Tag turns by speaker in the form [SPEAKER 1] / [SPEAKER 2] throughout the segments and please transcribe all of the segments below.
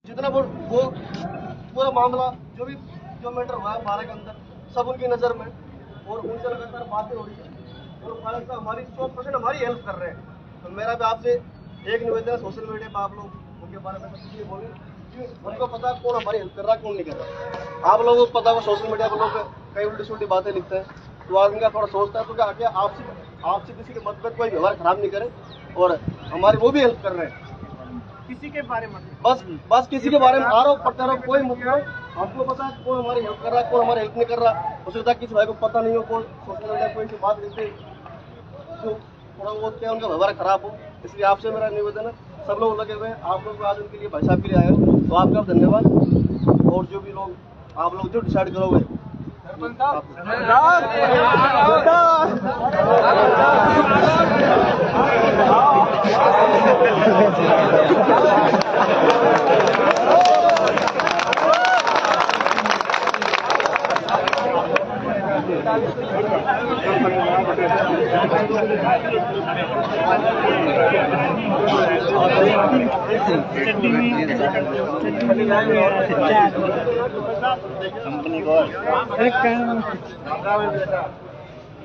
[SPEAKER 1] जितना वो पूरा मामला जो मैटर हुआ है 12 के अंदर सब उनकी नज़र में और उनसे लगातार बातें हो रही है और फारूक साहब हमारी 100% हमारी हेल्प कर रहे हैं। तो मेरा भी आपसे एक निवेदन है, सोशल मीडिया पर आप लोग उनके बारे में कुछ बोलें कि उनको पता है कौन हमारी हेल्प कर रहा है कौन नहीं कर रहा। आप लोगों को पता है सोशल मीडिया पर लोग कई उल्टी सुल्टी बातें लिखते हैं, तो आदमी का थोड़ा सोचता है तो क्या आके आपसे किसी के मतभेद कोई व्यवहार खराब नहीं करे और हमारी वो भी हेल्प कर रहे हैं।
[SPEAKER 2] किसी के बारे में
[SPEAKER 1] बस किसी के बारे में आरोप प्रत्यारोप कोई मतलब आपको पता है कौन हमारी हेल्प कर रहा है कौन हमारी हेल्प नहीं कर रहा। हो सकता है किसी भाई को पता नहीं हो कौन सोशल मीडिया कोई सी बात लिखते तो थोड़ा बहुत क्या उनका व्यवहार खराब हो। इसलिए आपसे मेरा निवेदन है, सब लोग लगे हुए हैं, आप लोग आज उनके लिए भाई साहब के लिए आए हो तो आपका धन्यवाद। और जो भी लोग आप लोग जो डिसाइड करोगे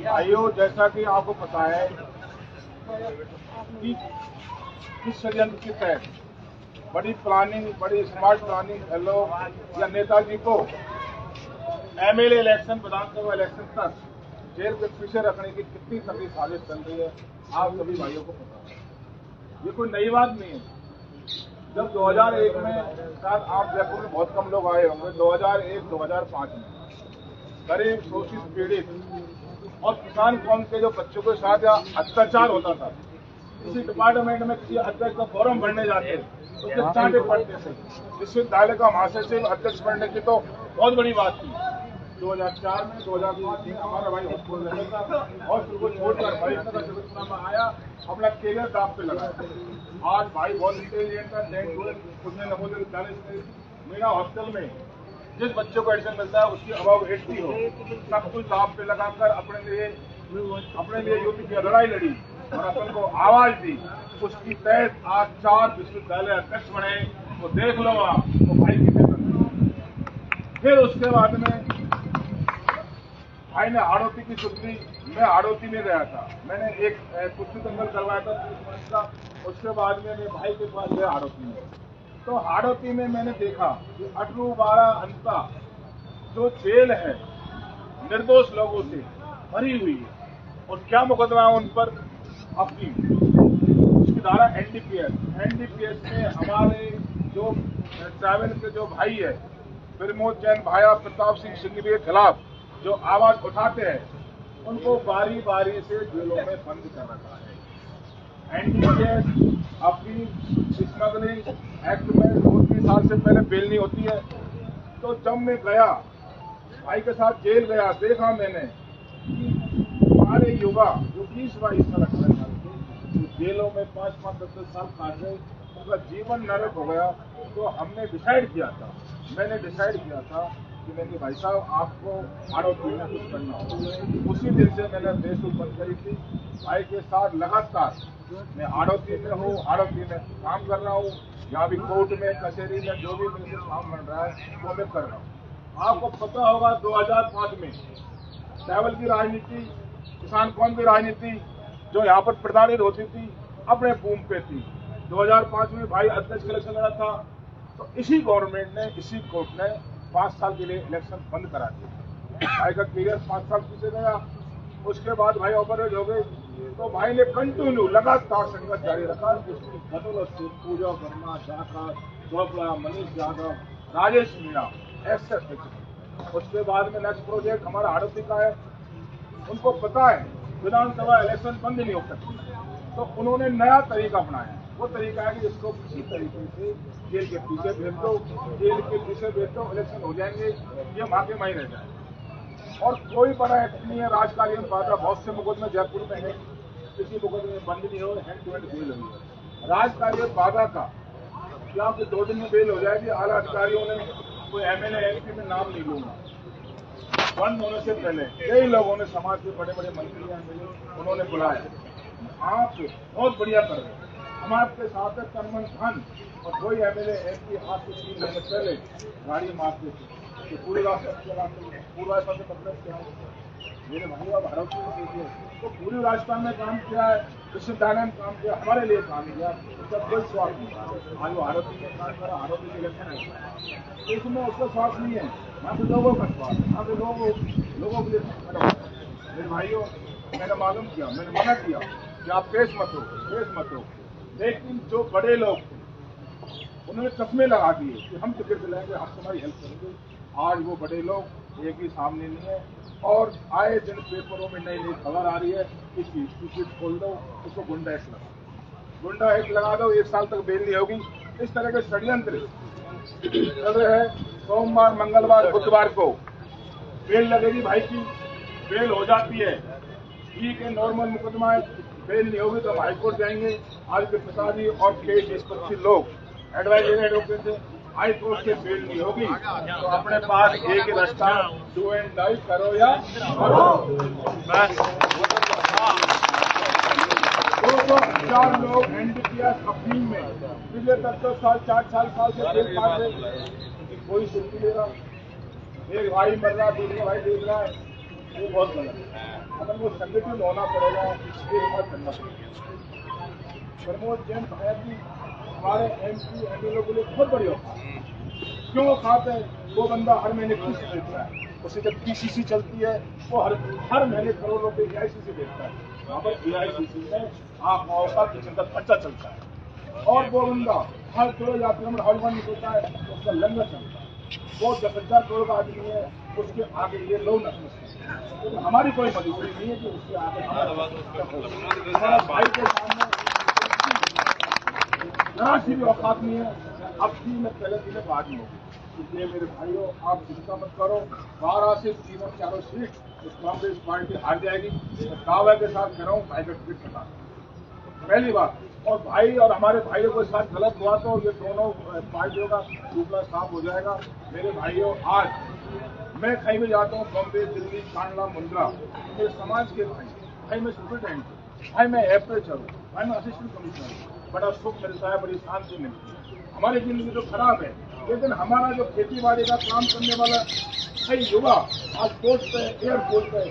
[SPEAKER 3] भाइयों, जैसा कि आपको पता है कि इस षड्यंत्र के तहत बड़ी प्लानिंग, बड़ी स्मार्ट प्लानिंग हेलो या नेताजी को एमएलए इलेक्शन, विधानसभा इलेक्शन तक जेल के पीछे रखने की कितनी तकड़ी साजिश चल रही है आप सभी भाइयों को पता है। ये कोई नई बात नहीं है। जब 2001 में, शायद आप जयपुर में बहुत कम लोग आए होंगे, 2001-2005 में गरीब शोषित पीड़ित और किसान कौम के जो बच्चों के साथ या अत्याचार होता था, किसी डिपार्टमेंट में किसी अध्यक्ष का फॉर्म भरने जाते तो उसके चांटे पड़ते थे। विश्वविद्यालय का महासचिव अध्यक्ष बनने की तो बहुत बड़ी बात थी। 2004 में 2005 में हमारा भाई हॉस्पिटल रहता था, हॉस्पिटल को छोड़कर भाई में आया, अपना कैरियर दांव पे लगाया। आज भाई बहुत इंटेलिजेंट है, उसने नवोदय विद्यालय से मेरा हॉस्टल में जिस बच्चों को एडमिशन मिलता है उसकी अभाव 80 हो, सब कुछ दांव पे लगाकर अपने लिए युद्ध की लड़ाई लड़ी और अपन को आवाज दी। उसकी तहत आज 4 विश्वविद्यालय अध्यक्ष बने, तो देख लो आप वो भाई कितने बने। फिर उसके बाद में भाई ने हाड़ौती की सुधरी। मैं हाड़ौती में गया था, मैंने एक कुश्ती दंगल करवाया था 30 वर्ष का। उसके बाद में मैं भाई के पास गया हाड़ौती में, तो हाड़ौती में मैंने देखा कि 18-12 अंता जो जेल है निर्दोष लोगों से भरी हुई है। और क्या मुकदमा है उन पर? अपनी उसकी धारा एनडीपीएस में हमारे जो ट्रैवल के जो भाई है प्रमोद जैन भाया, प्रताप सिंह सिंघवी के खिलाफ जो आवाज उठाते हैं उनको बारी बारी से जेलों में बंद कर रखा है। एनडीपीएस अपनी स्मगलिंग एक्ट में 2-3 साल से पहले बेल नहीं होती है। तो जब मैं गया भाई के साथ जेल गया, देखा मैंने हमारे युवा जो 20-22 साल 18 साल के जो जेलों में 5-5, 10-10 साल काट रहे, उनका जीवन नरक हो गया। तो हमने डिसाइड किया था, मैंने डिसाइड किया था कि नहीं भाई साहब आपको हाड़ौती में कुछ करना होगा। उसी दिन से मैंने फेसबुक बंद करी थी। भाई के साथ लगातार मैं हाड़ौती में हूँ, हाड़ौती में काम कर रहा हूँ, यहाँ भी कोर्ट में कचहरी में जो भी मुझे काम बन रहा है वो मैं कर रहा हूँ। आपको पता होगा 2005 में ट्रैवल की राजनीति, किसान कौन की राजनीति जो यहाँ पर प्रताड़ित होती थी अपने बूम पे थी। 2005 में भाई अध्यक्ष इलेक्शन लड़ा था, तो इसी गवर्नमेंट ने, इसी कोर्ट ने 5 साल के लिए इलेक्शन बंद करा दिया। भाई का कैरियर 5 साल पीछे गया। उसके बाद भाई ऑपरेट हो गए, तो भाई ने कंटिन्यू लगातार संघर्ष जारी रखा। उसकी बदौलत से पूजा वर्मा, जाखा चोपड़ा, मनीष यादव, राजेश मीणा ऐसे। उसके बाद में नेक्स्ट प्रोजेक्ट हमारा हाड़ौती का है। उनको पता है विधानसभा इलेक्शन बंद नहीं हो सकती, तो उन्होंने नया तरीका अपनाया। वो तरीका है कि इसको किसी तरीके से जेल के पीछे भेज दो, जेल के पीछे भेज दो, इलेक्शन हो जाएंगे, ये वहां के वहीं रह जाए। और कोई बड़ा एक्ट नहीं है। राजकालीन बाधा बहुत से मुकदमे जयपुर में है, किसी मुकदमे में बंद नहीं हो, हैंड टू हैंड बेल हुई है। राजकालीन बाधा का क्या आपके 2 दिन में बेल हो जाएगी? आला अधिकारियों ने, कोई एमएलए एमपी में नाम नहीं लूंगा, बंद होने से पहले कई लोगों ने, समाज के बड़े बड़े मंत्री एमएलए उन्होंने बुलाया। आप बहुत बढ़िया कर रहे हैं, हम आपके साथ है, तन मन धन और कोई एमएलए एमपी आज से 3 महीने पहले गाड़ी मारते थे तो पूरे रास्ते पूरा रास्ता से पकड़े क्या मेरे भाई अब आरोपी को देखिए तो पूरे राजस्थान में काम किया है, विश्वविद्यालय में काम किया, हमारे लिए काम किया, उसका कोई स्वार्थ नहीं। आज वो आरोपी में काम करा, आरोपी के इलेक्शन है तो इसमें उसका स्वार्थ नहीं है, यहाँ पे लोगों का स्वार्थ, यहाँ पे लोगों के लिए मेरे भाइयों मैंने मालूम किया, मैंने मना किया कि आप केस मत हो, लेकिन जो बड़े लोग उन्होंने चश्मे लगा दिए कि हम टिकट दिलाएंगे, हम तुम्हारी हेल्प करेंगे। आज वो बड़े लोग एक ही सामने नहीं है और आए दिन पेपरों में नई नई खबर आ रही है कि टिकट खोल दो, उसको गुंडा एक्ट लगा दो, 1 साल तक बेल नहीं होगी। इस तरह के षड्यंत्र चल रहे हैं। सोमवार, मंगलवार, बुधवार को बेल लगेगी भाई की, बेल हो जाती है, ठीक है, नॉर्मल मुकदमा है, बेल नहीं होगी तो हम हाईकोर्ट जाएंगे। आज के पिताजी और 23-25 लोग एडवोकेट थे, हाईकोर्ट से बेल नहीं होगी तो अपने पास एक ही रास्ता, डू एंड डाई, करो या मरो। 2,000 लोग एनडीपीएस अफीम में पिछले 10 साल 4 साल से जेल काट रहे, कोई सुनती ले रहा, एक भाई मर रहा, दूसरा भाई देख रहा है, वो बहुत गलत है। अगर वो संगठन होना पड़ेगा, इसके बाद करना पड़ेगा। प्रमोद जैन भाया जी हमारे एमपी एमएलए के लिए बहुत बड़ी औकात है। क्यों औकात है? वो बंदा हर महीने किस्त देता है, उसे जब पीसीसी चलती है वो हर महीने करोड़ रुपए एआईसीसी देता है। वहाँ पर एआईसीसी में आप औकात किचन का खर्चा चलता है और वो बंदा हर करोड़ यात्री में हर वन निकलता है, उसका लंगर चलता है। वो 10,000 करोड़ का आदमी है, उसके आगे ये लोग न समझते। तो हमारी कोई मजबूरी नहीं है कि उसके आगे हमारा भाई के सामने जरा सी भी औकात नहीं है। अब 3 में पहले 3 में बाद में होगी, इसलिए मेरे भाइयों आप चिंता मत करो। 12 से 3 और 4 सीट कांग्रेस पार्टी हार जाएगी, दावे के साथ कह रहा हूँ, भाई का टिकट कटा पहली बात। और भाई और हमारे भाइयों के साथ गलत हुआ तो ये दोनों पार्टियों का टुकड़ा साफ हो जाएगा। मेरे भाइयों, आज मैं कहीं भी जाता हूँ, बॉम्बे, दिल्ली, कांडला, मुंद्रा, मेरे समाज के भाई मैं सुपरिटेंडेंट हूँ, भाई मैं एपरेचर हूँ, भाई मैं असिस्टेंट कमिश्नर हूँ, बड़ा सुख मिलता है, बड़ी शांति मिलती है। हमारी जिंदगी तो खराब है, लेकिन हमारा जो खेती बाड़ी का काम करने वाला कई युवा आज पोस्ट पे, एयरपोर्ट पे,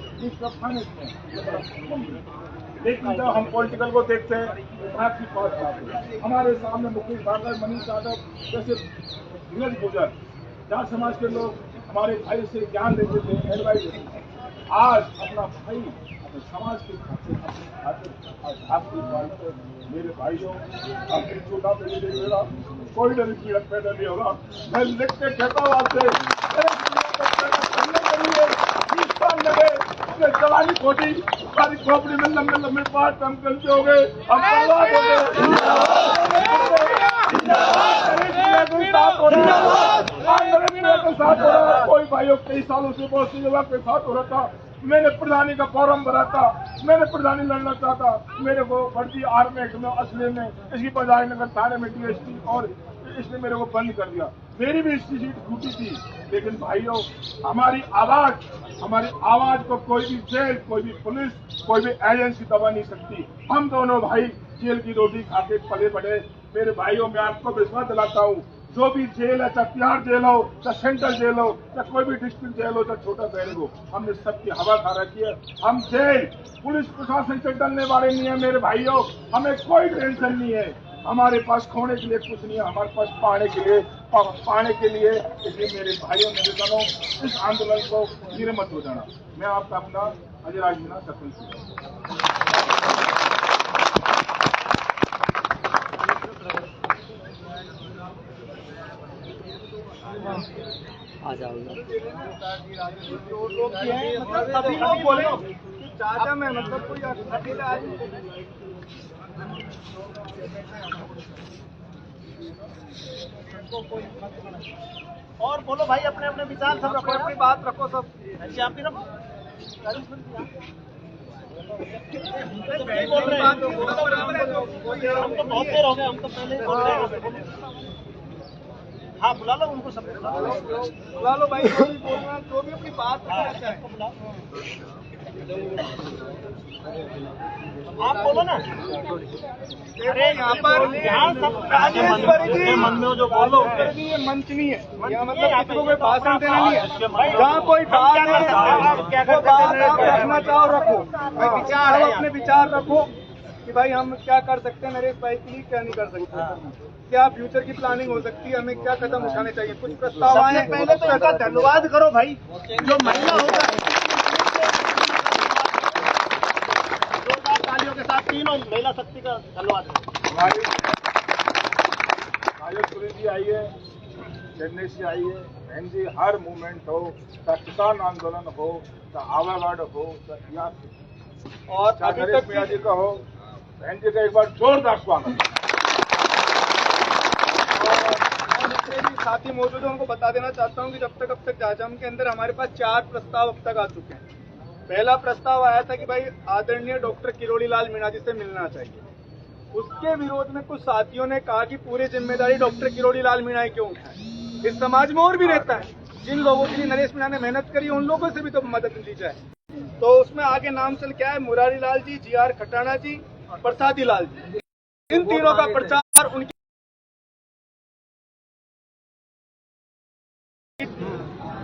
[SPEAKER 3] फाइनेंस में, लेकिन जब हम पॉलिटिकल को देखते हैं आपकी बात हमारे सामने मुकेश भागवत, मनीष यादव जैसे नीरज गुजर, जाट समाज के लोग हमारे भाई से ज्ञान देते थे, एडवाइस देते थे। आज अपना भाई अपने समाज के आपकी बात से मेरे भाइयों आपकी छोटा मेरा कोई डर पीड़क पैदा नहीं होगा। मैं लिख के कहता हूँ आपसे जवानी खोटी सारी खोपड़ी में लंबे लंबे पार्ट हम गलते हो गए, हम बर्बाद हो गए। साथ हो रहा कोई भाइयों 23 सालों से बहुत सी युवा के साथ हो रहा था। मैंने प्रधानी का फॉर्म भरा था, मैंने प्रधानी लड़ना चाहता, मेरे को भर्ती आर्मी एक्ट में असले में इसकी बजाय नगर थाने में डीएसपी और इसने मेरे को बंद कर दिया। मेरी भी इसकी सीट टूटी थी, लेकिन भाइयों हमारी आवाज को कोई भी जेल, कोई भी पुलिस, कोई भी एजेंसी दबा नहीं सकती। हम दोनों भाई जेल की रोटी खा के पले बढ़े। मेरे भाइयों, मैं आपको विश्वास दिलाता हूँ, जो भी जेल है, चाहे तिहाड़ जेल हो, चाहे सेंट्रल जेल हो, चाहे कोई भी डिस्ट्रिक्ट जेल हो, चाहे छोटा बैरक हो, हमने सबकी हवा खा रखी है। हम जेल पुलिस प्रशासन से डरने वाले नहीं है मेरे भाइयों, हमें कोई टेंशन नहीं है। हमारे पास खोने के लिए कुछ नहीं है, हमारे पास पाने के लिए। इसलिए मेरे भाइयों निवेदनों, इस आंदोलन को धीरे मत हो जाना। मैं आपका अपना अजय राज मीणा सरपंच
[SPEAKER 4] आ जाओगे।
[SPEAKER 2] सभी लोग बोले चाचा मैं मतलब कोई अकेला आदमी और बोलो भाई, अपने अपने विचार सब रखो, अपनी बात रखो सब। अच्छा आप भी रखो, बोल रहे हैं हम तो बहुत देर हो गए, हम तो पहले ही बोल रहे हैं। हाँ बुला लो उनको, सब बुला लो भाई, जो भी बोलना, जो भी अपनी बात रखना चाहे। आप बोलो ना। अरे यहाँ पर यहाँ सब के मन में जो बोलो
[SPEAKER 5] ये मंच नहीं है, यहाँ मतलब किसी को कोई भाषण देना नहीं है। जहाँ कोई बात है वो बात आप रखना चाहो रखो, विचार अपने विचार रखो कि भाई हम क्या कर सकते हैं नरेश भाई के लिए, क्या नहीं कर सकते, क्या फ्यूचर की प्लानिंग हो सकती है, हमें क्या कदम उठाने चाहिए। कुछ प्रस्ताव आए,
[SPEAKER 2] पहले तो इनका धन्यवाद करो भाई, जो महिला होगा जोरदार तालियों के साथ तीनों महिला शक्ति का धन्यवाद करो।
[SPEAKER 3] हमारी राजस्थान जी आई है, चेन्नई से आई है, बहन जी हर मूवमेंट हो, चाहे किसान आंदोलन हो, चाहे आवागढ़ हो, चाहे यहाँ
[SPEAKER 5] और
[SPEAKER 3] चाहे
[SPEAKER 5] अभी
[SPEAKER 3] नरेश
[SPEAKER 5] तक
[SPEAKER 3] मियाँ जी का हो, बहन जी का एक बार जोरदार स्वागत।
[SPEAKER 5] जितने भी साथी मौजूद है उनको बता देना चाहता हूँ कि जब तक जाजम के अंदर हमारे पास 4 प्रस्ताव अब तक आ चुके हैं। पहला प्रस्ताव आया था कि भाई आदरणीय डॉक्टर किरोड़ी लाल मीणा जी से मिलना चाहिए। उसके विरोध में कुछ साथियों ने कहा कि पूरी जिम्मेदारी डॉक्टर किरोड़ी लाल मीणा ही क्यों उठाए, इस समाज में और भी रहता है, जिन लोगों के लिए नरेश मीणा ने मेहनत करी उन लोगों से भी तो मदद ली जाए। तो उसमें आगे नाम चल क्या है, मुरारी लाल जी, GR खटाना जी, प्रसादी लाल जी, इन तीनों का प्रचार उनकी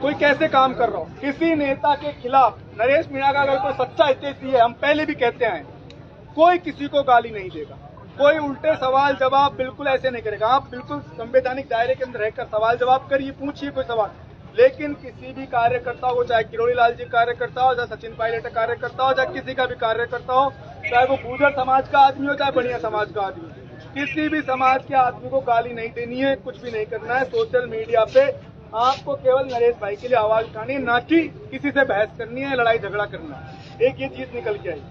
[SPEAKER 5] कोई कैसे काम कर रहा हो। किसी नेता के खिलाफ नरेश मीणा का अगर कोई सच्चा हितैषी है, हम पहले भी कहते हैं, कोई किसी को गाली नहीं देगा, कोई उल्टे सवाल जवाब बिल्कुल ऐसे नहीं करेगा। आप बिल्कुल संवैधानिक दायरे के अंदर रहकर सवाल जवाब करिए, पूछिए कोई सवाल, लेकिन किसी भी कार्यकर्ता हो, चाहे किरोड़ी लाल जी कार्यकर्ता हो, चाहे सचिन पायलट कार्यकर्ता हो, चाहे किसी का भी कार्यकर्ता हो, चाहे वो गुर्जर समाज का आदमी हो, चाहे बढ़िया समाज का आदमी, किसी भी समाज के आदमी को गाली नहीं देनी है, कुछ भी नहीं करना है। सोशल मीडिया पे आपको केवल नरेश भाई के लिए आवाज उठानी है, ना कि किसी से बहस करनी है, लड़ाई झगड़ा करना है। एक ये चीज निकल के आई।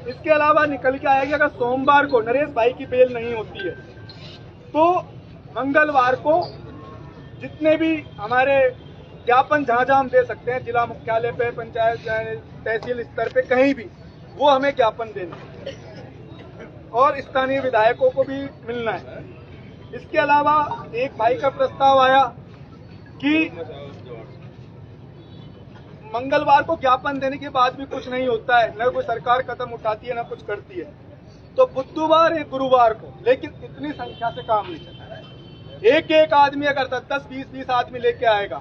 [SPEAKER 5] इसके अलावा निकल के आएगी, अगर सोमवार को नरेश भाई की बेल नहीं होती है तो मंगलवार को जितने भी हमारे ज्ञापन जहां हम दे सकते हैं, जिला मुख्यालय पे, पंचायत तहसील स्तर पे, कहीं भी, वो हमें ज्ञापन देना और स्थानीय विधायकों को भी मिलना है। इसके अलावा एक भाई का प्रस्ताव आया कि मंगलवार को ज्ञापन देने के बाद भी कुछ नहीं होता है, न कोई सरकार कदम उठाती है, न कुछ करती है, तो बुधवार या गुरुवार को, लेकिन इतनी संख्या से काम नहीं चलता है। एक आदमी अगर 10-20 आदमी लेके आएगा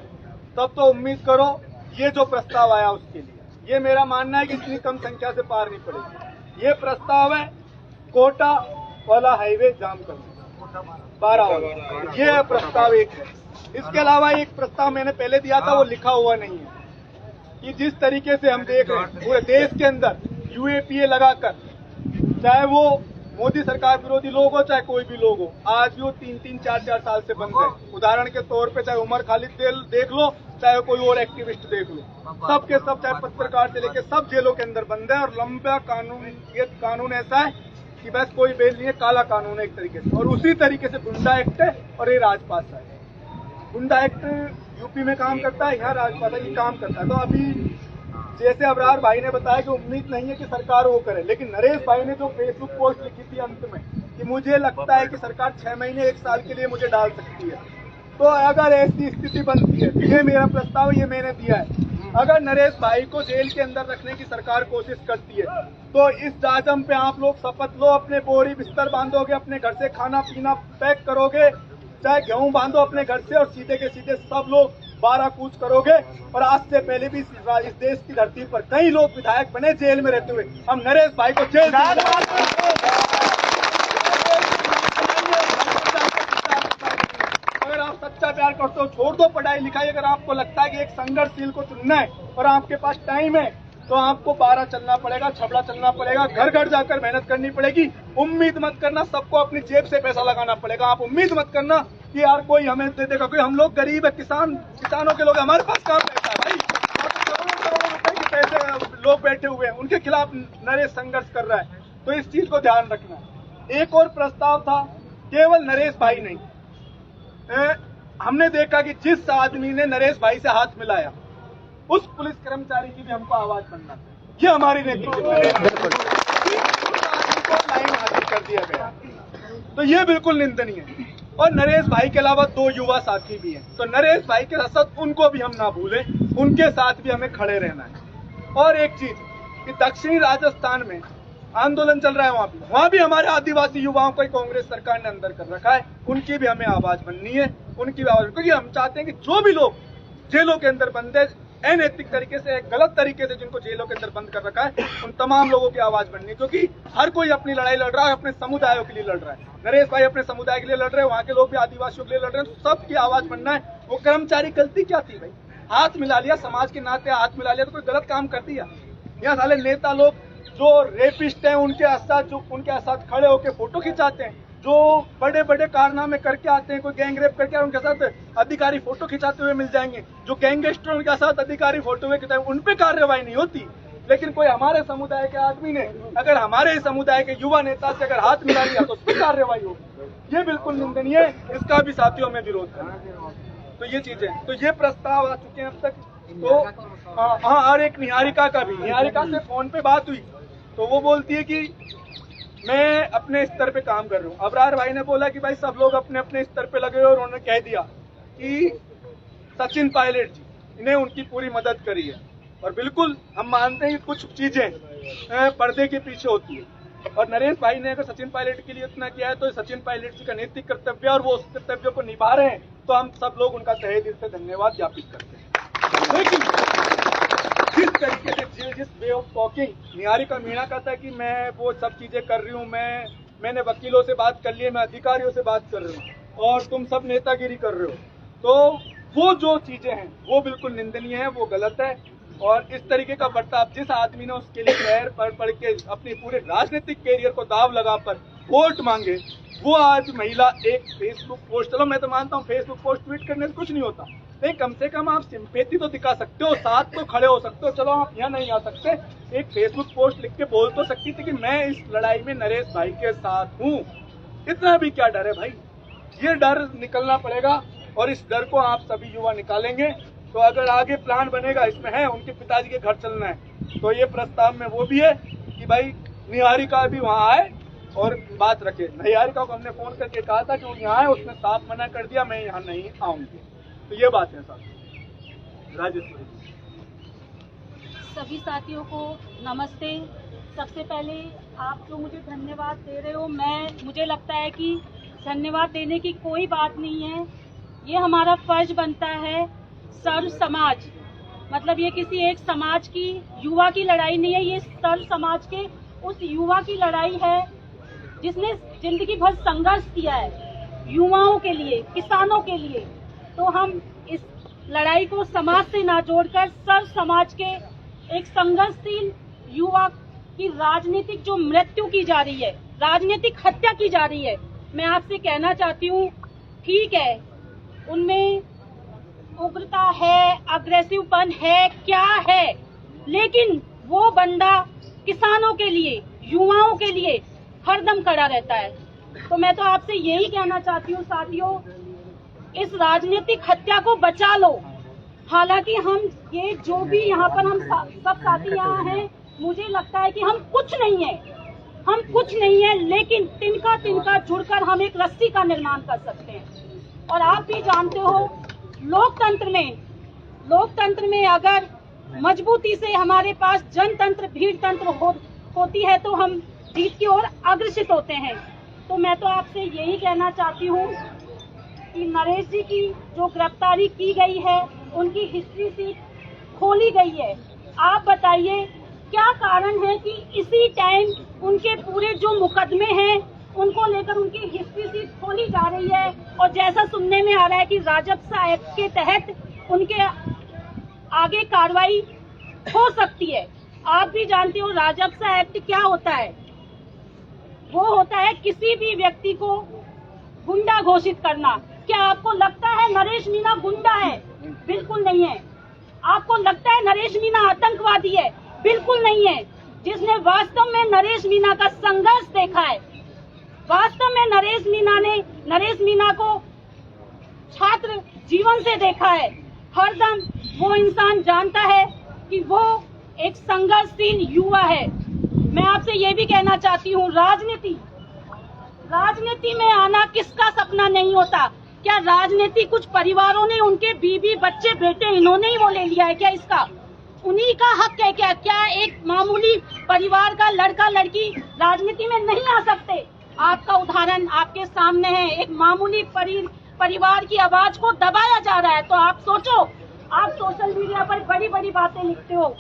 [SPEAKER 5] तब तो उम्मीद करो ये जो प्रस्ताव आया उसके लिए, ये मेरा मानना है कि इतनी कम संख्या से पार नहीं पड़ेगी। ये प्रस्ताव है कोटा वाला हाईवे जाम करना 12 वाला, ये प्रस्ताव एक है। इसके अलावा एक प्रस्ताव मैंने पहले दिया था, वो लिखा हुआ नहीं है, कि जिस तरीके से हम देख रहे हैं पूरे देश के अंदर UAPA लगाकर, चाहे वो मोदी सरकार विरोधी लोग हो, चाहे कोई भी लोग हो, आज भी वो 3-3, 4-4 साल से बंद है। उदाहरण के तौर पे चाहे उमर खालिद देख लो, चाहे कोई और एक्टिविस्ट देख लो, सब के सब, चाहे पत्रकार से लेके सब जेलों के अंदर बंद है। और लंबा कानून, ये कानून ऐसा है कि बस कोई बेल नहीं है, काला कानून है एक तरीके से। और उसी तरीके से गुंडा एक्ट है और ये राजपासा है। गुंडा एक्ट यूपी में काम करता है, यहाँ राजपासा ये काम करता है। तो अभी जैसे अबरार भाई ने बताया कि उम्मीद नहीं है कि सरकार वो करे, लेकिन नरेश भाई ने जो फेसबुक पोस्ट लिखी थी अंत में कि मुझे लगता है कि सरकार 6 महीने 1 साल के लिए मुझे डाल सकती है, तो अगर ऐसी स्थिति बनती है, ये मेरा प्रस्ताव, ये मैंने दिया है, अगर नरेश भाई को जेल के अंदर रखने की सरकार कोशिश करती है तो इस जाजम पे आप लोग शपथ लो, अपने बोरी बिस्तर बांधोगे, अपने घर से खाना पीना पैक करोगे, चाहे गेहूं बांधो अपने घर से, और सीधे के सीधे सब लोग 12 कूच करोगे। और आज से पहले भी इस देश की धरती पर कई लोग विधायक बने जेल में रहते हुए, हम नरेश भाई को जेल अगर आप सच्चा प्यार करते हो छोड़ दो पढ़ाई लिखाई। अगर आपको लगता है कि एक संघर्षशील को चुनना है और आपके पास टाइम है तो आपको 12 चलना पड़ेगा, छबड़ा चलना पड़ेगा, घर घर जाकर मेहनत करनी पड़ेगी। उम्मीद मत करना सबको अपनी जेब से पैसा लगाना पड़ेगा। आप उम्मीद मत करना कि यार कोई हमें दे देगा, कोई, हम लोग गरीब है, किसानों के लोग, हमारे पास काम पैसा है भाई, करोड़ों रुपए के पैसे लोग बैठे हुए हैं, उनके खिलाफ नरेश संघर्ष कर रहा है, तो इस चीज को ध्यान रखना। एक और प्रस्ताव था, केवल नरेश भाई नहीं, हमने देखा कि जिस आदमी ने नरेश भाई से हाथ मिलाया उस पुलिस कर्मचारी की भी हमको आवाज बनना है। ये हमारी नैतिक जिम्मेदारी है। उस आदमी को लाइन हासिल कर दिया गया, तो ये बिल्कुल निंदनीय है। और नरेश भाई के अलावा 2 युवा साथी भी हैं, तो नरेश भाई के साथ उनको भी हम ना भूलें, उनके साथ भी हमें खड़े रहना है। और एक चीज कि दक्षिणी राजस्थान में आंदोलन चल रहा है, वहाँ भी हमारे आदिवासी युवाओं को कांग्रेस सरकार ने अंदर कर रखा है। उनकी भी हमें आवाज बननी है, उनकी भी आवाज, क्योंकि हम चाहते हैं कि जो भी लोग जेलों के अंदर बंद है, अनैतिक तरीके से, गलत तरीके से जिनको जेलों के अंदर बंद कर रखा है, उन तमाम लोगों की आवाज बननी है। क्योंकि हर कोई अपनी लड़ाई लड़ रहा है, अपने समुदायों के लिए लड़ रहा है। नरेश भाई अपने समुदाय के लिए लड़ रहे हैं, वहाँ के लोग भी आदिवासियों के लिए लड़ रहे हैं, तो सबकी आवाज बनना है। वो कर्मचारी गलती क्या थी भाई? हाथ मिला लिया, समाज के नाते हाथ मिला लिया, तो कोई गलत काम कर दिया? यहाँ साले नेता लोग जो रेपिस्ट हैं उनके साथ खड़े होकर फोटो खिंचाते हैं, जो बड़े बड़े कारनामे करके आते हैं, कोई गैंग रेप करके उनके साथ अधिकारी फोटो खिंचाते हुए मिल जाएंगे, जो गैंगस्टर उनके साथ अधिकारी फोटो हुए खिंचाए, उन पे कार्रवाई नहीं होती। लेकिन कोई हमारे समुदाय के आदमी ने अगर हमारे समुदाय के युवा नेता से अगर हाथ मिला लिया तो उस पर कार्रवाई होगी। ये बिल्कुल निंदनीय है, इसका भी साथियों में विरोध करना। तो ये चीजें, तो ये प्रस्ताव आ चुके हैं अब तक। तो हाँ, और एक निहारिका का भी, निहारिका से फोन पे बात हुई तो वो बोलती है कि मैं अपने स्तर पे काम कर रहा हूँ। अबरार भाई ने बोला कि भाई सब लोग अपने अपने स्तर पे लगे, और उन्होंने कह दिया कि सचिन पायलट जी इन्हें उनकी पूरी मदद करी है। और बिल्कुल हम मानते हैं कि कुछ चीजें पर्दे के पीछे होती है, और नरेश भाई ने अगर सचिन पायलट के लिए इतना किया है तो सचिन पायलट जी का नैतिक कर्तव्य और वो उस कर्तव्य को निभा रहे हैं, तो हम सब लोग उनका तहे दिल से धन्यवाद ज्ञापित करते हैं। लेकिन जिस तरीके से, जिस way of talking Niharika Meena का था कि मैं वो सब चीजें कर रही हूँ, मैंने वकीलों से बात कर ली है, मैं अधिकारियों से बात कर रही हूँ, और तुम सब नेतागिरी कर रहे हो, तो वो जो चीजें हैं वो बिल्कुल निंदनीय है, वो गलत है। और इस तरीके का बर्ताव, जिस आदमी ने उसके लिए पैर पढ़ के अपने पूरे राजनीतिक कैरियर को दाव लगा पर वोट मांगे, वो आज महिला एक फेसबुक पोस्ट, चलो मैं तो मानता हूँ फेसबुक पोस्ट ट्वीट करने से कुछ नहीं होता, नहीं कम से कम आप सिंपैथी तो दिखा सकते हो, साथ तो खड़े हो सकते हो। चलो आप यहाँ नहीं आ सकते, एक फेसबुक पोस्ट लिख के बोल तो सकती थी कि मैं इस लड़ाई में नरेश भाई के साथ हूँ। इतना भी क्या डर है भाई? ये डर निकलना पड़ेगा, और इस डर को आप सभी युवा निकालेंगे तो अगर आगे प्लान बनेगा, इसमें है उनके पिताजी के घर चलना है, तो ये प्रस्ताव में वो भी है कि भाई निहारिका भी वहाँ आए और बात रखे। निहारिका को हमने फोन करके कहा था कि वो यहाँ आए, उसने साफ मना कर दिया, मैं यहाँ नहीं आऊंगी। तो ये बात है साथ। राजेश्वरी,
[SPEAKER 6] सभी साथियों को नमस्ते। सबसे पहले आप जो मुझे धन्यवाद दे रहे हो, मुझे लगता है कि धन्यवाद देने की कोई बात नहीं है, ये हमारा फर्ज बनता है। सर्व समाज, मतलब ये किसी एक समाज की, युवा की लड़ाई नहीं है, ये सर्व समाज के उस युवा की लड़ाई है जिसने जिंदगी भर संघर्ष किया है युवाओं के लिए, किसानों के लिए। तो हम इस लड़ाई को समाज से ना जोड़कर सर्व समाज के एक संघर्षशील युवा की राजनीतिक जो मृत्यु की जा रही है, राजनीतिक हत्या की जा रही है, मैं आपसे कहना चाहती हूँ, ठीक है उनमें उग्रता है, अग्रेसिवपन है, क्या है, लेकिन वो बंदा किसानों के लिए, युवाओं के लिए हरदम खड़ा रहता है। तो मैं तो आपसे यही कहना चाहती हूँ साथियों, इस राजनीतिक हत्या को बचा लो। हालांकि हम ये जो भी यहाँ पर हम सब साथी यहाँ हैं, मुझे लगता है कि हम कुछ नहीं है, लेकिन तिनका तिनका जुड़कर हम एक रस्सी का निर्माण कर सकते हैं। और आप भी जानते हो, लोकतंत्र में अगर मजबूती से हमारे पास जनतंत्र, भीड़ तंत्र होती है तो हम जीत की ओर अग्रसित होते हैं। तो मैं तो आपसे यही कहना चाहती हूँ कि नरेश जी की जो गिरफ्तारी की गई है, उनकी हिस्ट्री सीट खोली गई है। आप बताइए क्या कारण है कि इसी टाइम उनके पूरे जो मुकदमे हैं उनको लेकर उनकी हिस्ट्री सीट खोली जा रही है, और जैसा सुनने में आ रहा है कि राजस्व एक्ट के तहत उनके आगे कार्रवाई हो सकती है। आप भी जानते हो राजस्व एक्ट क्या होता है, वो होता है किसी भी व्यक्ति को गुंडा घोषित करना। क्या आपको लगता है नरेश मीणा गुंडा है? बिल्कुल नहीं है। आपको लगता है नरेश मीणा आतंकवादी है? बिल्कुल नहीं है। जिसने वास्तव में नरेश मीणा का संघर्ष देखा है, वास्तव में नरेश मीणा को छात्र जीवन से देखा है, हरदम वो इंसान जानता है कि वो एक संघर्षशील युवा है। मैं आपसे ये भी कहना चाहती हूँ, राजनीति में आना किसका सपना नहीं होता? क्या राजनीति कुछ परिवारों ने, उनके बीवी बच्चे बेटे, इन्होंने ही वो ले लिया है क्या इसका? उन्हीं का हक है क्या? क्या एक मामूली परिवार का लड़का लड़की राजनीति में नहीं आ सकते? आपका उदाहरण आपके सामने है, एक मामूली परिवार की आवाज को दबाया जा रहा है। तो आप सोचो, आप सोशल मीडिया पर बड़ी बड़ी बातें लिखते हो,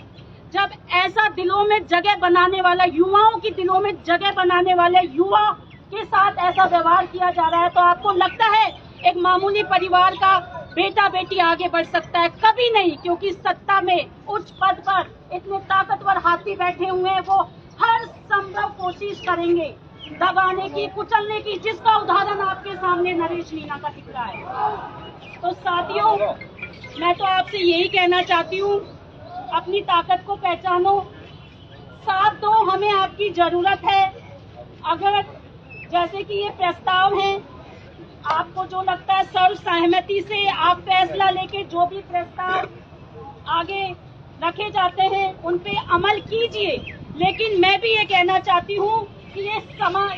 [SPEAKER 6] जब ऐसा दिलों में जगह बनाने वाला, युवाओं की दिलों में जगह बनाने वाले युवा के साथ ऐसा व्यवहार किया जा रहा है, तो आपको लगता है एक मामूली परिवार का बेटा बेटी आगे बढ़ सकता है? कभी नहीं, क्योंकि सत्ता में उच्च पद पर इतने ताकतवर हाथी बैठे हुए हैं, वो हर संभव कोशिश करेंगे दबाने की, कुचलने की, जिसका उदाहरण आपके सामने नरेश मीणा का दिख रहा है। तो साथियों, मैं तो आपसे यही कहना चाहती हूँ, अपनी ताकत को पहचानो, साथ दो, हमें आपकी जरूरत है। अगर जैसे कि ये प्रस्ताव है, आपको जो लगता है सर्व सहमति से आप फैसला लेके जो भी प्रस्ताव आगे रखे जाते हैं उन पे अमल कीजिए। लेकिन मैं भी ये कहना चाहती हूँ कि ये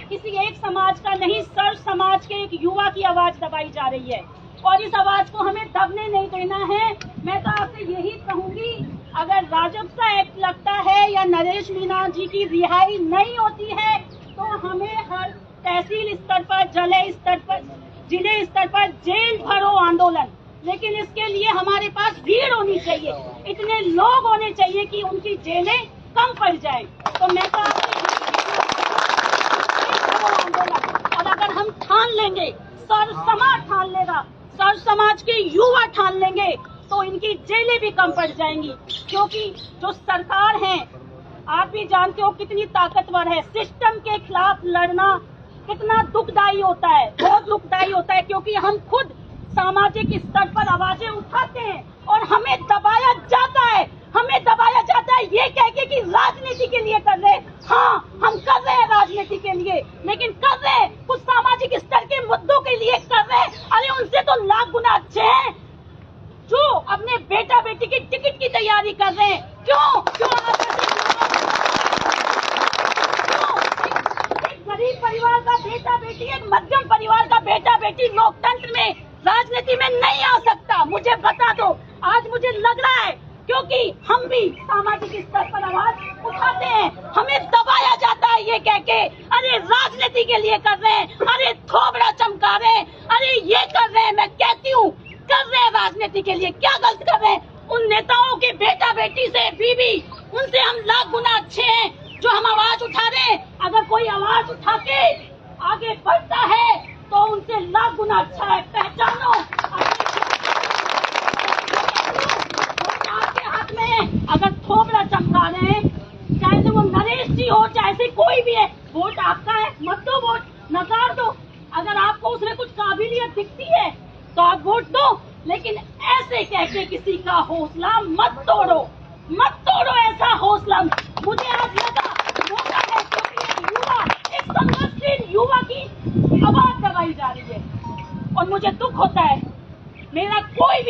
[SPEAKER 6] किसी एक समाज का नहीं, सर्व समाज के एक युवा की आवाज दबाई जा रही है और इस आवाज को हमें दबने नहीं देना है। मैं तो आपसे यही कहूंगी, अगर राजस्व एक्ट लगता है या नरेश मीणा जी की रिहाई नहीं होती है तो हमें हर तहसील स्तर पर, जिले स्तर पर जेल भरो आंदोलन, लेकिन इसके लिए हमारे पास भीड़ होनी चाहिए, इतने लोग होने चाहिए कि उनकी जेलें कम पड़ जाए। तो मैं तो आंदोलन, और अगर हम ठान लेंगे, सर्व समाज ठान लेगा, सर्व समाज के युवा ठान लेंगे, तो इनकी जेलें भी कम पड़ जाएंगी। क्योंकि जो सरकार है, आप भी जानते हो कितनी ताकतवर है। सिस्टम के खिलाफ लड़ना कितना दुखदायी होता है, बहुत दुखदायी होता है, क्योंकि हम खुद सामाजिक स्तर पर आवाजें उठाते हैं और हमें दबाया जाता है, ये कह के कि राजनीति के लिए कर रहे हैं। हाँ, हम कर रहे हैं राजनीति के लिए, लेकिन कर रहे हैं कुछ सामाजिक स्तर के मुद्दों के लिए कर रहे हैं। अरे उनसे तो लाख गुना अच्छे हैं जो अपने बेटा बेटी की टिकट की तैयारी कर रहे हैं। क्यों गरीब परिवार का बेटा बेटी, एक मध्यम परिवार का बेटा बेटी लोकतंत्र में, राजनीति में नहीं आ सकता? मुझे बता दो। आज मुझे लग रहा है क्योंकि हम भी सामाजिक स्तर पर आवाज उठाते हैं, हमें दबाया जाता है ये कह के अरे राजनीति के लिए कर रहे हैं, अरे थोबड़ा चमका रहे हैं, अरे ये कर रहे हैं। मैं कहती हूँ, कर रहे हैं राजनीति के लिए, क्या गलत कर रहे हैं? उन नेताओं के बेटा बेटी से, बीवी, उनसे हम लाख गुना अच्छे हैं जो हम आवाज उठा रहे हैं। अगर कोई आवाज उठा के आगे बढ़ता है तो उनसे लाख गुना अच्छा है। पहचानो, आपके हाथ में अगर थोबड़ा चमका रहे हैं, चाहे से वो नरेश जी हो, चाहे से कोई भी है, वोट आपका है, मत दो वोट, नकार दो। अगर आपको उसमें कुछ काबिलियत दिखती है तो आप वोट दो, लेकिन ऐसे कह के किसी का हौसला मत तोड़ो ऐसा हौसला। मुझे आज लगा मौका है, क्योंकि युवा, एक संघर्षशील युवा की आवाज दबाई जा रही है और मुझे दुख होता है। मेरा कोई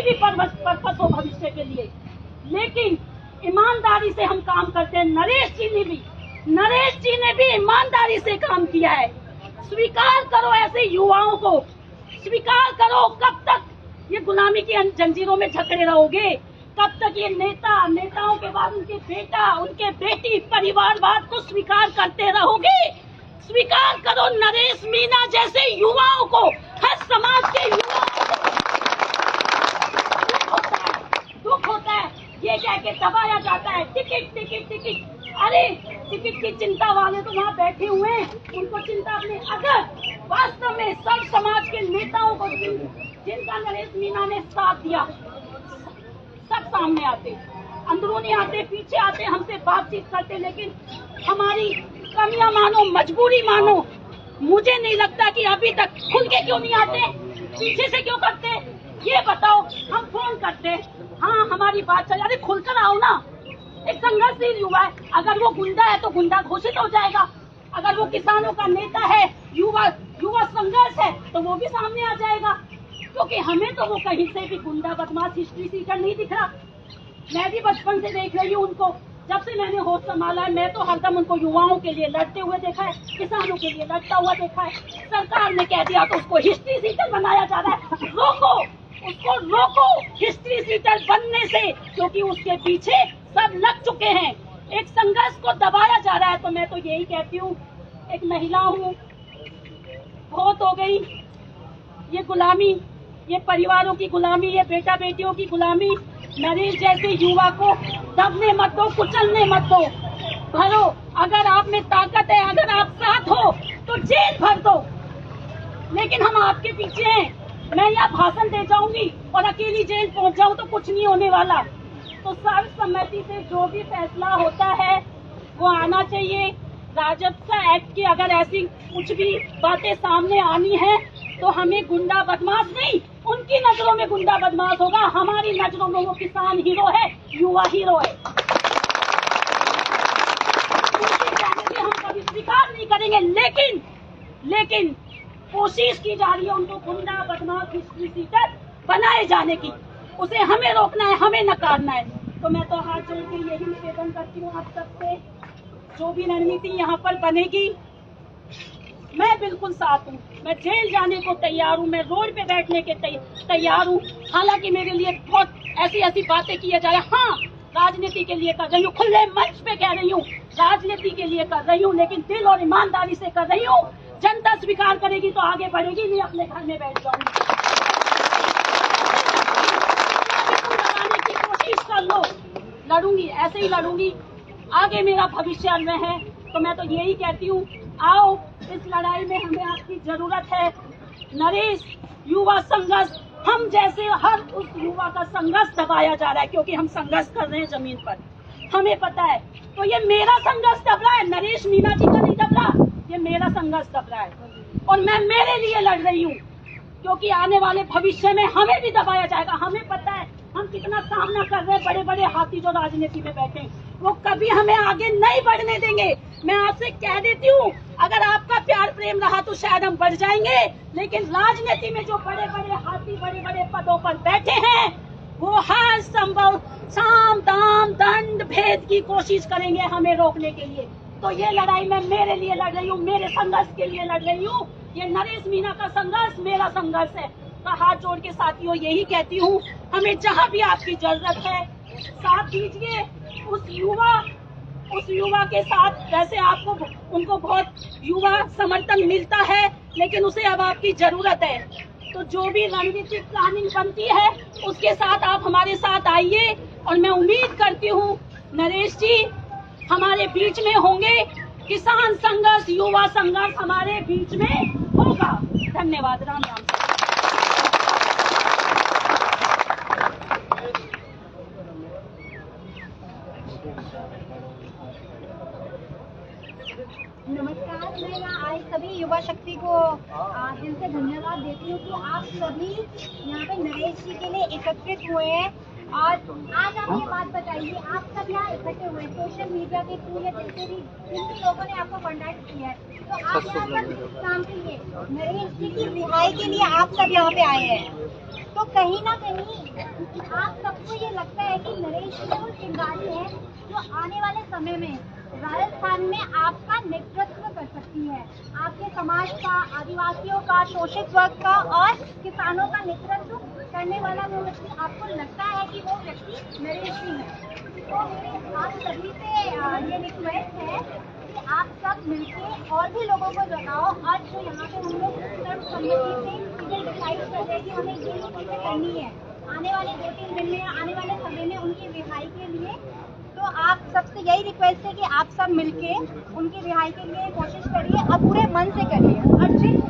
[SPEAKER 6] भी पर्पस हो भविष्य के लिए, लेकिन ईमानदारी से हम काम करते हैं। नरेश जी ने भी ईमानदारी से काम किया है। स्वीकार करो ऐसे युवाओं को, स्वीकार करो। कब तक ये गुलामी की जंजीरों में जकड़े रहोगे? कब तक ये नेताओं के बाद उनके बेटा, उनके बेटी, परिवारवाद को स्वीकार करते रहोगे? स्वीकार करो नरेश मीणा जैसे युवाओं को, हर समाज के युवाओं को। दुख होता है ये कह के दबाया जाता है, टिकट। अरे टिकट की चिंता वाले तो वहाँ बैठे हुए हैं, उनको चिंता अपने। अगर वास्तव में सब समाज के नेताओं को, जिनका नरेश मीणा ने साथ दिया, सब सामने आते, अंदरूनी आते, पीछे आते, हमसे बातचीत करते, लेकिन हमारी कमियां मानो, मजबूरी मानो, मुझे नहीं लगता कि अभी तक खुल के क्यों नहीं आते, पीछे से क्यों करते, ये बताओ। हम फोन करते, हाँ हमारी बात चल, अरे खुलकर आओ ना। एक संघर्षशील युवा है, अगर वो गुंडा है तो गुंडा घोषित हो जाएगा, अगर वो किसानों का नेता है, युवा संघर्ष है, तो वो भी सामने आ जाएगा। क्योंकि हमें तो वो कहीं से भी गुंडा, बदमाश, हिस्ट्री सीकर नहीं दिख रहा। मैं भी बचपन से देख रही हूँ उनको, जब से मैंने होश संभाला है, मैं तो हरदम उनको युवाओं के लिए लड़ते हुए देखा है, किसानों के लिए लड़ता हुआ देखा है। सरकार ने कह दिया तो उसको हिस्ट्री सीकर बनाया जा रहा है। रोको, उसको रोको, हिस्ट्री सीटर बनने से, क्योंकि उसके पीछे सब लग चुके हैं। एक संघर्ष को दबाया जा रहा है। तो मैं तो यही कहती हूँ, एक महिला हूँ, बहुत हो गई ये गुलामी, ये परिवारों की गुलामी, ये बेटा बेटियों की गुलामी। नरेश जैसे युवा को दबने मत दो, कुचलने मत दो, भरो। अगर आप में ताकत है, अगर आप साथ हो तो जेल भर दो, लेकिन हम आपके पीछे हैं। मैं यहाँ भाषण दे जाऊंगी और अकेली जेल पहुंच जाऊं तो कुछ नहीं होने वाला। तो सर्वसम्मति से जो भी फैसला होता है वो आना चाहिए। राजस्व एक्ट की अगर ऐसी कुछ भी बातें सामने आनी है तो हमें गुंडा बदमाश नहीं, उनकी नजरों में गुंडा बदमाश होगा, हमारी नजरों में वो किसान हीरो है, युवा हीरो है। हम कभी स्वीकार नहीं करेंगे, लेकिन कोशिश की जा रही है उनको गुंडा बदमाश हिस्ट्री सीटर बनाए जाने की। उसे हमें रोकना है, हमें नकारना है। तो मैं तो हाथ जोड़ के यही निवेदन करती हूँ आप सबसे, जो भी रणनीति यहाँ पर बनेगी मैं बिल्कुल साथ हूँ। मैं जेल जाने को तैयार हूँ, मैं रोड पे बैठने के तैयार हूँ। हालांकि मेरे लिए बहुत ऐसी बातें किए जा रहे हैं। हाँ, राजनीति के लिए कर रही हूँ, खुले मंच पे कह रही हूँ, राजनीति के लिए कर रही हूँ, लेकिन दिल और ईमानदारी से कर रही हूँ। जनता स्वीकार करेगी तो आगे बढ़ेगी, नहीं अपने घर में बैठ जाऊंगी। लगाने की कोशिश कर लो, लड़ूंगी, ऐसे ही लड़ूंगी। आगे मेरा भविष्य अन्य है। तो मैं तो यही कहती हूँ, आओ इस लड़ाई में हमें आपकी जरूरत है। नरेश युवा संघर्ष, हम जैसे हर उस युवा का संघर्ष दबाया जा रहा है, क्योंकि हम संघर्ष कर रहे हैं जमीन पर, हमें पता है। तो ये मेरा संघर्ष दब रहा है, नरेश मीना जी का नहीं दब रहा, ये मेरा संघर्ष दब रहा है। और मैं मेरे लिए लड़ रही हूँ, क्योंकि आने वाले भविष्य में हमें भी दबाया जाएगा। हमें पता है हम कितना सामना कर रहे हैं। बड़े बड़े हाथी जो राजनीति में बैठे हैं वो कभी हमें आगे नहीं बढ़ने देंगे। मैं आपसे कह देती हूँ, अगर आपका प्यार प्रेम रहा तो शायद हम बढ़ जाएंगे, लेकिन राजनीति में जो बड़े बड़े हाथी बड़े बड़े पदों पर बैठे हैं वो हर संभव साम दाम दंड भेद की कोशिश करेंगे हमें रोकने के लिए। तो ये लड़ाई मैं मेरे लिए लड़ रही हूँ, मेरे संघर्ष के लिए लड़ रही हूँ। ये नरेश मीना का संघर्ष मेरा संघर्ष है। तो हाथ जोड़ के साथियों यही कहती हूँ, हमें जहाँ भी आपकी जरूरत है साथ दीजिए। उस युवा के साथ, वैसे आपको उनको बहुत युवा समर्थन मिलता है, लेकिन उसे अब आपकी जरूरत है। तो जो भी रणनीतिक प्लानिंग बनती है उसके साथ आप हमारे साथ आइए, और मैं उम्मीद करती हूँ नरेश जी हमारे बीच में होंगे। किसान संघर्ष, युवा संघर्ष हमारे बीच में होगा। धन्यवाद। राम राम।
[SPEAKER 7] नमस्कार, मैं यहाँ आए सभी युवा शक्ति को दिल से धन्यवाद देती हूँ कि आप सभी यहाँ पे नरेश जी के लिए एकत्रित हुए हैं। और आज आप ये बात बताइए, आप सब यहाँ इकट्ठे हुए सोशल मीडिया के थ्रू या जिन लोगों ने आपको कॉन्टैक्ट किया है, तो आप यहाँ पर किस काम के लिए, नरेश जी की रिहाई के लिए आप सब यहाँ पे आए हैं। तो कहीं ना कहीं आप सबको ये लगता है कि नरेश जी वो चिंगारी है जो आने वाले समय में राजस्थान में आपका नेतृत्व कर सकती है, आपके समाज का, आदिवासियों का, शोषित वर्ग का और किसानों का नेतृत्व करने वाला वो व्यक्ति। आपको लगता है कि वो व्यक्ति नरेश जी है। तो मेरे आप सभी से ये रिक्वेस्ट है कि आप सब मिलके और भी लोगों को जगाओ। आज जो यहाँ पे हम लोग सर्वसम्मति से डिसाइड कर रहे हैं कि हमें ये चीजें करनी है आने वाले 2-3 दिन में, आने वाले समय में उनकी रिहाई के लिए। तो आप सबसे यही रिक्वेस्ट है कि आप सब मिलके उनकी रिहाई के लिए कोशिश करिए और पूरे मन से करिए। और जिन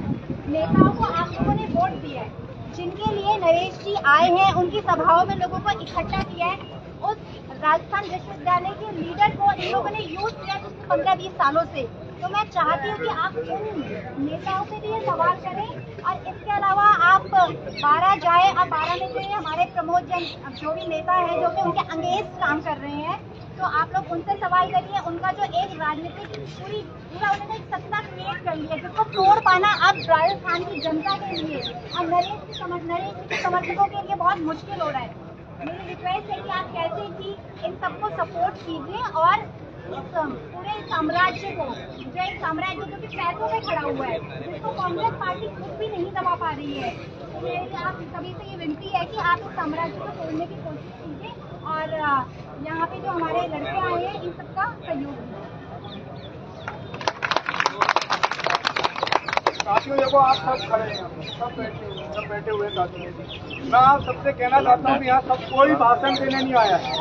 [SPEAKER 7] नेताओं को आप लोगों ने वोट दिया है, जिनके लिए नरेश जी आए हैं, उनकी सभाओं में लोगों को इकट्ठा किया है, उस राजस्थान विश्वविद्यालय के लीडर को इन लोगों ने यूज किया पिछले 15-20 सालों से। तो मैं चाहती हूँ कि आप उन नेताओं से भी ये सवाल करें। और इसके अलावा आप 12 जाए, और 12 में से हमारे प्रमोद जैन जो भी नेता है जो कि उनके अंगेज काम कर रहे हैं, तो आप लोग उनसे सवाल करिए। उनका जो एक राजनीतिक पूरा उन्होंने एक सत्ता क्रिएट कर लिया, जिसको तोड़ पाना अब राजस्थान की जनता के लिए और नरेश के समर्थकों के लिए बहुत मुश्किल हो रहा है। मेरी रिक्वेस्ट है कि आप कैसे भी इन सबको सपोर्ट कीजिए और इस पूरे साम्राज्य को, जो एक साम्राज्य जो कि पैसों पे खड़ा हुआ है, जिसको कांग्रेस पार्टी खुद भी नहीं दबा पा रही है, मेरी आप सभी से ये विनती है कि आप इस साम्राज्य को तोड़ने की कोशिश कीजिए और यहाँ पे जो हमारे लड़के आए हैं इन सबका सहयोग दीजिए।
[SPEAKER 5] साथियों देखो आप सब खड़े हैं, सब बैठे हुए साथियों। मैं आप सबसे कहना चाहता हूँ कि यहाँ सब कोई भाषण देने नहीं आया है,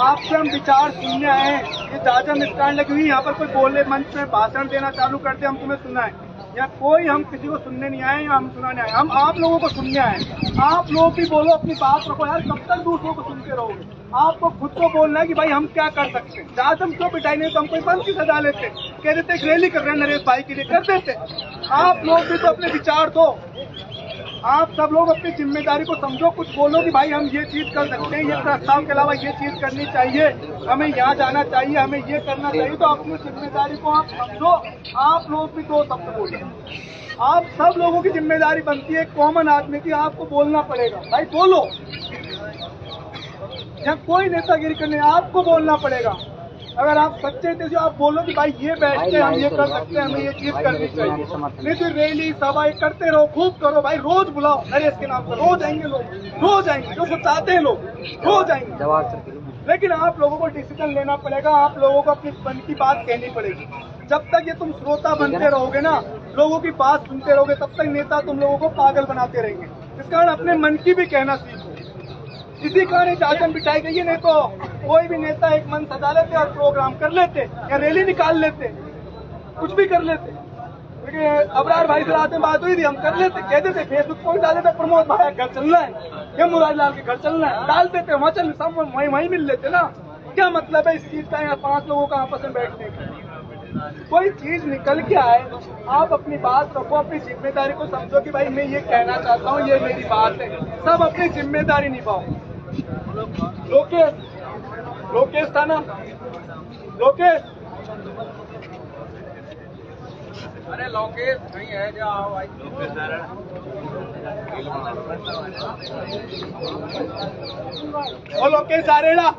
[SPEAKER 5] आपसे हम विचार सुनने आए हैं। ये जाजम स्टैंड लगी हुई, यहाँ पर कोई बोले मंच में भाषण देना चालू कर दे हम तुम्हें सुनाएं। यहाँ कोई हम किसी को सुनने नहीं आए, हम सुनाने आए, हम आप लोगों को सुनने आए। आप लोग भी बोलो, अपनी बात रखो यार, कब तक दूसरों को सुनते रहोगे? आपको खुद को बोलना है कि भाई हम क्या कर सकते हैं। जाजम क्यों बिठाई नहीं तो हम कोई बंद की सजा लेते, कह देते एक रैली कर रहे हैं नरेश भाई के लिए, कर देते। आप लोग भी तो अपने विचार दो, आप सब लोग अपनी जिम्मेदारी को समझो, कुछ बोलो कि भाई हम ये चीज कर सकते हैं, ये प्रस्ताव के अलावा ये चीज करनी चाहिए, हमें यहाँ जाना चाहिए, हमें ये करना चाहिए। तो अपनी जिम्मेदारी को आप समझो, आप लोग भी दो शब्द बोलो। आप सब लोगों की जिम्मेदारी बनती है, कॉमन आदमी की, आपको बोलना पड़ेगा, भाई बोलो। यहाँ कोई नेतागिरी करने, आपको बोलना पड़ेगा। अगर आप सच्चे थे जो आप बोलो कि भाई ये बैठते हैं, हम ये कर सकते हैं, हमें ये चीज करनी चाहिए। नहीं तो रैली सभा करते रहो, खूब करो भाई, रोज बुलाओ नरेश के नाम पर, रोज आएंगे लोग, रोज आएंगे, जो कुछ चाहते हैं लोग रोज आएंगे। लेकिन आप लोगों को डिसीजन लेना पड़ेगा, आप लोगों को अपनी मन की बात कहनी पड़ेगी। जब तक ये तुम श्रोता बनते रहोगे ना, लोगों की बात सुनते रहोगे, तब तक नेता तुम लोगों को पागल बनाते रहेंगे। इस कारण अपने मन की भी कहना सीखो। इसी कारण जाजम बिठाई गई है, नहीं तो कोई भी नेता एक मन सजा लेते और प्रोग्राम कर लेते या रैली निकाल लेते, कुछ भी कर लेते। लेकिन अबरार भाई से रात में बात हुई थी, हम कर लेते, कह देते, फेसबुक पर डाल देते, प्रमोद भाई घर चलना है या मुरारीलाल के घर चलना है, डाल देते, वहाँ चल सब वहीं मिल लेते ना। क्या मतलब है इस चीज का, यहाँ 5 लोगों का आपस में बैठने का? कोई चीज निकल के आए, आप अपनी बात रखो, अपनी जिम्मेदारी को समझो कि भाई मैं ये कहना चाहता हूँ, ये मेरी बात है। सब अपनी जिम्मेदारी निभाओ। लोकेश था ना, लोकेश, अरे लोकेश नहीं है जो आओ भाई। ओ लोकेश आरेला,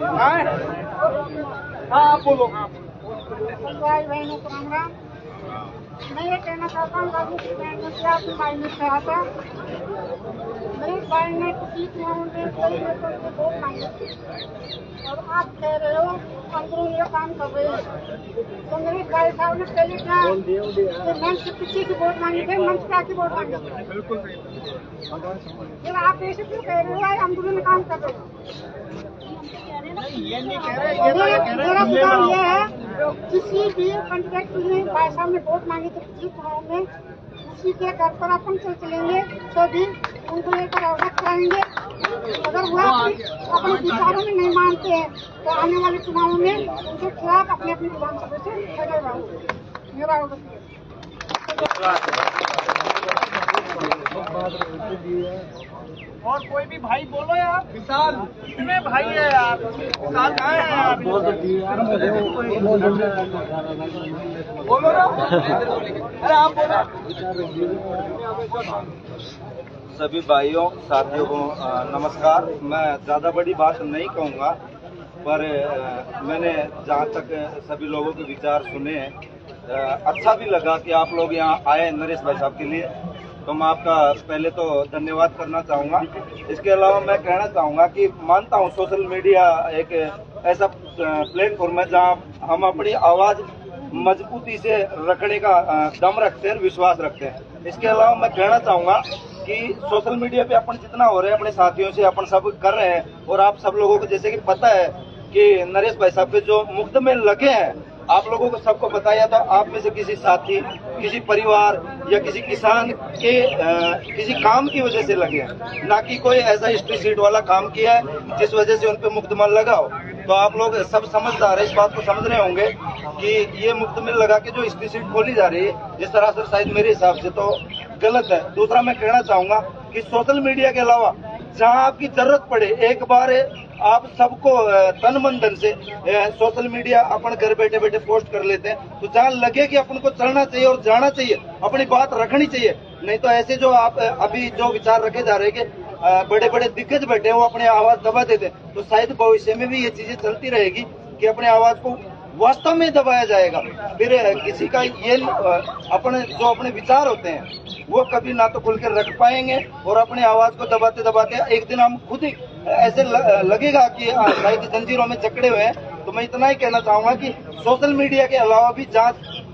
[SPEAKER 5] हाँ आप बोलो।
[SPEAKER 7] भाई बहनों को राम राम। मैं ये कहना चाहता हूँ राजनीतिक से आपके भाई ने कहा था, नरेश भाई ने किसी चुनाव में कई नेताओं से वोट मांगे और आप कह रहे हो अंदरून ये काम कर रहे हैं। तो नरेश भाई साहब ने पहले क्या मंच से पीछे की वोट मांगे थे, मंच पे आके वोट मांगे थे।
[SPEAKER 5] बिल्कुल सही।
[SPEAKER 7] जब आप ऐसे क्यों कह रहे हो भाई अंदरून में काम कर रहे हो? मेरा सुझाव ये है, किसी भी कॉन्ट्रैक्ट में भाई साहब ने वोट मांगे थे किसी चुनाव में, उसी के घर पर अपन चलेंगे तो भी उनको लेकर अवगत कराएंगे। अगर वह अपने विचारों में नहीं मानते हैं तो आने वाले चुनावों में उनके खिलाफ अपने अपने विधानसभा से खड़े रहेंगे। मेरा अवगत
[SPEAKER 2] और कोई भी भाई बोलो यार, विशाल कितने भाई है यार, विशाल कहाँ है यार?
[SPEAKER 5] बोलो ना, अरे आप बोलो।
[SPEAKER 8] सभी भाइयों साथियों को नमस्कार। मैं ज़्यादा बड़ी बात नहीं कहूँगा, पर मैंने जहाँ तक सभी लोगों के विचार सुने, अच्छा भी लगा कि आप लोग यहाँ आए नरेश भाई साहब के लिए, तो मैं आपका पहले तो धन्यवाद करना चाहूँगा। इसके अलावा मैं कहना चाहूँगा कि मानता हूँ सोशल मीडिया एक ऐसा प्लेटफॉर्म है जहाँ हम अपनी आवाज़ मजबूती से रखने का दम रखते हैं, विश्वास रखते हैं। इसके अलावा मैं कहना चाहूँगा कि सोशल मीडिया पे अपन जितना हो रहे हैं अपने साथियों से अपन सब कर रहे हैं, और आप सब लोगों को जैसे कि पता है कि नरेश भाई साहब के जो मुकदमे लगे हैं, आप लोगों को सबको बताया, तो आप में से किसी साथी, किसी परिवार या किसी किसान के किसी काम की वजह से लगे हैं, ना कि कोई ऐसा हिस्ट्री सीट वाला काम किया है जिस वजह से उन पे मुकदमा लगा हो। तो आप लोग सब समझदार है, इस बात को समझ रहे होंगे कि ये मुकदमे लगा के जो हिस्ट्री सीट खोली जा रही है, ये सरासर शायद मेरे हिसाब से तो गलत है। दूसरा मैं कहना चाहूँगा कि सोशल मीडिया के अलावा जहाँ आपकी जरूरत पड़े, एक बार आप सबको तन मन धन से सोशल मीडिया अपन घर बैठे बैठे पोस्ट कर लेते हैं, तो जहाँ लगे कि अपन को चलना चाहिए और जाना चाहिए, अपनी बात रखनी चाहिए। नहीं तो ऐसे जो आप अभी जो विचार रखे जा रहे हैं कि बड़े बड़े दिग्गज बैठे हैं वो अपनी आवाज दबा देते हैं, तो शायद भविष्य में भी ये चीजें चलती रहेगी कि अपने आवाज को वास्तव में दबाया जाएगा। फिर किसी का ये अपने विचार होते हैं वो कभी ना तो खुल कर रख पाएंगे और अपनी आवाज को दबाते दबाते एक दिन हम खुद ही ऐसे लगेगा कि शायद जंजीरों में जकड़े हुए हैं। तो मैं इतना ही कहना चाहूंगा कि सोशल मीडिया के अलावा भी जहाँ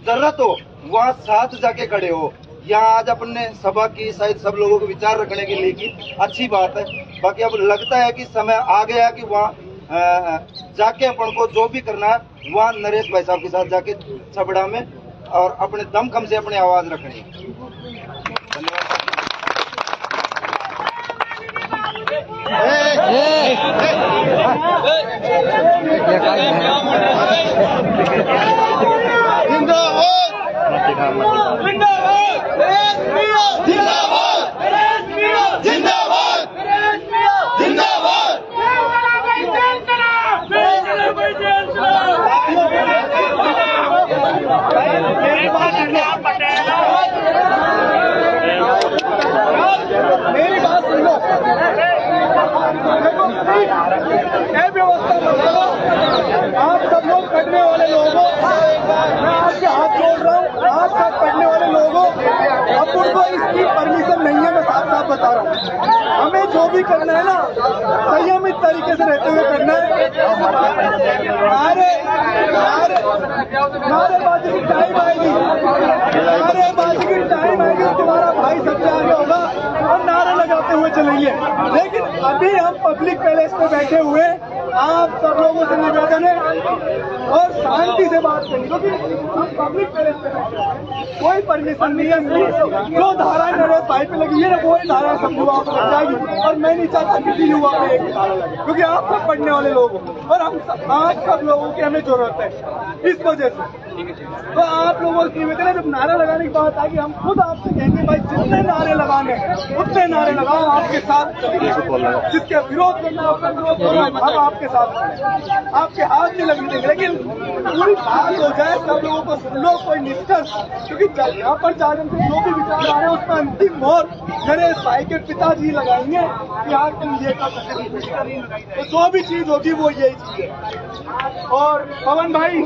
[SPEAKER 8] जरूरत हो वहाँ साथ जाके खड़े हो। यहाँ आज अपने सभा की शायद सब लोगों के विचार रखने के लिए की अच्छी बात है। बाकी अब लगता है कि समय आ गया कि वहाँ जाके अपन को जो भी करना है वहाँ नरेश भाई साहब के साथ जाके छबड़ा में और अपने दमखम से अपनी आवाज रखनी।
[SPEAKER 5] मेरी बात सुन लो, व्यवस्था आप सब लोग पढ़ने वाले लोगों, मैं आपके हाथ जोड़ रहा हूँ, आप सब पढ़ने वाले लोगों, अब उनको इसकी परमिशन नहीं है। मैं साफ साफ बता रहा हूँ, हमें जो भी करना है ना संयमित तरीके से रहते हुए करना है। नारेबाजी की टाइम आएगी, नारेबाजी की टाइम आएगी, तुम्हारा भाई सबसे आगे होगा और नारे लगाते हुए चलेंगे। लेकिन अभी हम पब्लिक पैलेस पे बैठे हुए, आप सब लोगों से निवेदन है और शांति से बात करें, क्योंकि हम पब्लिक पैलेस पे बैठे हैं, कोई परमिशन नहीं है। जो धारा नरेश भाई पे लगी है ना वही धारा सब युवाओं को लग जाएगी और मैं नहीं चाहता किसी युवा पे एक धारा लगे, क्योंकि आप सब पढ़ने वाले लोग हो और आप सब लोगों की हमें जरूरत है इस वजह से। तो आप लोगों से निवेदन है, जब नारा लगाने की बात आएगी हम खुद आपसे कहेंगे भाई जितने नारे लगाने उतने नारे लगाओ, आपके साथ जिसके विरोध करना आपका विरोध करो, हम आपके साथ आपके हाथ नहीं लगने देंगे। लेकिन पूरी बात हो जाए, सब लोगों को सुन लो, कोई निष्कर्ष, क्योंकि यहाँ पर 4 जन से जो भी विचार आ रहे हैं उसमें अंतिम मोहर नरेश भाई के पिताजी लगाएंगे कि आज तुम ये कर सकते, तो जो भी चीज होगी वो यही चीज है। और पवन भाई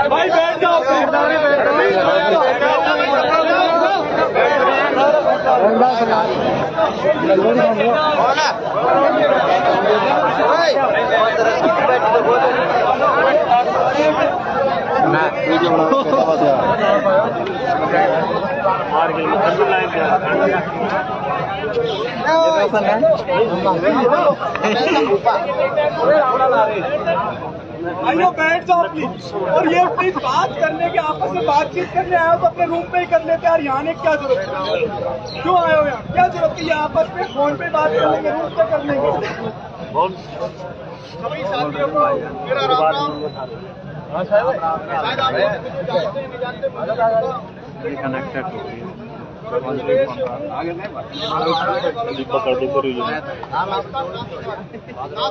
[SPEAKER 5] भाई बैठ जाओ, आइयो बैठ जाओ प्लीज। और ये प्लीज बात करने के आपस में बातचीत करने आए हो तो अपने रूम पे ही कर लेते यार, यहाँ आने क्या जरूरत है? क्यों आए हो यहाँ? क्या जरूरत है? ये आपस में फोन पे बात कर लेंगे, रूम पे कर लेंगे।
[SPEAKER 1] सभी साथियों को मेरा राम राम। शायद आप नहीं जानते
[SPEAKER 2] कनेक्टेड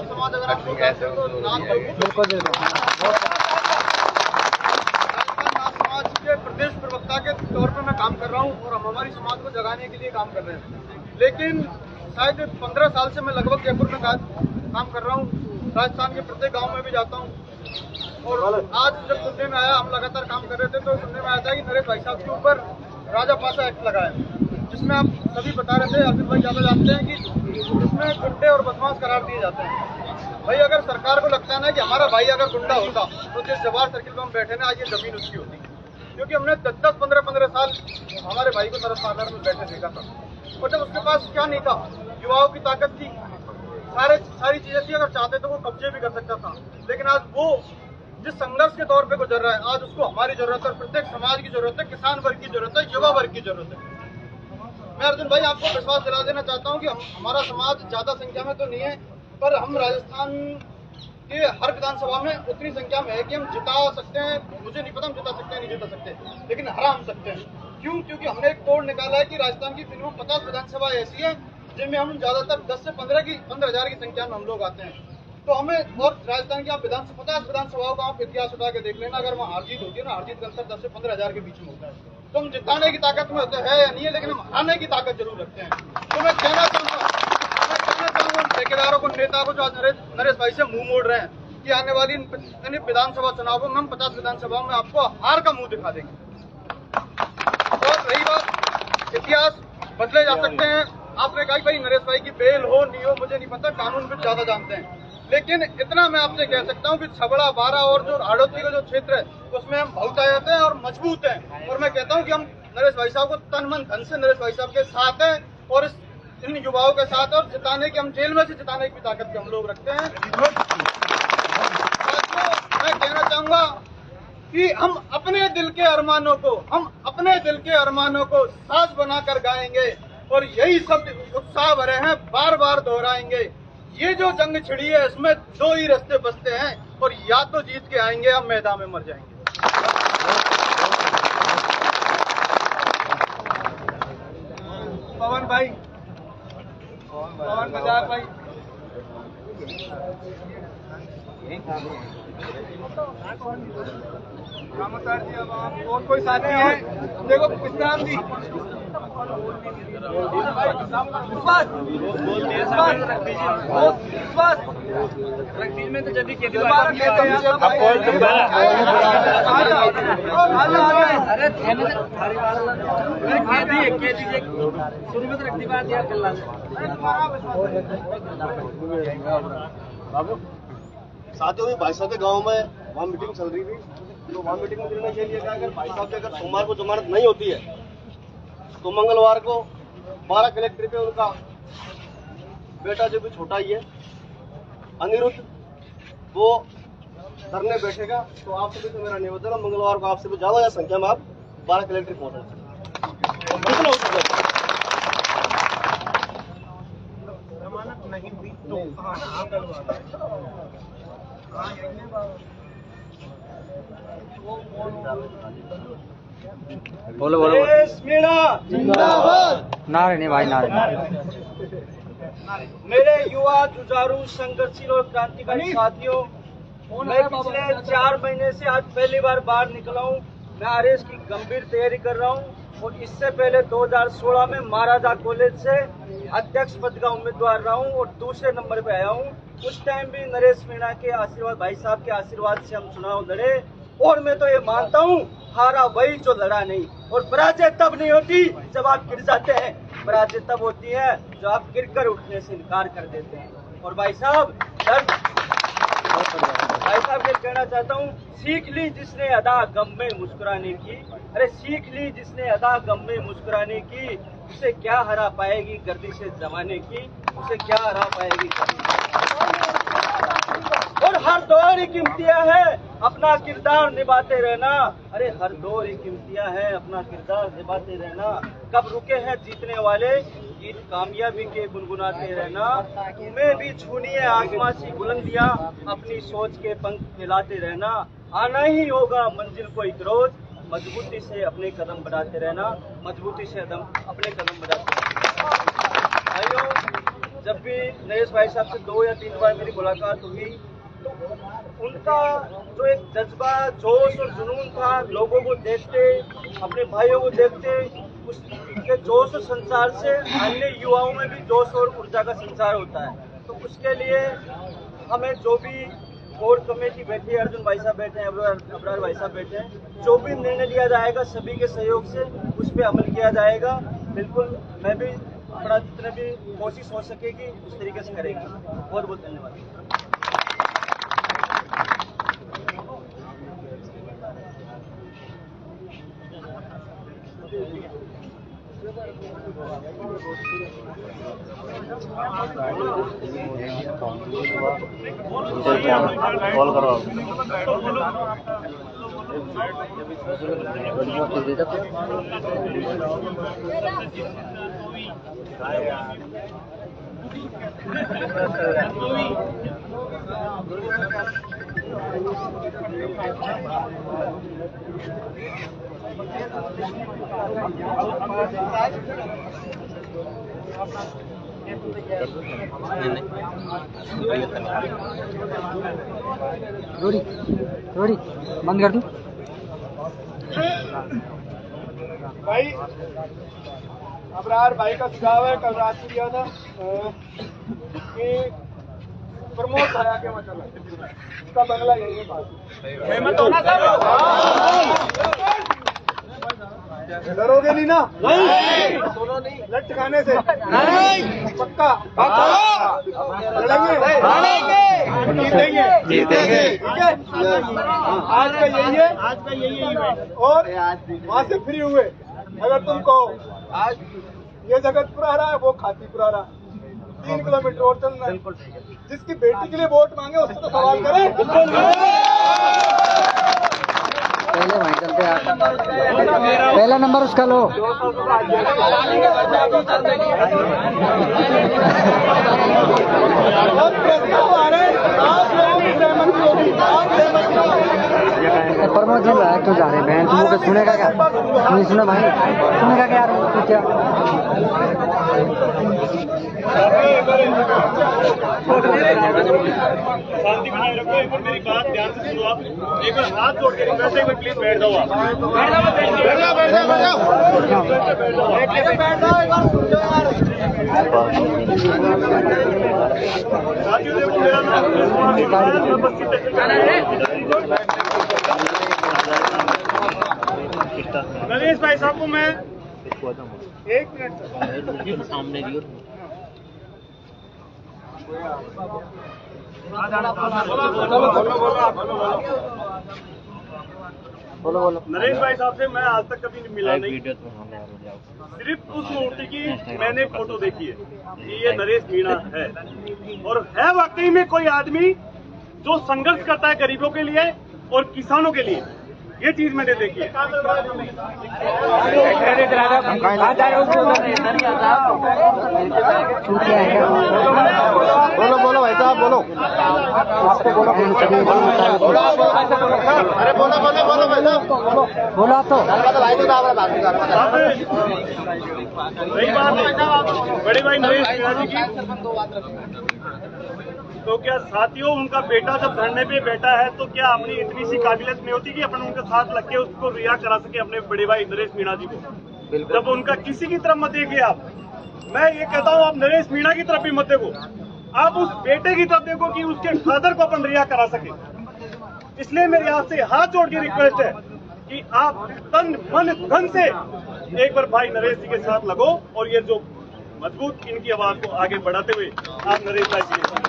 [SPEAKER 1] समाज अगर आपको कहते हो तो समाज के प्रदेश प्रवक्ता के तौर पर मैं काम कर रहा हूँ और हम हमारी समाज को जगाने के लिए काम कर रहे हैं। लेकिन शायद 15 साल से मैं लगभग जयपुर में काम कर रहा हूँ, राजस्थान के प्रत्येक गांव में भी जाता हूँ। और आज जब सुनने में आया, हम लगातार काम कर रहे थे तो सुनने में आया था कि नरेश भाई साहब के ऊपर राजा पासा एक्ट लगा है, जिसमें आप सभी बता रहे थे, अर्जुन भाई ज्यादा जानते हैं कि इसमें गुंडे और बदमाश करार दिए जाते हैं। भाई अगर सरकार को लगता है ना कि हमारा भाई अगर गुंडा होता तो जिस जवाहर सर्किल पर हम बैठे ना आज ये जमीन उसकी होती, क्योंकि हमने 10-10, 15-15 साल हमारे भाई को सरहद पार्लर में बैठे देखा था। और जब उसके पास क्या नहीं था, युवाओं की ताकत थी, सारी चीजें थी, अगर चाहते तो वो कब्जे भी कर सकता था। लेकिन आज वो जिस संघर्ष के दौर पे गुजर रहा है, आज उसको हमारी जरूरत है, प्रत्येक समाज की जरूरत है, किसान वर्ग की जरूरत है, युवा वर्ग की जरूरत है। मैं अर्जुन भाई आपको विश्वास दिला देना चाहता हूं कि हमारा समाज ज्यादा संख्या में तो नहीं है, पर हम राजस्थान के हर विधानसभा में उतनी संख्या में है कि हम जिता सकते हैं। मुझे नहीं पता हम जिता सकते हैं नहीं जिता सकते, लेकिन हरा हम सकते हैं। क्यों? क्योंकि हमने एक तोड़ निकाला है कि राजस्थान की मिनिमम 50 विधानसभा ऐसी है जिनमें हम ज्यादातर 10 से 15,000 की संख्या में हम लोग आते हैं। तो हमें, और राजस्थान की आप 50 विधानसभाओं का आप इतिहास उठा के देख लेना, अगर वहाँ हार जीत होती है ना, हार जीत का अंतर 10 से 15,000 के बीच में होता है। तो हम जिताने की ताकत में होते हैं या नहीं है, लेकिन हम हराने की ताकत जरूर रखते हैं। तो मैं कहना चाहूँगा ठेकेदारों को
[SPEAKER 5] नेता को जो आज नरेश भाई से मुंह मोड़ रहे हैं कि आने वाली इन विधानसभा चुनावों में हम 50 विधानसभाओं में आपको हार का मुंह दिखा देंगे। और रही बात, इतिहास बदले जा सकते हैं। आपने कहा भाई नरेश भाई की बेल हो नहीं हो मुझे नहीं पता, कानून भी ज्यादा जानते हैं, लेकिन इतना मैं आपसे कह सकता हूं कि छबड़ा, बारा और जो हाड़ौती का जो क्षेत्र है उसमें हम बहुत आ जाते हैं और मजबूत हैं। और मैं कहता हूं कि हम नरेश भाई साहब को तन मन धन से नरेश भाई साहब के साथ हैं और इन युवाओं के साथ, और जिताने की, हम जेल में से जिताने की ताकत भी हम लोग रखते हैं। मैं कहना चाहूंगा कि हम अपने दिल के अरमानों को साज बनाकर गाएंगे और यही शब्द उत्साह भरे हैं, बार बार दोहराएंगे। ये जो जंग छिड़ी है इसमें दो ही रास्ते बचते हैं, और या तो जीत के आएंगे या मैदान में मर जाएंगे। पवन भाई, पवन बजाज भाई, रामोतार जी, अब आप और कोई साथी है? देखो विश्राम जी, में तो जल्दी के शुरू में तो रख दी बात यार कल
[SPEAKER 1] साथियों में भाई साहब के गांव में वहाँ मीटिंग चल रही थी, तो वहाँ मीटिंग में निर्णय ये लिया गया अगर भाई साहब की अगर सोमवार को जमानत नहीं होती है तो मंगलवार को 12 कलेक्ट्री पे उनका बेटा जो भी छोटा ही है अनिरुद्ध, वो धरने बैठेगा। तो आप सभी से मेरा निवेदन है मंगलवार को आप सभी ज्यादा संख्या में आप 12 कलेक्ट्री पहुंचे।
[SPEAKER 2] जमानत नहीं हुई तो
[SPEAKER 4] बोलो बोलो नारे नहीं भाई नारे।
[SPEAKER 2] मेरे युवा जुझारू संघर्षशील और क्रांतिकारी साथियों, मैं पिछले 4 महीने से आज पहली बार बाहर निकला हूँ। मैं आरएस की गंभीर तैयारी कर रहा हूँ और इससे पहले 2016 में महाराजा कॉलेज से अध्यक्ष पद का उम्मीदवार रहा हूँ और दूसरे नंबर पे आया हूँ। उस टाइम भी नरेश मीणा के आशीर्वाद, भाई साहब के आशीर्वाद से हम चुनाव लड़े और मैं तो ये मानता हूँ हारा वही जो लड़ा नहीं। और पराजय तब नहीं होती जब आप गिर जाते हैं, पराजय तब होती है जब आप गिरकर उठने से इनकार कर देते हैं। और भाई साहब के कहना चाहता हूँ, सीख ली जिसने अदा गम में मुस्कुराने की, अरे सीख ली जिसने अदा गम में मुस्कुराने की, उसे क्या हरा पाएगी गर्दिशे जमाने की, उसे क्या हरा पाएगी। और हर दौर एक इम्तिया है अपना किरदार निभाते रहना, अरे हर दौर एक इम्तिया है अपना किरदार निभाते रहना। कब रुके हैं जीतने वाले गीत कामयाबी के गुनगुनाते रहना। तुम्हें भी छूनी है आसमां सी बुलंदियां, अपनी सोच के पंख फैलाते रहना। आना ही होगा मंजिल को एक रोज, मजबूती से अपने कदम बढ़ाते रहना, मजबूती से अपने कदम बढ़ाते रहना। भाइयों, जब भी नरेश भाई साहब से 2 या 3 बार मेरी मुलाकात हुई तो उनका जो एक जज्बा, जोश और जुनून था, लोगों को देखते, अपने भाइयों को देखते, उसके जोश और संसार से अन्य युवाओं में भी जोश और ऊर्जा का संचार होता है। तो उसके लिए हमें जो भी कोर कमेटी बैठी है, अर्जुन भाई साहब बैठे हैं, अबरार भाई साहब बैठे हैं, जो भी निर्णय लिया जाएगा सभी के सहयोग से उस पर अमल किया जाएगा। बिल्कुल मैं भी अपना जितने भी कोशिश हो सकेगी उस तरीके से करेंगे। बहुत बहुत धन्यवाद।
[SPEAKER 4] कॉल करो रोड़ी रोड़ी बंद कर दूं
[SPEAKER 5] भाई। अबरार भाई का सुझाव है, कल रात दिया था कि प्रमोद भैया के वहाँ चला, उसका बंगला यही है पास। सहमत हो ना सब? डरोगे नहीं ना? नहीं। लट खाने से? नहीं। पक्का? लड़ेंगे? जीतेंगे? जीतेंगे। ठीक है? आज का यही है, और वहाँ से फ्री हुए। अगर तुम कहो आज ये जगतपुरा रहा है, वो खातीपुरा रहा, 3 किलोमीटर और चलना है। जिसकी बेटी के लिए वोट मांगे उससे तो सवाल करें।
[SPEAKER 4] पहले वहीं चलते यार, पहला नंबर उसका लो। प्रमोद जी लाया क्यों जा रहे हैं? बहन तुम सुनेगा क्या? नहीं सुना भाई, सुनेगा क्या यार? क्या
[SPEAKER 9] शांति बनाए रखो। एक बार मेरी बात ध्यान से सुनो आप। एक बार हाथ जोड़ के रिक्वेस्ट है, एक बार प्लीज बैठ जाओ आप। साथियों देखो, मेरा नाम नरेश भाई साहब को मैं 1 मिनट सामने नरेश भाई साहब से मैं आज तक कभी मिला नहीं। सिर्फ उस मूर्ति की मैंने फोटो देखी है कि ये नरेश मीणा है, और है वाकई में कोई आदमी जो संघर्ष करता है गरीबों के लिए और किसानों के लिए। ये चीज मैंने देखी है।
[SPEAKER 1] बोलो बोलो भाई साहब, बोलो। अरे बोलो बोलो बोलो भाई साहब,
[SPEAKER 4] बोला तो
[SPEAKER 1] भाई तो
[SPEAKER 9] रही बात बड़े भाई नरेश मीणा जी की, तो क्या साथियों उनका बेटा जब धरने पे बैठा है तो क्या अपनी इतनी सी काबिलियत नहीं होती कि अपन उनके साथ लग के उसको रिहा करा सके अपने बड़े भाई नरेश मीणा जी को? जब उनका किसी की तरफ मत देखिए आप, मैं ये कहता हूँ आप नरेश मीणा की तरफ भी मत देखो, आप उस बेटे की तरफ देखो कि उसके फादर को अपन रिहा करा सके। इसलिए मेरी आपसे हाथ जोड़ के रिक्वेस्ट है कि आप तन मन धन से एक बार भाई नरेश जी के साथ लगो, और ये जो मजबूत इनकी आवाज को आगे बढ़ाते हुए आप नरेश भाई जी के साथ,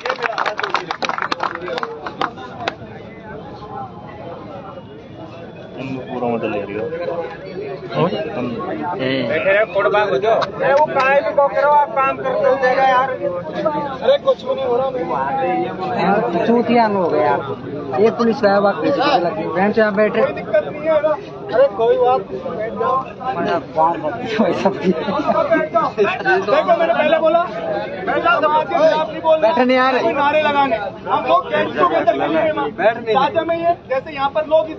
[SPEAKER 9] ये मेरा हाथ जोड़ के रिक्वेस्ट पूरा मॉडल ले रही हो।
[SPEAKER 5] वो काय भी करो, आप काम करते हो जाएगा यार। अरे कुछ नहीं हो रहा
[SPEAKER 4] चूतिया हो गए यार। ये पुलिस है वहाँ से यहाँ बैठे।
[SPEAKER 5] कोई दिक्कत नहीं है ना। अरे कोई बात नहीं, बैठ जाओ। देखो मैंने पहले बोला
[SPEAKER 4] बैठे नहीं आ रहे,
[SPEAKER 5] नारे लगाने। हम लोग कैंटीनों के अंदर ताजा में ये जैसे यहाँ पर लोग इस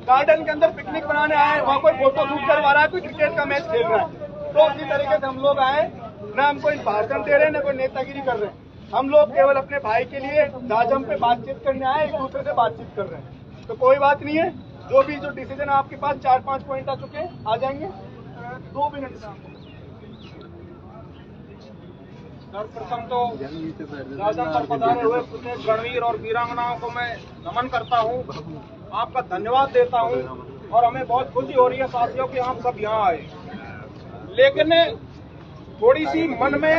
[SPEAKER 5] गार्डन के अंदर पिकनिक बनाने आए, वहाँ कोई फोटो शूट करवा रहा है, कोई क्रिकेट का मैच खेल रहा है, तो उसी तरीके से हम लोग आए। ना हम कोई भाषण दे रहे हैं, ना कोई नेतागिरी कर रहे हैं। हम लोग केवल अपने भाई के लिए दाजम पे बातचीत करने आए, एक दूसरे से बातचीत कर रहे हैं। तो कोई बात नहीं है, जो डिसीजन आपके पास 4-5 पॉइंट आ चुके हैं, आ जाएंगे 2 मिनट। सर्वप्रथम तो राजम पर पधारे हुए रणवीर और वीरांगनाओं को मैं नमन करता हूँ, आपका धन्यवाद देता हूँ, और हमें बहुत खुशी हो रही है साथियों कि आप सब यहाँ आए। लेकिन थोड़ी सी मन में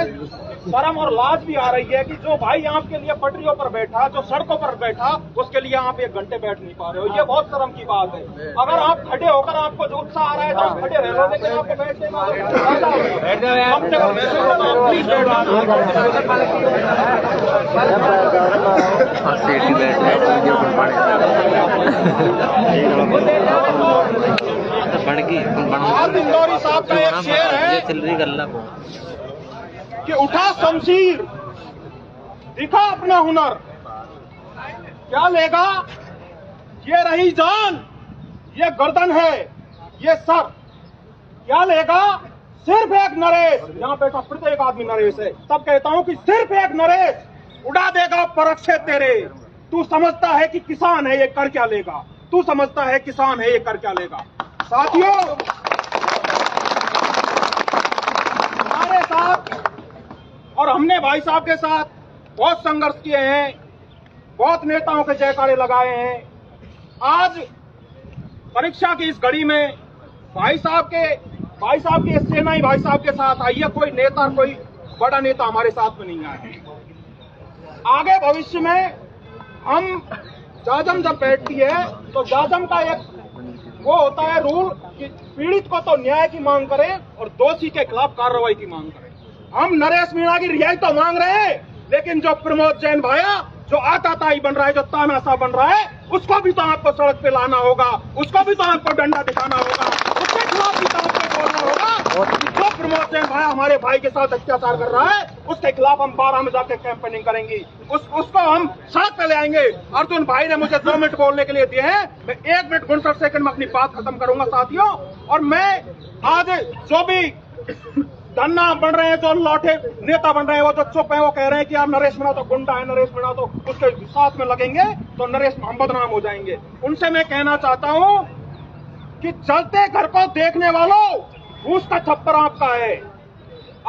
[SPEAKER 5] शर्म और लाज भी आ रही है कि जो भाई आपके लिए पटरियों पर बैठा, जो सड़कों पर बैठा, उसके लिए आप 1 घंटे बैठ नहीं पा रहे हो। ये बहुत शर्म की बात है। अगर आप खड़े होकर आपको जो उत्साह आ रहा है तो आप खड़े रह लो, लेकिन आपको बैठने में कम से कम प्लीज इंदौरी साहब का एक शेर है कि उठा शमशीर, दिखा अपना हुनर, क्या लेगा ये रही जान, ये गर्दन है, ये सर, क्या लेगा सिर्फ एक नरेश। यहाँ बैठा प्रत्येक आदमी नरेश है। तब कहता हूँ कि सिर्फ एक नरेश उड़ा देगा परख से तेरे। तू समझता है कि किसान है, ये कर क्या लेगा? तू समझता है किसान है, ये कर क्या लेगा? साथियों, हमारे साथ और हमने भाई साहब के साथ
[SPEAKER 3] बहुत संघर्ष किए हैं, बहुत नेताओं के जयकारे लगाए हैं। आज परीक्षा की इस घड़ी में भाई साहब के सेनाई भाई साहब के साथ आई है। कोई नेता, कोई बड़ा नेता हमारे साथ में नहीं आया। आगे भविष्य में हम जाजम जब बैठती है तो जाजम का एक वो होता है रूल कि पीड़ित को तो न्याय की मांग करें और दोषी के खिलाफ कार्रवाई की मांग करें। हम नरेश मीणा की रिहाई तो मांग रहे हैं, लेकिन जो प्रमोद जैन भाया जो आताताई बन रहा है, जो तानाशाह बन रहा है, उसको भी तो आपको सड़क पे लाना होगा, उसको भी तो आपको डंडा दिखाना होगा, उसके खिलाफ भी तो आपको बोलना होगा। जो प्रमोद जैन भाई हमारे भाई के साथ अत्याचार कर रहा है, उसके खिलाफ हम 12 में जाके कैंपेनिंग करेंगे, उसको हम सड़क पे ले आएंगे। अर्जुन भाई ने मुझे 2 मिनट बोलने के लिए दिए हैं, मैं 1 मिनट 59 सेकंड में अपनी बात खत्म करूंगा साथियों। और मैं आज जो भी धन्ना बन रहे हैं, जो लौटे नेता बन रहे हैं, वो जो चुप है, वो कह रहे हैं कि यार नरेश मीणा तो गुंडा है, नरेश मीणा तो उसके साथ में लगेंगे तो नरेश हम बदनाम हो जाएंगे। उनसे मैं कहना चाहता हूं कि चलते घर को देखने वालों, उसका छप्पर आपका है,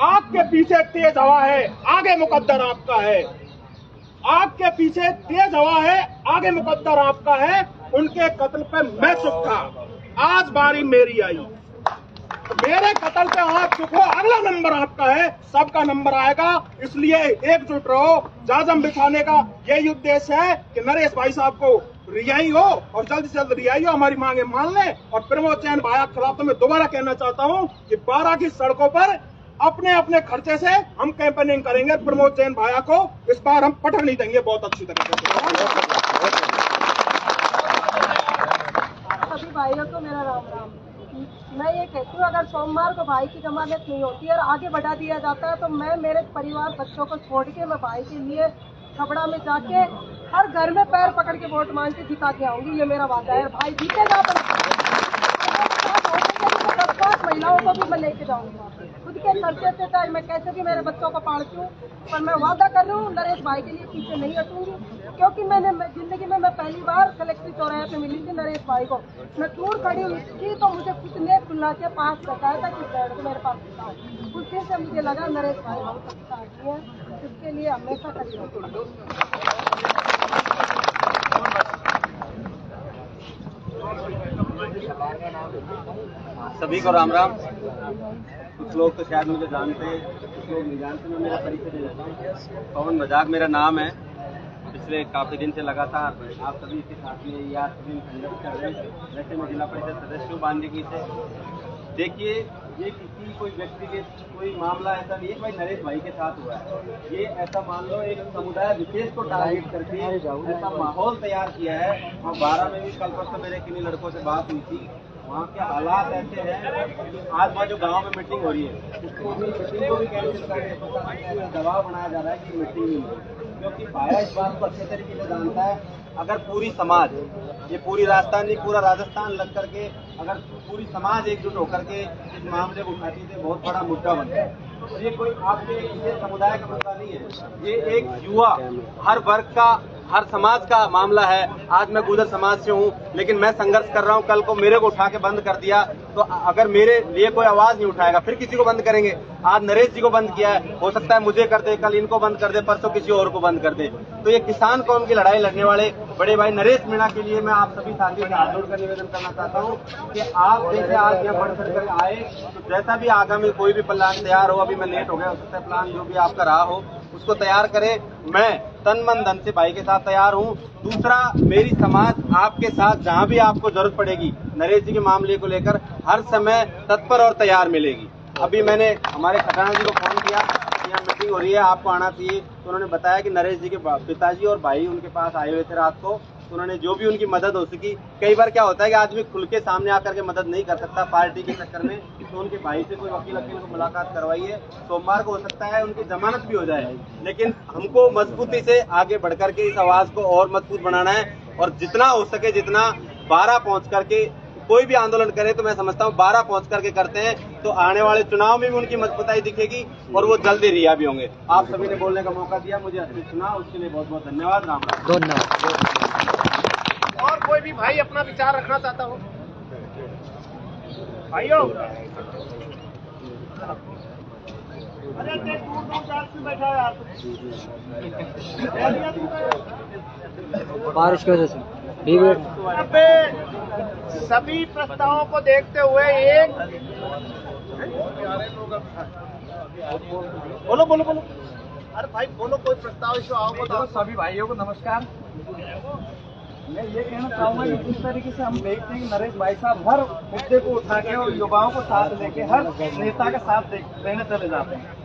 [SPEAKER 3] आपके पीछे तेज हवा है, आगे मुकद्दर आपका है। आपके पीछे तेज हवा है, आगे मुकद्दर आपका है। उनके कत्ल पे मैं चुप था, आज बारी मेरी आई। मेरे कत्ल पे आप चुप हो, अगला नंबर आपका है, सबका नंबर आएगा। इसलिए एकजुट रहो। जाजम बिछाने का यही उद्देश्य है कि नरेश भाई साहब को रिहाई हो और जल्द से जल्द रिहाई हो, हमारी मांगे मान ले। और प्रमोद जैन भाई के खिलाफ तो मैं दोबारा कहना चाहता हूं कि 12 की सड़कों पर अपने अपने खर्चे से हम कैंपेनिंग करेंगे। प्रमोद जैन भाया को इस बार हम पटक नहीं देंगे बहुत अच्छी तरीके से।
[SPEAKER 10] सभी भाइयों को मेरा राम राम। मैं ये कहती हूँ, अगर सोमवार को भाई की जमानत नहीं होती है और आगे बढ़ा दिया जाता है तो मैं मेरे परिवार बच्चों को छोड़ के मैं भाई के लिए छपड़ा में जाके हर घर में पैर पकड़ के वोट मांग के जिता के आऊंगी। ये मेरा वादा है। भाई जीतेगा तो 10-5 महिलाओं को भी मैं लेके जाऊंगी। खुद के खर्चे से चाहे मैं कैसे भी मेरे बच्चों को पालती हूँ, पर मैं वादा कर रही हूँ नरेश भाई के लिए पीछे नहीं हटूंगी। क्योंकि मैंने जिंदगी में मैं पहली बार कलेक्ट्री चौराहे पे मिली थी नरेश भाई को। मैं दूर खड़ी हुई थी तो मुझे कुछ ने खुला के पास बताया था कि बैठ को मेरे पास था। उस दिन से मुझे लगा नरेश भाई बहुत अच्छा आदमी है, इसके लिए हमेशा खड़ी रहूंगी।
[SPEAKER 2] सभी को राम राम। कुछ लोग तो शायद मुझे जानते हैं, कुछ लोग नहीं जानते। मैं मेरा परिचय दे देता हूँ। पवन बजाज मेरा नाम है। पिछले काफी दिन से लगातार आप सभी के साथ में या सभी संघर्ष कर रहे हैं। वैसे मैं जिला परिषद सदस्य हूँ बांदीकी से। देखिए, ये किसी कोई व्यक्ति के कोई मामला ऐसा नहीं है भाई नरेश भाई के साथ हुआ है। ये ऐसा मान लो एक समुदाय विशेष को टारगेट करके ऐसा माहौल तैयार किया है। और 12 में भी कल परसों मेरे किन्हीं लड़कों से बात हुई थी, वहाँ के हालात ऐसे हैं कि आज वहाँ जो गांव में मीटिंग हो रही है उसको भी मीटिंग को भी कैंसिल करके दबाव बनाया जा रहा है कि मीटिंग नहीं हो। क्योंकि पाया इस बात को अच्छे तरीके से जानता है, अगर पूरी समाज, ये पूरी राजस्थान नहीं पूरा राजस्थान लग करके अगर पूरी समाज एकजुट होकर के इस मामले को उठाती है बहुत बड़ा मुद्दा बनता है। ये कोई आपके ये समुदाय का मुद्दा नहीं है, ये एक युवा हर वर्ग का हर समाज का मामला है। आज मैं गुर्जर समाज से हूँ, लेकिन मैं संघर्ष कर रहा हूँ। कल को मेरे को उठा के बंद कर दिया तो अगर मेरे लिए कोई आवाज नहीं उठाएगा फिर किसी को बंद करेंगे। आज नरेश जी को बंद किया है, हो सकता है मुझे कर दे, कल इनको बंद कर दे, परसों किसी और को बंद कर दे। तो ये किसान कौम की लड़ाई लड़ने वाले बड़े भाई नरेश मीणा के लिए मैं आप सभी साथियों से हाथ जोड़कर निवेदन करना चाहता हूँ कि आप जैसे आज यहाँ बढ़ चढ़ कर आए, तो जैसा भी आगामी कोई भी प्लान तैयार हो, अभी मैं लेट हो गया, उसका प्लान जो भी आपका रहा हो उसको तैयार करें। मैं तन मन धन से भाई के साथ तैयार हूँ। दूसरा, मेरी समाज आपके साथ जहाँ भी आपको जरूरत पड़ेगी नरेश जी के मामले को लेकर हर समय तत्पर और तैयार मिलेगी। अभी मैंने हमारे खटाना जी को फोन किया, यहाँ मीटिंग हो रही है, आपको आना चाहिए। तो उन्होंने बताया कि नरेश जी के पिताजी और भाई उनके पास आए हुए थे रात को, तो उन्होंने जो भी उनकी मदद हो सकी। कई बार क्या होता है कि आदमी खुल के सामने आकर के मदद नहीं कर सकता पार्टी के चक्कर में, तो उनके भाई से कोई वकील को मुलाकात करवाइए। सोमवार को हो सकता है उनकी जमानत भी हो जाए, लेकिन हमको मजबूती से आगे बढ़ करके इस आवाज को और मजबूत बनाना है। और जितना हो सके, जितना 12 पहुंच करके कोई भी आंदोलन करे, तो मैं समझता हूँ 12 पहुंच करके करते हैं तो आने वाले चुनाव में भी उनकी मजबूताई दिखेगी और वो जल्दी रिहा भी होंगे। आप सभी ने बोलने का मौका दिया, मुझे अच्छी सुना, उसके लिए बहुत बहुत धन्यवाद। राम राम।
[SPEAKER 3] और कोई भी भाई अपना विचार रखना चाहता हो भाइयों?
[SPEAKER 9] अरे दूर से बैठा है
[SPEAKER 4] बारिश की वजह से भीड़।
[SPEAKER 9] सभी प्रस्तावों को देखते हुए एक बोलो बोलो बोलो।
[SPEAKER 1] अरे भाई बोलो, कोई प्रस्ताव इशू आओ बताओ।
[SPEAKER 2] सभी भाइयों को नमस्कार। मैं ये कहना चाहूंगा कि जिस तरीके से हम देखते हैं कि नरेश भाई साहब हर मुद्दे को उठा के और युवाओं को साथ लेके हर नेता का साथ देने चले जाते हैं।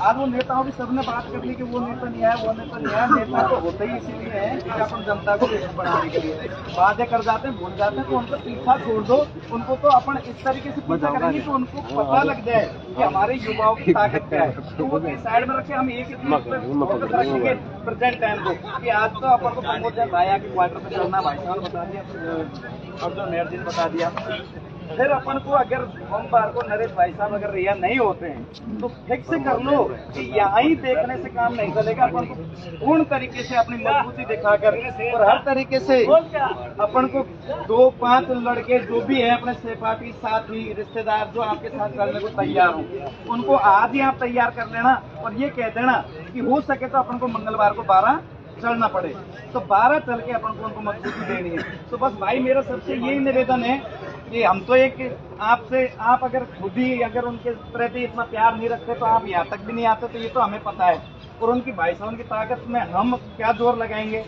[SPEAKER 2] आज वो नेताओं की सबने बात कर ली कि वो नेता नहीं है, वो नेता नहीं है। नेता तो होते ही इसीलिए है कि अपन जनता को बेहतर बनाने के लिए वादे कर जाते हैं, भूल जाते हैं। तो उनको पीछा छोड़ दो, उनको तो अपन इस तरीके से पीछा करेंगे कि उनको पता लग जाए कि हमारे युवाओं की ताकत क्या है। तो वो साइड में रखे, हम एक फोकस रखेंगे प्रेजेंट टाइम को कि आज तो अपन को प्रमोद भाया कि क्वार्टर में चलना, भाई साहब बता दिया और जो मेयर जी ने बता दिया। फिर अपन को अगर सोमवार को नरेश भाई साहब अगर रिया नहीं होते हैं तो फिक्स कर लो कि यहाँ ही देखने से काम नहीं चलेगा। अपन को पूर्ण तरीके से अपनी मजबूती दिखाकर और हर तरीके से अपन को 2-5 लड़के जो भी है अपने सहपाठी साथी रिश्तेदार जो आपके साथ चलने को तैयार हो, उनको आज ही आप तैयार कर लेना और ये कह देना कि हो सके तो अपन को मंगलवार को 12 चलना पड़े, तो 12 चल के अपन को उनको मजबूती देनी है। तो बस भाई मेरा सबसे यही निवेदन है कि हम तो एक आपसे, आप अगर खुद ही अगर उनके प्रति इतना प्यार नहीं रखते तो आप यहाँ तक भी नहीं आते, तो ये तो हमें पता है। और उनकी भाई साहब की ताकत में हम क्या जोर लगाएंगे,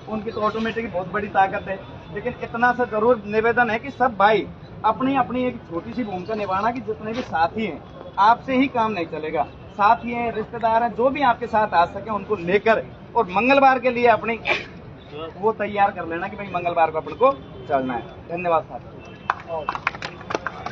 [SPEAKER 2] उनकी तो ऑटोमेटिक बहुत बड़ी ताकत है। लेकिन इतना सा जरूर निवेदन है कि सब भाई अपनी अपनी एक छोटी सी भूमिका निभाना कि जितने भी साथी हैं आपसे ही काम नहीं चलेगा। साथी हैं, रिश्तेदार हैं, जो भी आपके साथ आ सके उनको लेकर और मंगलवार के लिए अपनी वो तैयार कर लेना कि भाई मंगलवार को अपन को चलना है। धन्यवाद साहब।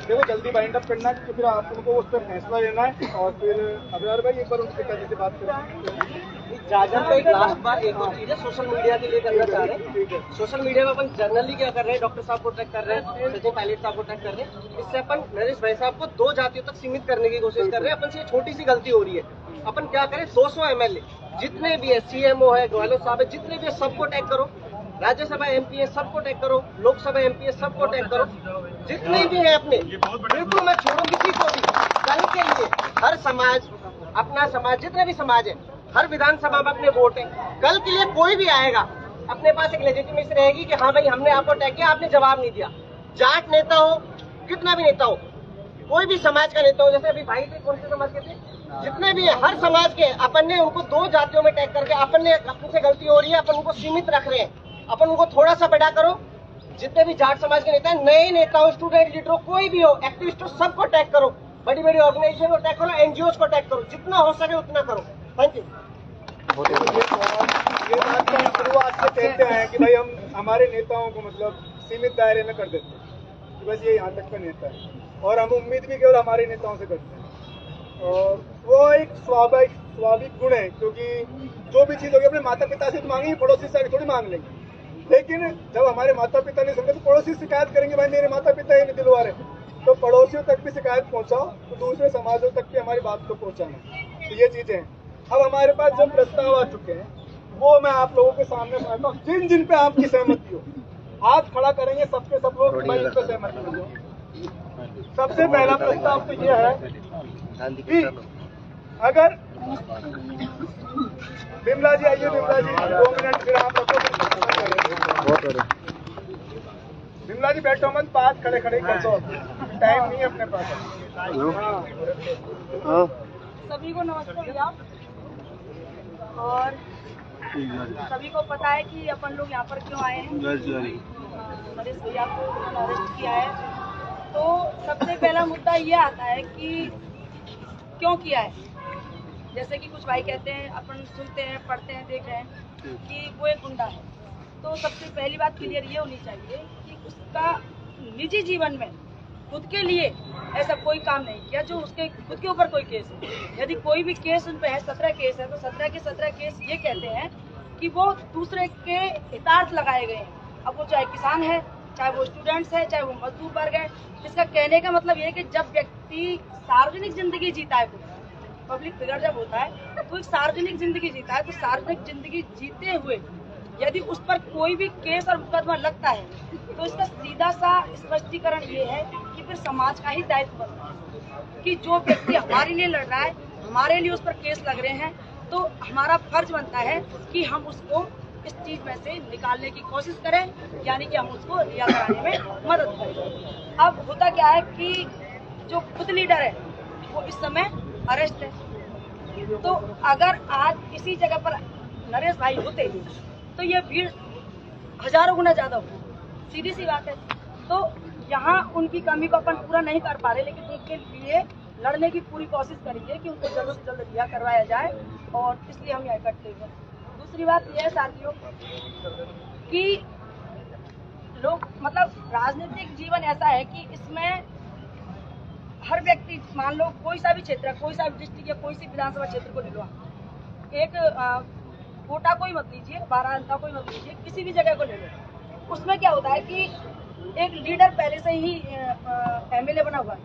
[SPEAKER 5] देखो जल्दी बाइंड अप करना है, फिर आप उनको उस पर फैसला लेना है और फिर अभियान भाई एक बार उनसे पिताजी से बात करें।
[SPEAKER 1] जाजर को एक लास्ट बार एक और चीज है, सोशल मीडिया के लिए करना चाह रहे हैं। सोशल मीडिया में अपन जर्नली क्या कर रहे हैं, डॉक्टर साहब को ट्रैक कर रहे हैं, सचिन पायलट साहब को ट्रैक कर रहे हैं। इससे अपन नरेश भाई साहब को 2 जातियों तक सीमित करने की कोशिश कर रहे हैं। अपन से छोटी सी गलती हो रही है। अपन क्या करें, 200 MLA जितने भी है, CMO है, गहलोत साहब है, जितने भी है सबको टैग करो। राज्यसभा MP है सबको टैग करो, लोकसभा MP है सबको टैग करो, जितने भी है अपने, बिल्कुल मैं छोड़ू किसी को भी। कल के लिए हर समाज, अपना समाज, जितने भी समाज है, हर विधानसभा में अपने वोट है। कल के लिए कोई भी आएगा, अपने पास एक लेजिटिमेसी रहेगी कि हाँ भाई हमने आपको टैग किया, आपने जवाब नहीं दिया। जाट नेता हो, कितना भी नेता हो, कोई भी समाज का नेता हो, जैसे अभी भाई थे कौन से समाज के थे, जितने भी है हर समाज के, अपन ने उनको 2 जातियों में टैग करके अपन ने अपने से गलती हो रही है, अपन उनको सीमित रख रहे हैं। अपन उनको थोड़ा सा बड़ा करो। जितने भी जाट समाज के नेता हैं, नए नेताओं, स्टूडेंट लीडर कोई भी हो, एक्टिविस्ट हो, सबको टैग करो। बड़ी बड़ी ऑर्गेनाइजेशन को टैग करो, NGOs को टैग करो, जितना हो सके उतना करो। Thank you.
[SPEAKER 5] ये बात तो हम शुरुआत से कहते हैं कि भाई हम हमारे नेताओं को मतलब सीमित दायरे में कर देते हैं कि बस ये यहाँ तक का नेता है, और हम उम्मीद भी केवल हमारे नेताओं से करते हैं। और वो एक स्वाभाविक गुण है, क्योंकि जो भी चीज होगी अपने माता पिता से तो मांगेंगे, पड़ोसी से थोड़ी मांग लेंगे। लेकिन जब हमारे माता पिता नहीं समझे तो पड़ोसी शिकायत करेंगे, भाई मेरे माता पिता ही नहीं दिलवा रहे, तो पड़ोसियों तक भी शिकायत पहुंचाओ, तो दूसरे समाजों तक भी हमारी बात को पहुंचाना। तो ये चीजें हैं। अब हमारे पास जो प्रस्ताव आ चुके हैं वो मैं आप लोगों के सामने रखता हूँ। जिन जिन पे आपकी सहमति हो हाथ खड़ा करेंगे, सबके सब लोग भाई इन पे सहमति हो। सबसे पहला प्रस्ताव तो ये है कि अगर बिमला जी आइए, बिमला जी 2 मिनट फिर आप रखो। बिमला जी बैठो मत, बात खड़े खड़े कर दो, टाइम नहीं है अपने पास।
[SPEAKER 10] सभी को नमस्ते भैया। और सभी को पता है कि अपन लोग यहाँ पर क्यों आए हैं। नरेश भैया को अरेस्ट किया है, तो सबसे पहला मुद्दा ये आता है कि क्यों किया है। जैसे कि कुछ भाई कहते हैं, अपन सुनते हैं, पढ़ते हैं, देख रहे हैं कि वो एक गुंडा है। तो सबसे पहली बात क्लियर ये होनी चाहिए कि उसका निजी जीवन में खुद के लिए ऐसा कोई काम नहीं किया जो उसके खुद के ऊपर कोई केस है। यदि कोई भी केस उन पे है, 17 केस है, तो 17 के 17 केस ये कहते हैं कि वो दूसरे के हितार्थ लगाए गए हैं। अब वो चाहे किसान है, चाहे वो स्टूडेंट्स है, चाहे वो मजदूर वर्ग है। इसका कहने का मतलब ये है कि जब व्यक्ति सार्वजनिक जिंदगी जीता है, पब्लिक फिगर जब होता है तो एक सार्वजनिक जिंदगी जीता है, तो सार्वजनिक जिंदगी जीते हुए यदि उस पर कोई भी केस और मुकदमा लगता है तो इसका सीधा सा स्पष्टीकरण ये है कि फिर समाज का ही दायित्व बनता है कि जो व्यक्ति हमारे लिए लड़ रहा है हमारे लिए उस पर केस लग रहे हैं, तो हमारा फर्ज बनता है कि हम उसको इस चीज में से निकालने की कोशिश करें, यानी कि हम उसको रिहा कराने में मदद करें। अब होता क्या है कि जो खुद लीडर है वो इस समय अरेस्ट है, तो अगर आज इसी जगह पर नरेश भाई होते तो ये भीड़ हजारों गुना ज्यादा होती, सीधी सी बात है। तो यहाँ उनकी कमी को अपन पूरा नहीं कर पा रहे, लेकिन उनके लिए लड़ने की पूरी कोशिश करेंगे कि उनको जल्द से जल्द रिहा करवाया जाए, और इसलिए हम यहाँ इकट्ठे हुए। दूसरी बात यह है साथियों कि लोग मतलब राजनीतिक जीवन ऐसा है कि इसमें हर व्यक्ति, मान लो कोई सा भी क्षेत्र, कोई सा भी डिस्ट्रिक्ट या कोई सी विधानसभा क्षेत्र को ले लो, एक कोटा कोई मत लीजिए, 12 अंक का कोई मत लीजिए, किसी भी जगह को ले लो, उसमें क्या होता है कि एक लीडर पहले से ही एमएलए बना हुआ है।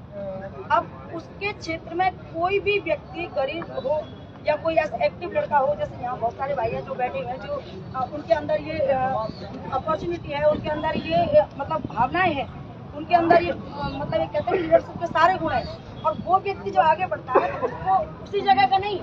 [SPEAKER 10] अब उसके क्षेत्र में कोई भी व्यक्ति गरीब हो या कोई ऐसा एक्टिव लड़का हो, जैसे यहाँ बहुत सारे भाई हैं जो बैठे हुए हैं, जो उनके अंदर ये अपॉर्चुनिटी है, उनके अंदर ये मतलब भावनाएं हैं, उनके अंदर ये मतलब ये कहते हैं लीडरशिप के सारे गुण हैं, और वो व्यक्ति जो आगे बढ़ता है तो उसको उसी जगह का नहीं,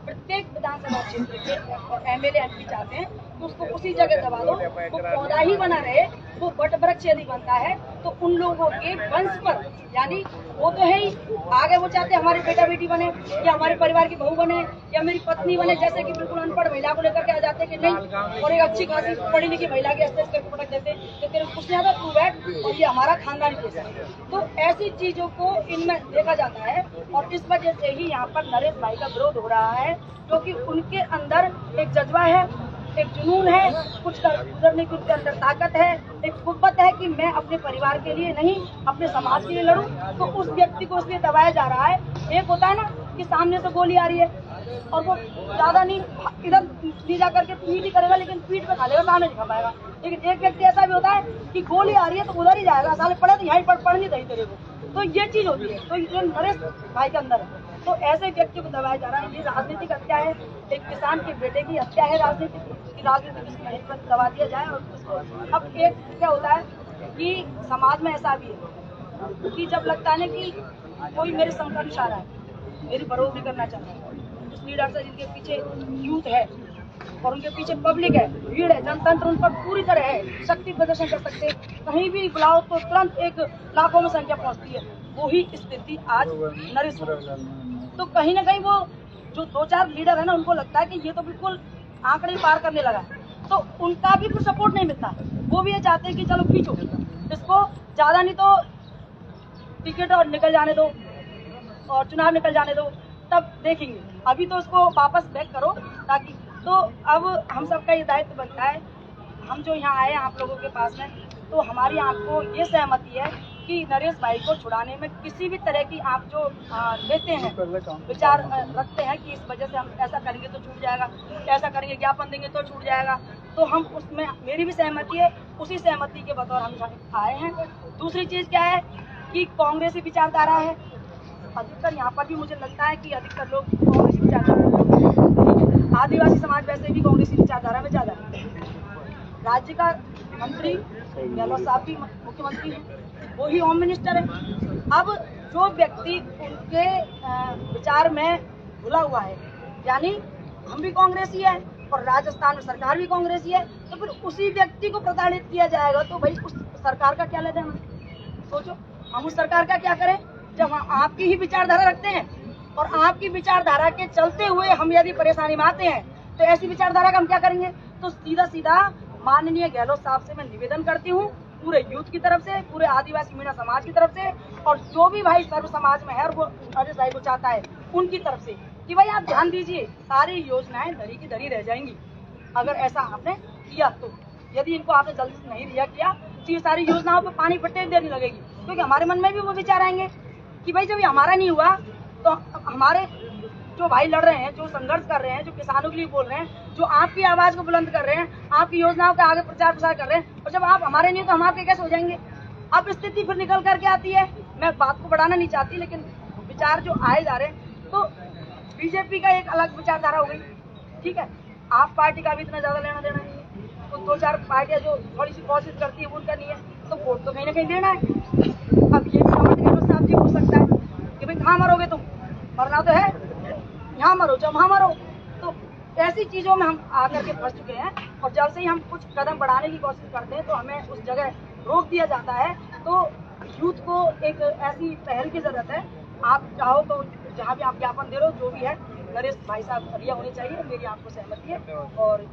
[SPEAKER 10] प्रत्येक विधानसभा क्षेत्र के एमएलए एमपी चाहते हैं तो उसको उसी जगह दबा दो, वो पौधा ही बना रहे, वो वट वृक्ष यदि बनता है तो उन लोगों के वंश पर, यानी वो तो है ही, आगे वो चाहते हैं हमारे बेटा बेटी बने, या हमारे परिवार की बहू बने, या मेरी पत्नी बने, जैसे कि बिल्कुल अनपढ़ महिला को लेकर के आ जाते हैं कि नहीं, और एक अच्छी खासी पढ़ी लिखी महिला के स्टेज पे पटक देते तो तेरे कुछ ज्यादा तू बैठ और ये हमारा खानदानी केस है। तो ऐसी चीजों को इनमें देखा जाता है, और इस वजह से ही यहाँ पर नरेश भाई का विरोध हो रहा है, क्योंकि उनके अंदर एक जज्बा है, एक जुनून है, कुछ गुजरने की उनके अंदर ताकत है, एक कुव्वत है कि मैं अपने परिवार के लिए नहीं अपने समाज के लिए लड़ूं। तो उस व्यक्ति को इसलिए दबाया जा रहा है। एक होता है ना कि सामने से गोली आ रही है और वो ज्यादा नहीं इधर ले जा करके पीट ही करेगा, लेकिन पीठ पे खा लेगा, सामने नहीं खा पाएगा। लेकिन एक व्यक्ति ऐसा भी होता है कि गोली आ रही है तो उधर ही जाएगा, साले पढ़े तो यहाँ पढ़ नहीं रही तेरे को। तो ये चीज होती है, तो ये नरेश भाई के अंदर है। तो ऐसे व्यक्ति को दबाया जा रहा है, ये राजनीतिक हत्या है, एक किसान के बेटे की हत्या है राजनीतिक दबा दिया जाए। और उसको अब एक क्या होता है कि समाज में ऐसा भी है कि जब लगता है ना कि कोई मेरे संकट इशारा है, मेरी बरोबरी करना चाहता है, उस लीडर से जिनके पीछे यूथ है और उनके पीछे पब्लिक है, भीड़ है, जनतंत्र उन पर पूरी तरह है, शक्ति प्रदर्शन कर सकते हैं, कहीं भी बुलाओ तो तुरंत एक लाखों में संख्या पहुंचती है। वही स्थिति आज नरेश। तो कहीं ना कहीं वो जो 2-4 लीडर है ना, उनको लगता है कि ये तो बिल्कुल आंकड़े पार करने लगा, तो उनका भी कुछ सपोर्ट नहीं मिलता। वो भी ये चाहते हैं कि चलो खींचो इसको, ज्यादा नहीं तो टिकट और निकल जाने दो और चुनाव निकल जाने दो, तब देखेंगे, अभी तो उसको वापस बैक करो ताकि। तो अब हम सबका ये दायित्व बनता है, हम जो यहाँ आए आप लोगों के पास में, तो हमारी आपको ये सहमति है कि नरेश भाई को छुड़ाने में किसी भी तरह की आप जो लेते हैं विचार रखते हैं कि इस वजह से हम ऐसा करेंगे तो छूट जाएगा, ऐसा करेंगे ज्ञापन देंगे तो छूट जाएगा, तो हम उसमें मेरी भी सहमति है, उसी सहमति के बतौर हम आए हैं। दूसरी चीज़ क्या है कि कांग्रेसी विचारधारा है, अधिकतर यहाँ पर भी मुझे लगता है कि अधिकतर लोग कांग्रेसी विचारधारा, आदिवासी समाज वैसे भी कांग्रेसी विचारधारा में ज़्यादा है। राज्य का मंत्री गहलोत साहब भी मुख्यमंत्री हैं, वही होम मिनिस्टर है। अब जो व्यक्ति उनके विचार में भुला हुआ है, यानी हम भी कांग्रेसी है और राजस्थान में सरकार भी कांग्रेसी है, तो फिर उसी व्यक्ति को प्रताड़ित किया जाएगा, तो भाई उस सरकार का क्या लेना है? सोचो, हम उस सरकार का क्या करें जब हम आपकी ही विचारधारा रखते हैं, और आपकी विचारधारा के चलते हुए हम यदि परेशानी में आते हैं तो ऐसी विचारधारा का हम क्या करेंगे? तो सीधा सीधा माननीय गहलोत साहब से मैं निवेदन करती हूँ, पूरे यूथ की तरफ से, पूरे आदिवासी मीणा समाज की तरफ से, और जो भी भाई सर्व समाज में है और वो नरेश भाई को चाहता है उनकी तरफ से, कि भाई आप ध्यान दीजिए, सारी योजनाएं धरी की धरी रह जाएंगी अगर ऐसा आपने किया तो। यदि इनको आपने जल्दी से नहीं रिहा किया तो ये सारी योजनाओं पे पानी पट्टे देने लगेगी, क्योंकि हमारे मन में भी वो विचार आएंगे कि भाई जब ये हमारा नहीं हुआ तो हमारे जो भाई लड़ रहे हैं, जो संघर्ष कर रहे हैं, जो किसानों के लिए बोल रहे हैं, जो आपकी आवाज को बुलंद कर रहे हैं, आपकी योजनाओं का आगे प्रचार प्रसार कर रहे हैं, और जब आप हमारे नहीं तो हम आपके कैसे हो जाएंगे? अब स्थिति फिर निकल करके आती है। मैं बात को बढ़ाना नहीं चाहती, लेकिन विचार जो आए जा रहे हैं, तो बीजेपी का एक अलग विचारधारा हो गई, ठीक है, आप पार्टी का भी इतना ज्यादा लेना देना नहीं है, तो 2-4 पार्टियां जो थोड़ी सी कोशिश करती है वो उनका नहीं है, तो वोट तो कहीं ना कहीं देना है। अब ये गहलोत साहब जी पूछ सकता है कि भाई कहाँ मरोगे तुम, मरना तो है, यहाँ मरो चाहे वहाँ मरो। तो ऐसी चीजों में हम आकर के फंस चुके हैं, और जब से ही हम कुछ कदम बढ़ाने की कोशिश करते हैं तो हमें उस जगह रोक दिया जाता है। तो यूथ को एक ऐसी पहल की जरूरत है। आप चाहो तो जहाँ भी आप ज्ञापन दे रहे हो, जो भी है, नरेश भाई साहब रिहा होने चाहिए, मेरी आपको सहमति है। और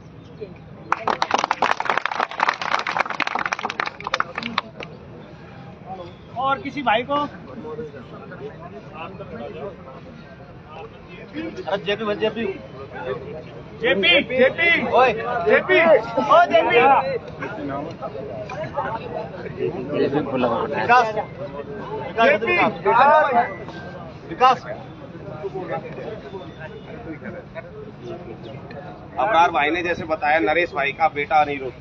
[SPEAKER 9] और किसी भाई को
[SPEAKER 2] अरे जेपी जेपी
[SPEAKER 9] जेपी जेपी
[SPEAKER 2] ओए
[SPEAKER 9] जेपी ओ जेपी
[SPEAKER 2] विकास विकास
[SPEAKER 11] अबरार भाई ने जैसे बताया, नरेश भाई का बेटा अनिरुद्ध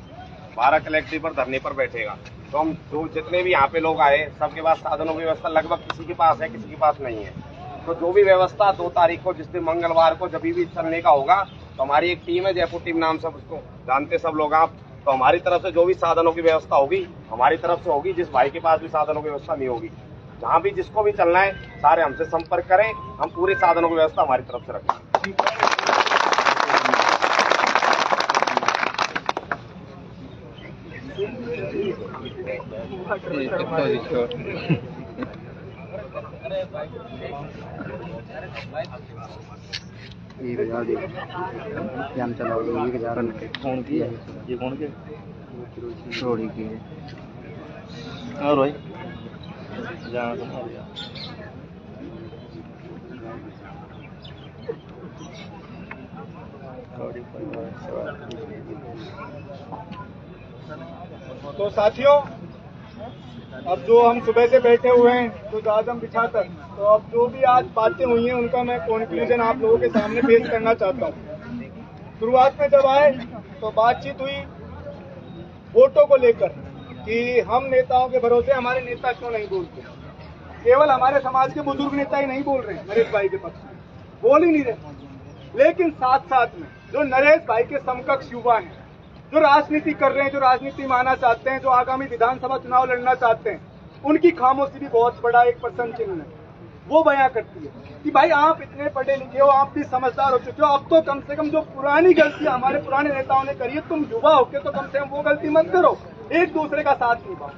[SPEAKER 11] 12 कलेक्ट्री पर धरने पर बैठेगा। तो हम जो जितने भी यहाँ पे लोग आए, सबके पास साधनों की व्यवस्था लगभग किसी के पास है, किसी के पास नहीं है। तो जो भी व्यवस्था 2 तारीख को, जिस दिन मंगलवार को जब भी चलने का होगा, तो हमारी एक टीम है, जयपुर टीम नाम से, उसको जानते सब लोग आप। तो हमारी तरफ से जो भी साधनों की व्यवस्था होगी हमारी तरफ से होगी। जिस भाई के पास भी साधनों की व्यवस्था नहीं होगी, जहाँ भी जिसको भी चलना है, सारे हमसे संपर्क करें। हम पूरे साधनों की व्यवस्था हमारी तरफ से रखें।
[SPEAKER 2] ये कौन के थोड़ी की है और भाई
[SPEAKER 5] तो साथियों, अब जो हम सुबह से बैठे हुए हैं तो आजम बिछाकर, तो अब जो भी आज बातें हुई हैं उनका मैं कंक्लूजन आप लोगों के सामने पेश करना चाहता हूँ। शुरुआत में जब आए तो बातचीत हुई वोटों को लेकर कि हम नेताओं के भरोसे हमारे नेता क्यों नहीं बोलते। केवल हमारे समाज के बुजुर्ग नेता ही नहीं बोल रहे, नरेश भाई के पक्ष में बोल ही नहीं रहे, लेकिन साथ साथ में जो नरेश भाई के समकक्ष युवा हैं, जो राजनीति कर रहे हैं, जो राजनीति माना चाहते हैं, जो आगामी विधानसभा चुनाव लड़ना चाहते हैं, उनकी खामोशी भी बहुत बड़ा एक प्रश्न चिन्ह है। वो बयां करती है कि भाई आप इतने पढ़े लिखे हो, आप भी समझदार हो चुके हो, अब तो कम से कम जो पुरानी गलती हमारे पुराने नेताओं ने करी है, तुम युवा होके तो कम से कम वो गलती मत करो, एक दूसरे का साथ निभाओ।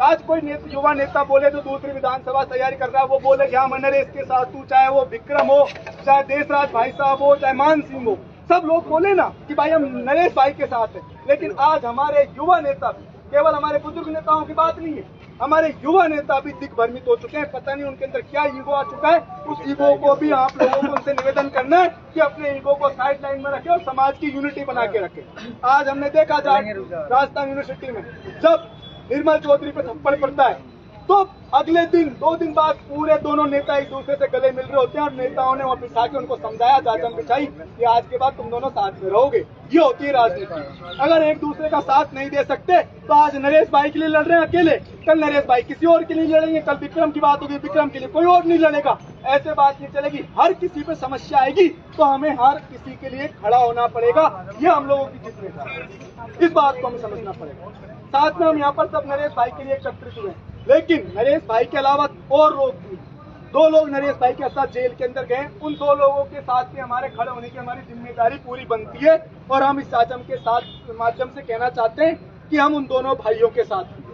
[SPEAKER 5] आज कोई युवा नेता बोले जो दूसरी विधानसभा तैयारी कर रहा है, वो बोले कि हाँ मैं नरेश के साथ हूँ, चाहे वो विक्रम हो, चाहे देशराज भाई साहब हो, चाहे मान सिंह हो, सब लोग बोले ना कि भाई हम नरेश भाई के साथ हैं। लेकिन आज हमारे युवा नेता, केवल हमारे बुजुर्ग नेताओं की बात नहीं है, हमारे युवा नेता भी दिग्भ्रमित हो चुके हैं। पता नहीं उनके अंदर क्या ईगो आ चुका है। उस ईगो को भी आप लोगों को उनसे निवेदन करना है कि अपने ईगो को साइड लाइन में रखें और समाज की यूनिटी बना के रखें। आज हमने देखा राजस्थान यूनिवर्सिटी में जब निर्मल चौधरी पे थप्पड़ पड़ता है, तो अगले दिन 2 दिन बाद पूरे दोनों नेता एक दूसरे से गले मिल रहे होते हैं और नेताओं ने वहाँ बिठा के उनको समझाया, जाजम बिछाई कि आज के बाद तुम दोनों साथ में रहोगे। ये होती है राजनीति। अगर एक दूसरे का साथ नहीं दे सकते तो आज नरेश भाई के लिए लड़ रहे हैं अकेले, कल नरेश भाई किसी और के लिए लड़ेंगे, कल विक्रम की बात होगी, विक्रम के लिए कोई और नहीं लड़ेगा। ऐसे बात नहीं चलेगी। हर किसी पे समस्या आएगी तो हमें हर किसी के लिए खड़ा होना पड़ेगा। ये हम लोगों की जिम्मेदारी है, इस बात को हमें समझना पड़ेगा। साथ में हम यहाँ पर सब नरेश भाई के लिए एकत्रित हुए, लेकिन नरेश भाई के अलावा और लोग भी, 2 लोग नरेश भाई के साथ जेल के अंदर गए। उन 2 लोगों के साथ भी हमारे खड़े होने की हमारी जिम्मेदारी पूरी बनती है और हम इस आजम के साथ माध्यम से कहना चाहते हैं कि हम उन दोनों भाइयों के साथ हैं,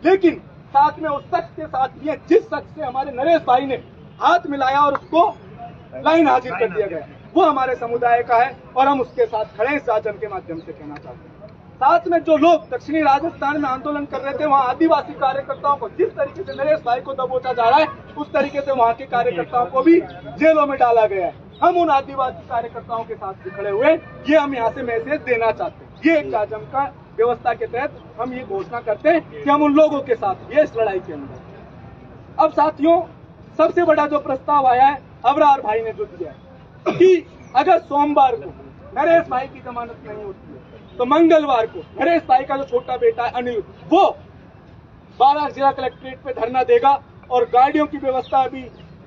[SPEAKER 5] लेकिन साथ में उस शख्स के साथ भी है जिस शख्स से हमारे नरेश भाई ने हाथ मिलाया और उसको लाइन हाजिर कर दिया गया, वो हमारे समुदाय का है और हम उसके साथ खड़े इस आजम के माध्यम से कहना चाहते हैं। साथ में जो लोग दक्षिणी राजस्थान में आंदोलन कर रहे थे, वहाँ आदिवासी कार्यकर्ताओं को जिस तरीके से नरेश भाई को दबोचा जा रहा है, उस तरीके से वहाँ के कार्यकर्ताओं को भी जेलों में डाला गया है। हम उन आदिवासी कार्यकर्ताओं के साथ भी खड़े हुए, ये हम यहाँ से मैसेज देना चाहते हैं। ये एक आजम का व्यवस्था के तहत हम ये घोषणा करते हैं कि हम उन लोगों के साथ ये इस लड़ाई के अंदर। अब साथियों, सबसे बड़ा जो प्रस्ताव आया है अबरार भाई ने जो दिया है कि अगर सोमवार को नरेश भाई की जमानत नहीं होती है तो मंगलवार को नरेश भाई का जो छोटा बेटा है अनिरुद्ध, वो 12 जिला कलेक्ट्रेट पे धरना देगा और गाड़ियों की व्यवस्था अभी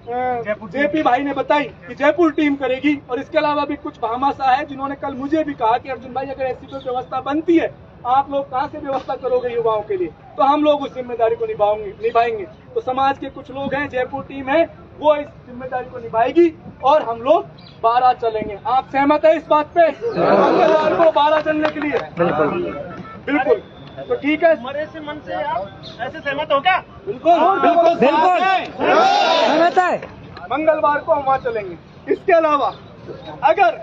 [SPEAKER 5] जेपी भाई ने बताई कि जयपुर टीम करेगी। और इसके अलावा भी कुछ भामाशाह है जिन्होंने कल मुझे भी कहा कि अर्जुन भाई अगर ऐसी कोई व्यवस्था बनती है, आप लोग कहाँ से व्यवस्था करोगे युवाओं के लिए, तो हम लोग उस जिम्मेदारी को निभाएंगे। तो समाज के कुछ लोग हैं, जयपुर टीम है, वो इस जिम्मेदारी को निभाएगी और हम लोग 12 चलेंगे। आप सहमत है इस बात पे? मंगलवार को 12 चलने के लिए बिल्कुल। तो ठीक है,
[SPEAKER 9] मरे से मन से आप ऐसे सहमत हो क्या?
[SPEAKER 5] बिल्कुल बिल्कुल
[SPEAKER 4] सहमत है।
[SPEAKER 5] मंगलवार को हम वहाँ चलेंगे। इसके अलावा अगर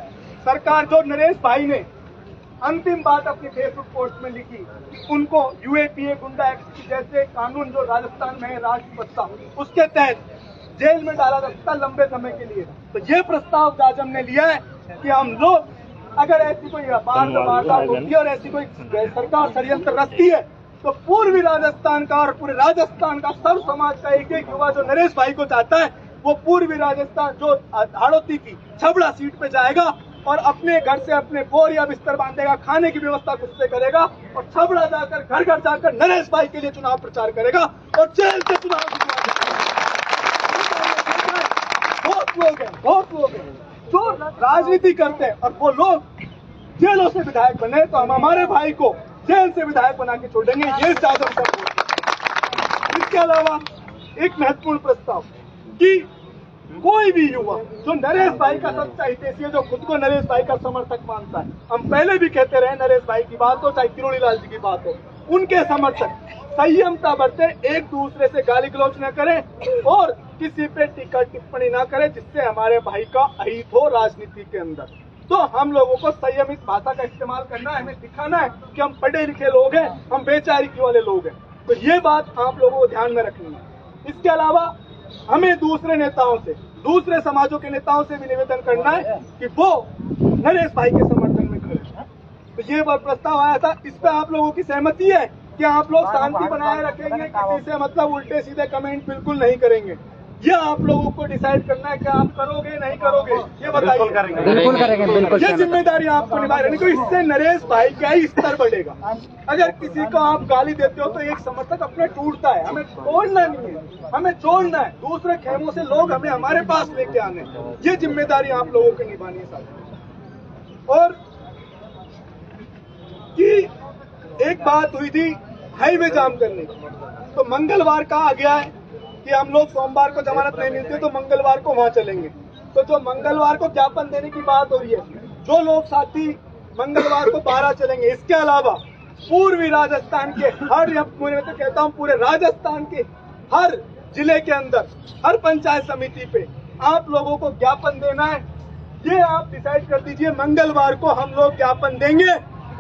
[SPEAKER 5] सरकार, जो नरेश भाई ने अंतिम बात अपनी फेसबुक पोस्ट में लिखी कि उनको यूएपीए गुंडा एक्ट जैसे कानून जो राजस्थान में है राष्ट्रपति, उसके तहत जेल में डाला जा सकता लंबे समय के लिए, तो ये प्रस्ताव आज हमने लिया है कि हम लोग अगर ऐसी कोई वारदात होती है और ऐसी कोई सरकार षड्यंत्र रचती है तो पूर्वी राजस्थान का और पूरे राजस्थान का सर्व समाज का एक एक युवा जो नरेश भाई को चाहता है वो पूर्वी राजस्थान जो हाड़ौती की छबड़ा सीट पे जाएगा और अपने घर से अपने बोर या बिस्तर बांधेगा, खाने की व्यवस्था खुद से करेगा और छबड़ा जाकर घर घर जाकर नरेश भाई के लिए चुनाव प्रचार करेगा और जेल से चुनाव बहुत लोग हैं जो राजनीति करते हैं और वो लोग जेलों से विधायक बने, तो हम हमारे भाई को जेल से विधायक बना के छोड़ेंगे। ये जादव सब। इसके अलावा एक महत्वपूर्ण प्रस्ताव कि कोई भी युवा जो नरेश भाई का सच्चा हितैषी है, जो खुद को नरेश भाई का समर्थक मानता है, हम पहले भी कहते रहे नरेश भाई की बात हो चाहे किरोड़ी लाल जी की बात हो, उनके समर्थक संयमता बरते, एक दूसरे से गाली गलौज न करें और किसी पे टीका टिप्पणी न करें जिससे हमारे भाई का अहित हो राजनीति के अंदर। तो हम लोगों को संयमित भाषा का इस्तेमाल करना है, हमें दिखाना है कि हम पढ़े लिखे लोग हैं, हम बेचारिकी वाले लोग हैं। तो ये बात आप लोगों को ध्यान में रखनी है। इसके अलावा हमें दूसरे नेताओं से, दूसरे समाजों के नेताओं से भी निवेदन करना है कि वो नरेश भाई के समर्थन में खड़े। तो ये प्रस्ताव आया था, इस पर आप लोगों की सहमति है कि आप लोग शांति बनाए रखेंगे, किसी से मतलब उल्टे सीधे कमेंट बिल्कुल नहीं करेंगे? ये आप लोगों को डिसाइड करना है कि आप करोगे नहीं करोगे, ये बताइए।
[SPEAKER 4] बिल्कुल करेंगे, बिल्कुल।
[SPEAKER 5] ये जिम्मेदारी आपको निभानी है, क्योंकि इससे नरेश भाई का ही स्तर बढ़ेगा। अगर किसी को आप गाली देते हो तो एक समर्थक अपने टूटता है, हमें तोड़ना नहीं है, हमें जोड़ना है। दूसरे खेमों से लोग हमें हमारे पास लेके आने, ये जिम्मेदारी आप लोगों को निभानी है साथ। और कि एक बात हुई थी हाईवे जाम करने की, तो मंगलवार कहा गया है कि हम लोग सोमवार को जमानत नहीं मिलती तो मंगलवार को वहां चलेंगे। तो जो मंगलवार को ज्ञापन देने की बात हो रही है, जो लोग साथी मंगलवार को 12 चलेंगे, इसके अलावा पूर्वी राजस्थान के हर, मैं तो कहता हूँ पूरे राजस्थान के हर जिले के अंदर हर पंचायत समिति पे आप लोगों को ज्ञापन देना है। ये आप डिसाइड कर दीजिए, मंगलवार को हम लोग ज्ञापन देंगे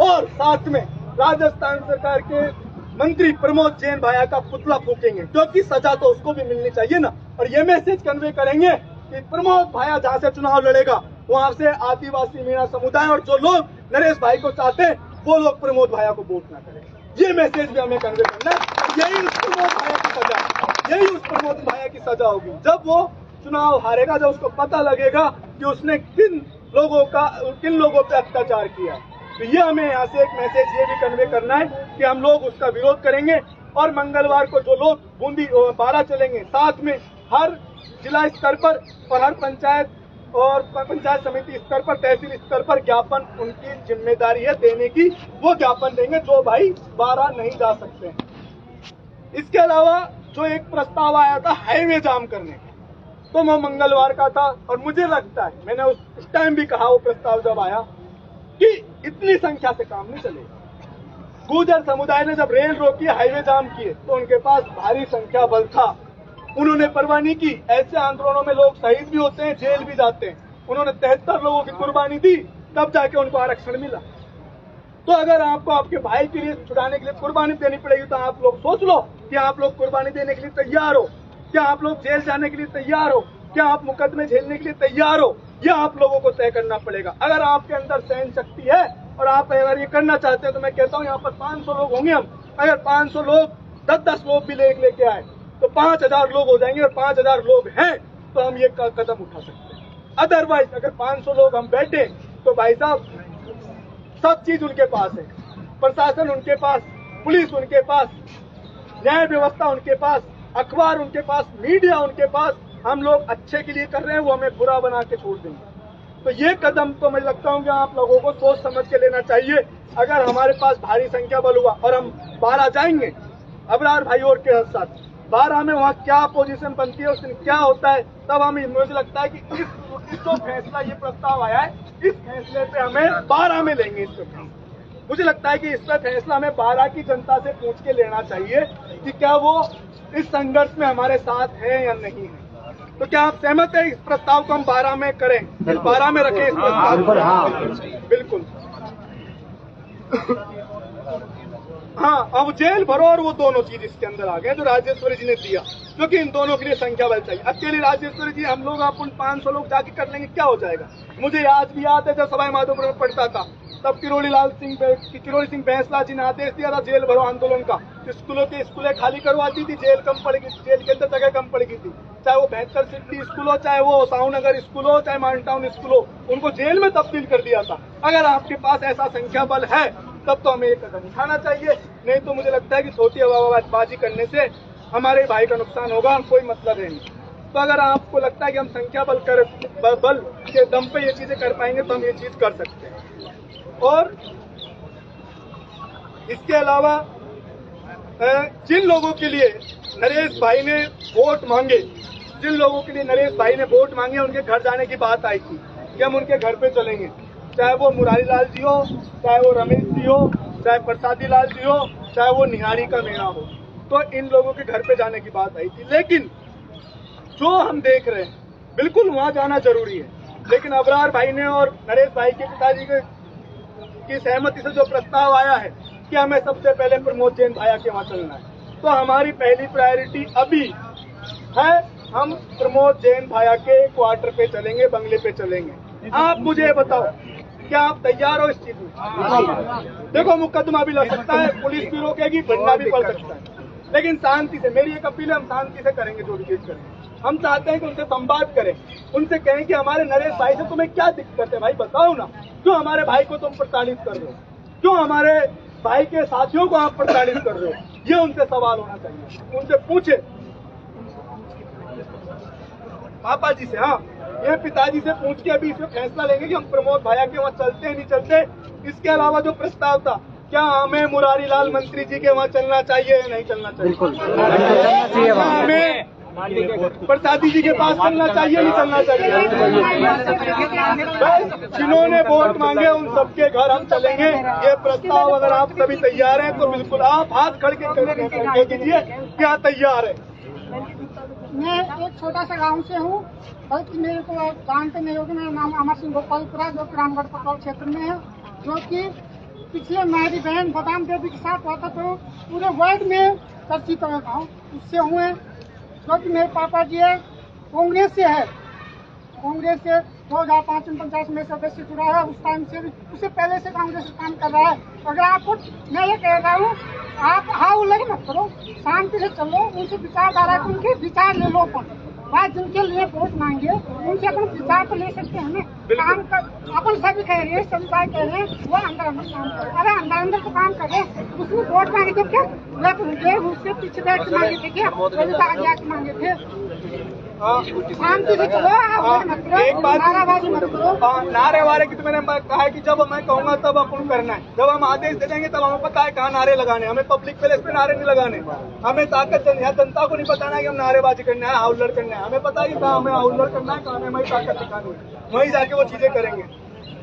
[SPEAKER 5] और साथ में राजस्थान सरकार के मंत्री प्रमोद जैन भाया का पुतला फूकेंगे, क्योंकि सजा तो उसको भी मिलनी चाहिए ना। और ये मैसेज कन्वे करेंगे कि प्रमोद भाया जहाँ से चुनाव लड़ेगा वहाँ से आदिवासी मीणा समुदाय और जो लोग नरेश भाई को चाहते हैं वो लोग प्रमोद भाया को वोट ना करें। ये मैसेज भी हमें कन्वे करना है। यही उस प्रमोद भाया की सजा, यही उस प्रमोद भाया की सजा होगी जब वो चुनाव हारेगा, जब उसको पता लगेगा कि उसने किन लोगों पे अत्याचार किया। तो ये हमें यहाँ से एक मैसेज ये भी कन्वे करना है कि हम लोग उसका विरोध करेंगे। और मंगलवार को जो लोग बूंदी 12 चलेंगे, साथ में हर जिला स्तर पर और हर पंचायत और पंचायत समिति स्तर पर, तहसील स्तर पर ज्ञापन उनकी जिम्मेदारी है देने की, वो ज्ञापन देंगे जो भाई 12 नहीं जा सकते हैं। इसके अलावा जो एक प्रस्ताव आया था हाईवे जाम करने का, तो वो मंगलवार का था और मुझे लगता है, मैंने उस टाइम भी कहा वो प्रस्ताव जब आया कि इतनी संख्या से काम नहीं चलेगा। गुर्जर समुदाय ने जब रेल रोकी, हाईवे जाम किए, तो उनके पास भारी संख्या बल था, उन्होंने परवाह नहीं की। ऐसे आंदोलनों में लोग शहीद भी होते हैं, जेल भी जाते हैं। उन्होंने 73 लोगों की कुर्बानी दी, तब जाके उनको आरक्षण मिला। तो अगर आपको आपके भाई के लिए छुड़ाने के लिए कुर्बानी देनी पड़ेगी तो आप लोग सोच लो कि आप लोग कुर्बानी देने के लिए तैयार हो, क्या आप लोग जेल जाने के लिए तैयार हो, क्या आप मुकदमे झेलने के लिए तैयार हो, यह आप लोगों को तय करना पड़ेगा। अगर आपके अंदर सहन शक्ति है और आप अगर ये करना चाहते हैं तो मैं कहता हूँ यहाँ पर 500 लोग होंगे हम, अगर 500 लोग 10-10 लोग भी लेके आए तो 5000 लोग हो जाएंगे, और 5000 लोग हैं तो हम ये कदम उठा सकते हैं। अदरवाइज अगर 500 लोग हम बैठे तो भाई साहब सब चीज उनके पास है, प्रशासन उनके पास, पुलिस उनके पास, न्याय व्यवस्था उनके पास, अखबार उनके पास, मीडिया उनके पास। हम लोग अच्छे के लिए कर रहे हैं, वो हमें बुरा बना के छोड़ देंगे। तो ये कदम तो मुझे लगता हूँ कि आप लोगों को सोच समझ के लेना चाहिए। अगर हमारे पास भारी संख्या बल हुआ और हम 12 जाएंगे अबरार भाई और के साथ, 12 में वहाँ क्या पोजीशन बनती है, उस दिन क्या होता है, तब हमें मुझे लगता है कि इस जो फैसला ये प्रस्ताव आया है, इस फैसले पे हमें 12 में लेंगे। इस पे मुझे लगता है कि इस पर फैसला हमें 12 की जनता से पूछ के लेना चाहिए कि क्या वो इस संघर्ष में हमारे साथ है या नहीं है। तो क्या आप सहमत है इस प्रस्ताव को हम 12 में करें, 12 में रखें इस प्रस्ताव को? बिल्कुल। हाँ, अब जेल भरो और वो दोनों चीज इसके अंदर आ गए जो राजेश्वरी जी ने दिया, क्योंकि इन दोनों के लिए संख्या बल चाहिए। अकेली राजेश्वरी जी हम लोग अपन 500 लोग जाके कर लेंगे, क्या हो जाएगा? मुझे आज भी याद है जब सवाई माधोपुर में पढ़ता था, तब किरोड़ी सिंह बैंसला जी ने आदेश दिया था जेल भरो आंदोलन का। स्कूलों की स्कूलें खाली करवाती थी, जेल कम पड़ेगी, जेल के अंदर जगह कम पड़ेगी थी, चाहे वो बेहतर सिटी स्कूल हो, चाहे वो साहूनगर स्कूल हो, चाहे माउंट टाउन स्कूल हो, उनको जेल में तब्दील कर दिया था। अगर आपके पास ऐसा संख्या बल है तब तो हमें एक कदम उठाना चाहिए, नहीं तो मुझे लगता है कि छोटी हवाबाजी करने से हमारे भाई का नुकसान होगा, कोई मतलब है नहीं। तो अगर आपको लगता है कि हम संख्या बल के दम पे ये चीजें कर पाएंगे तो हम ये चीज कर सकते हैं। और इसके अलावा जिन लोगों के लिए नरेश भाई ने वोट मांगे, उनके घर जाने की बात आई थी कि हम उनके घर पे चलेंगे, चाहे वो मुरारी लाल जी हो, चाहे वो रमेश जी हो, चाहे प्रसादी लाल जी हो, चाहे वो निहारी का मेरा हो, तो इन लोगों के घर पे जाने की बात आई थी। लेकिन जो हम देख रहे हैं, बिल्कुल वहां जाना जरूरी है, लेकिन अबरार भाई ने और नरेश भाई के पिताजी की सहमति से जो प्रस्ताव आया है कि हमें सबसे पहले प्रमोद जैन भाया के वहां चलना है, तो हमारी पहली प्रायोरिटी अभी है, हम प्रमोद जैन भाया के क्वार्टर पे चलेंगे, बंगले पे चलेंगे। आप मुझे बताओ, क्या आप तैयार हो इस चीज में? देखो, मुकदमा भी लग सकता है, पुलिस भी रोकेगी, बनना भी पड़ सकता है, लेकिन शांति से, मेरी एक अपील है, हम शांति से करेंगे जो भी चीज करेंगे। हम चाहते हैं कि उनसे संवाद करें, उनसे कहें कि हमारे नरेश भाई से तुम्हें क्या दिक्कत है भाई, बताओ ना, क्यों हमारे भाई को तुम प्रताड़ित कर रहे हो, क्यों हमारे भाई के साथियों को आप प्रताड़ित कर रहे हो? ये उनसे सवाल होना चाहिए, उनसे पूछे पापा जी से, हाँ, ये पिताजी से पूछ के अभी इसमें फैसला लेंगे कि हम प्रमोद भाया के वहाँ चलते हैं नहीं चलते। इसके अलावा जो प्रस्ताव था, क्या हमें मुरारी लाल मंत्री जी के वहाँ चलना चाहिए या नहीं चलना चाहिए? बिल्कुल। हमें प्रसादी जी के पास चलना चाहिए नहीं चलना चाहिए? जिन्होंने वोट मांगे उन सबके घर हम चलेंगे। ये प्रस्ताव अगर आप सभी तैयार हैं तो बिल्कुल आप हाथ खड़ के दीजिए क्या तैयार है।
[SPEAKER 10] मैं एक छोटा सा गांव से हूँ, बल्कि मेरे को जानते नहीं होगी, मेरा नाम अमर सिंह गोपालपुरा, जो रामगढ़ पटौल क्षेत्र में है, जो कि पिछले मेरी बहन बदाम देवी के साथ हुआ था, तो पूरे वर्ल्ड में चर्चित हुए गाँव उससे हुए, जो कि मेरे पापा जी है कांग्रेस से है, कांग्रेस से 2005-49 में सदस्य जुड़ा है, उस टाइम से उससे पहले से कांग्रेस से काम कर रहा है। अगर आपको मैं ये कह रहा हूँ, आप हाँ उल्लंघन मत करो, शांति से चलो, उनसे विचारधारा को उनके विचार ले लो, बात जिनके लिए वोट मांगे उनसे अपन विचार तो ले सकते हैं ना। काम कर अपन सभी कह रहे हैं, सभी भाई कह रहे हैं वो अंदर अंदर काम करे, अरे अंदर अंदर तो काम करे, उसमें वोट मांगे तो क्या उससे पीछे बैठ के मांगे थे, क्या आगे आके मांगे थे। शांति से चलो, एक बात नाराबाजी मत करो। नारे वारे की तो मैंने कहा है कि जब मैं कहूँगा तब अपन करना है, जब हम आदेश दे देंगे तब हमें पता है कहाँ नारे लगाने, हमें पब्लिक प्लेस पे नारे नहीं लगाने, हमें ताकत जनता को नहीं बताना है कि हम नारेबाजी करना है, हाउल्लड़ करना है, हमें पता है कि कहाँ हमें हाउल्लड़ करना है, कहाँ हमें हमारी ताकत दिखानी है, वहीं जाके वो चीजें करेंगे।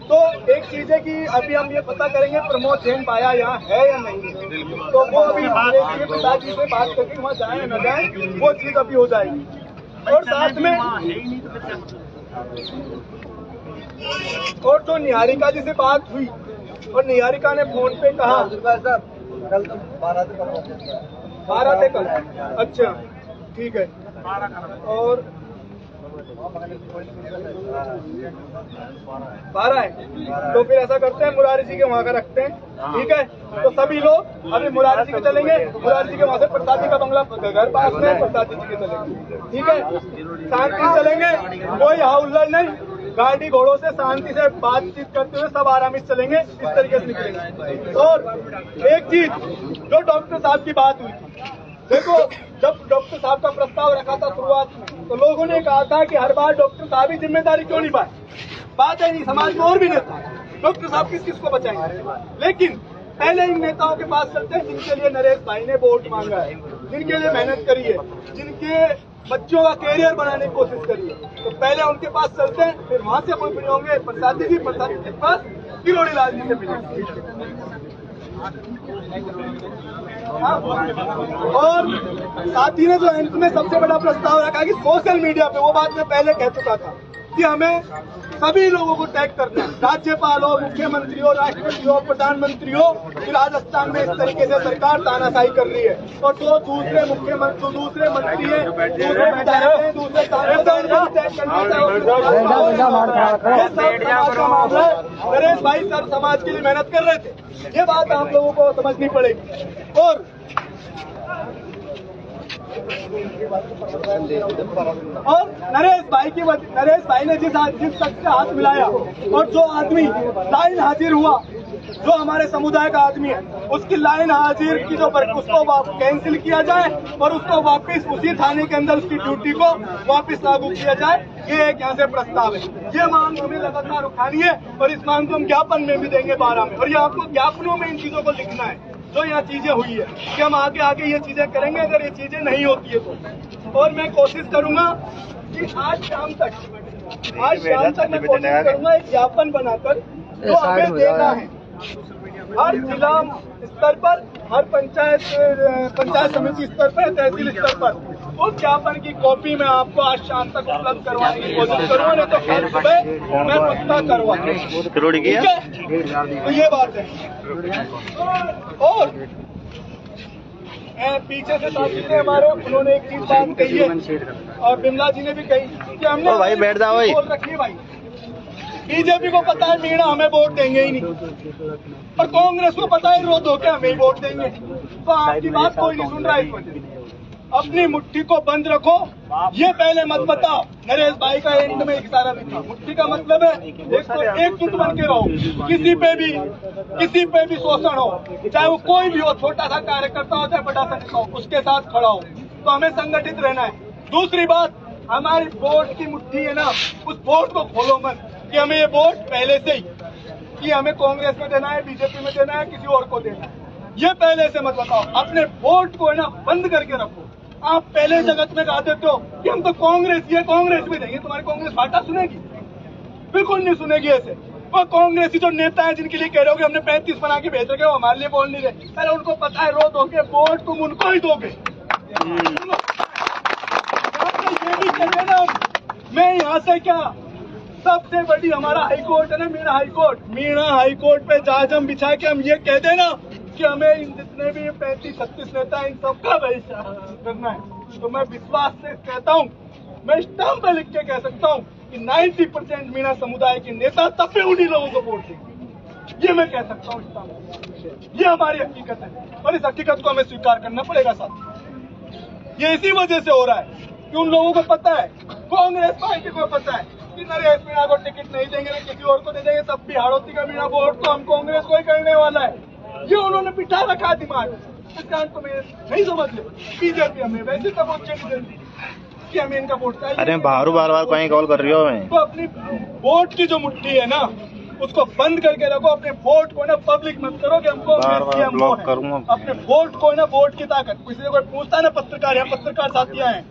[SPEAKER 10] तो एक चीज है कि अभी हम ये पता करेंगे प्रमोद जैन भाया यहाँ है या नहीं, तो वो अभी पिताजी से बात करके वहाँ जाए न जाए वो चीज अभी हो जाएगी। और साथ में और जो निहारिका जी से बात हुई और निहारिका ने फोन पे कहा
[SPEAKER 1] कल तो
[SPEAKER 5] 12 थे कल, अच्छा ठीक है, और 12 है, तो फिर ऐसा करते हैं मुरारी जी के वहाँ का रखते हैं, ठीक है। तो सभी लोग अभी मुरारी जी के चलेंगे, मुरारी जी के वहाँ से प्रसादी का बंगला घर पास में, प्रसादी जी के चलेंगे, ठीक है, शांति से चलेंगे, कोई हाउल्लड़ नहीं, गाड़ी घोड़ों से शांति से बातचीत करते हुए सब आराम से चलेंगे, इस तरीके से निकलेंगे। और एक चीज जो डॉक्टर साहब की बात हुई थी, देखो जब डॉक्टर साहब का प्रस्ताव रखा था शुरुआत में, तो लोगों ने कहा था कि हर बार डॉक्टर साहब ही जिम्मेदारी क्यों निभाए, बात है नहीं, समाज में और भी नेता, डॉक्टर साहब किस किस को बचाएंगे। लेकिन पहले इन नेताओं के पास चलते हैं जिनके लिए नरेश भाई ने वोट मांगा है, जिनके लिए मेहनत करी है, जिनके बच्चों का कैरियर बनाने की कोशिश करी है, तो पहले उनके पास चलते हैं, फिर वहां से अपन मिलेंगे प्रसादी जी के पास किरोड़ी लाल जी से मिलेंगे। और साथी ने जो अंत में सबसे बड़ा प्रस्ताव रखा कि सोशल मीडिया पे, वो बात मैं पहले कह चुका था कि हमें सभी लोगों को टैग करना है, राज्यपाल हो, मुख्यमंत्री हो, राष्ट्रपति हो, प्रधानमंत्री हो। कि राजस्थान में इस तरीके से सरकार तानाशाही कर रही है और जो दूसरे मुख्यमंत्री, दूसरे मंत्री हैं, दूसरे विधायक हैं, दूसरे सांसद मामला है। नरेश भाई सर समाज के लिए मेहनत कर रहे थे, ये बात आप लोगों को समझनी पड़ेगी। और नरेश भाई ने जिस शख्स से हाथ मिलाया और जो आदमी लाइन हाजिर हुआ, जो हमारे समुदाय का आदमी है, उसकी लाइन हाजिर की जो उसको कैंसिल किया जाए और उसको वापस उसी थाने के अंदर उसकी ड्यूटी को वापस लागू किया जाए, ये एक यहाँ से प्रस्ताव है। ये मांग हमें लगातार उठानी है और इस मांग को हम ज्ञापन में भी देंगे 12 में, और ये आपको ज्ञापनों में इन चीजों को लिखना है जो यहाँ चीजें हुई है कि हम आगे ये चीजें करेंगे अगर ये चीजें नहीं होती है तो। और मैं कोशिश करूंगा कि आज शाम तक मैं कोशिश करूंगा एक ज्ञापन बनाकर जो हमें देना है हर जिला स्तर पर, हर पंचायत समिति स्तर पर, तहसील स्तर पर, उस ज्ञापन की कॉपी मैं आपको आज शाम तक उपलब्ध करवाने की कोशिश करूंगा, नहीं तो कल सुबह मैं पक्का करवा। ठीक है, तो ये बात है। और पीछे से साथी थे हमारे, उन्होंने एक चीज बात कही है और बिमला जी ने भी कही कि हमने भाई बैठ जाओ बोल रखी है भाई, बीजेपी को पता है मीणा हमें वोट देंगे ही नहीं, और कांग्रेस को पता है रोज होकर हमें ही वोट देंगे, तो आपकी बात कोई नहीं सुन रहा है। अपनी मुट्ठी को बंद रखो, ये पहले मत बताओ। नरेश भाई का एंड में इशारा भी था, मुट्ठी का मतलब है एकजुट बन के रहो, किसी पे भी शोषण हो, चाहे वो कोई भी हो, छोटा सा कार्यकर्ता हो चाहे बड़ा सा नेता हो, उसके साथ खड़ा हो। तो हमें संगठित रहना है। दूसरी बात, हमारी वोट की मुट्ठी है ना, उस वोट को खोलो मत कि हमें ये वोट पहले से ही कि हमें कांग्रेस में देना है, बीजेपी में देना है, किसी और को देना है, ये पहले से मत बताओ। अपने वोट को है ना बंद करके रखो। आप पहले जगत में कहा देते हो कि हम तो कांग्रेस में देंगे, तुम्हारी कांग्रेस बाटा सुनेगी? बिल्कुल नहीं सुनेगी। ऐसे वो कांग्रेसी जो नेता है जिनके लिए कह रहे हो कि हमने 35 बना के भेज रखे, वो हमारे लिए बोल नहीं रहे, पहले उनको पता है रोज होके वोट तुम उनको ही दोगे। ये भी कहते ना, मैं यहाँ से क्या, सबसे बड़ी हमारा हाईकोर्ट है ना, मीणा हाईकोर्ट पे जाजम बिछा के हम ये कह देना कि हमें इन जितने भी 35-36 नेता इन सबका बहिष्कार करना है, तो मैं विश्वास से कहता हूँ, मैं स्टाम्प पे लिख के कह सकता हूँ कि 90% मीणा समुदाय के नेता तब भी उन्हीं लोगों को वोट देंगे। ये मैं कह सकता हूँ स्टाम्प, ये हमारी हकीकत है और इस हकीकत को हमें स्वीकार करना पड़ेगा साथ। ये इसी वजह से हो रहा है कि उन लोगों को पता है, कांग्रेस पार्टी को पता है कि नरेश मीणा को टिकट नहीं देंगे, किसी और को दे देंगे, तब भी हाड़ौती का मीणा वोट तो हम कांग्रेस को ही करने वाला है। ये उन्होंने बिठा रखा दिमाग, इस कारण को मैं नहीं समझ ले। बीजेपी हमें वैसे तो वोट चेंज देती कि हमें इनका वोट चाहिए। अरे बार बार कहीं कॉल कर रही हो मैं, तो अपनी वोट की जो मुट्ठी है ना, उसको बंद करके रखो। अपने वोट को ना पब्लिक मत करो कि हमको ब्लॉक करूंगा। अपने वोट को ना, वोट की ताकत, किसी से कोई पूछता है ना, पत्रकार, यहाँ पत्रकार साथियां हैं,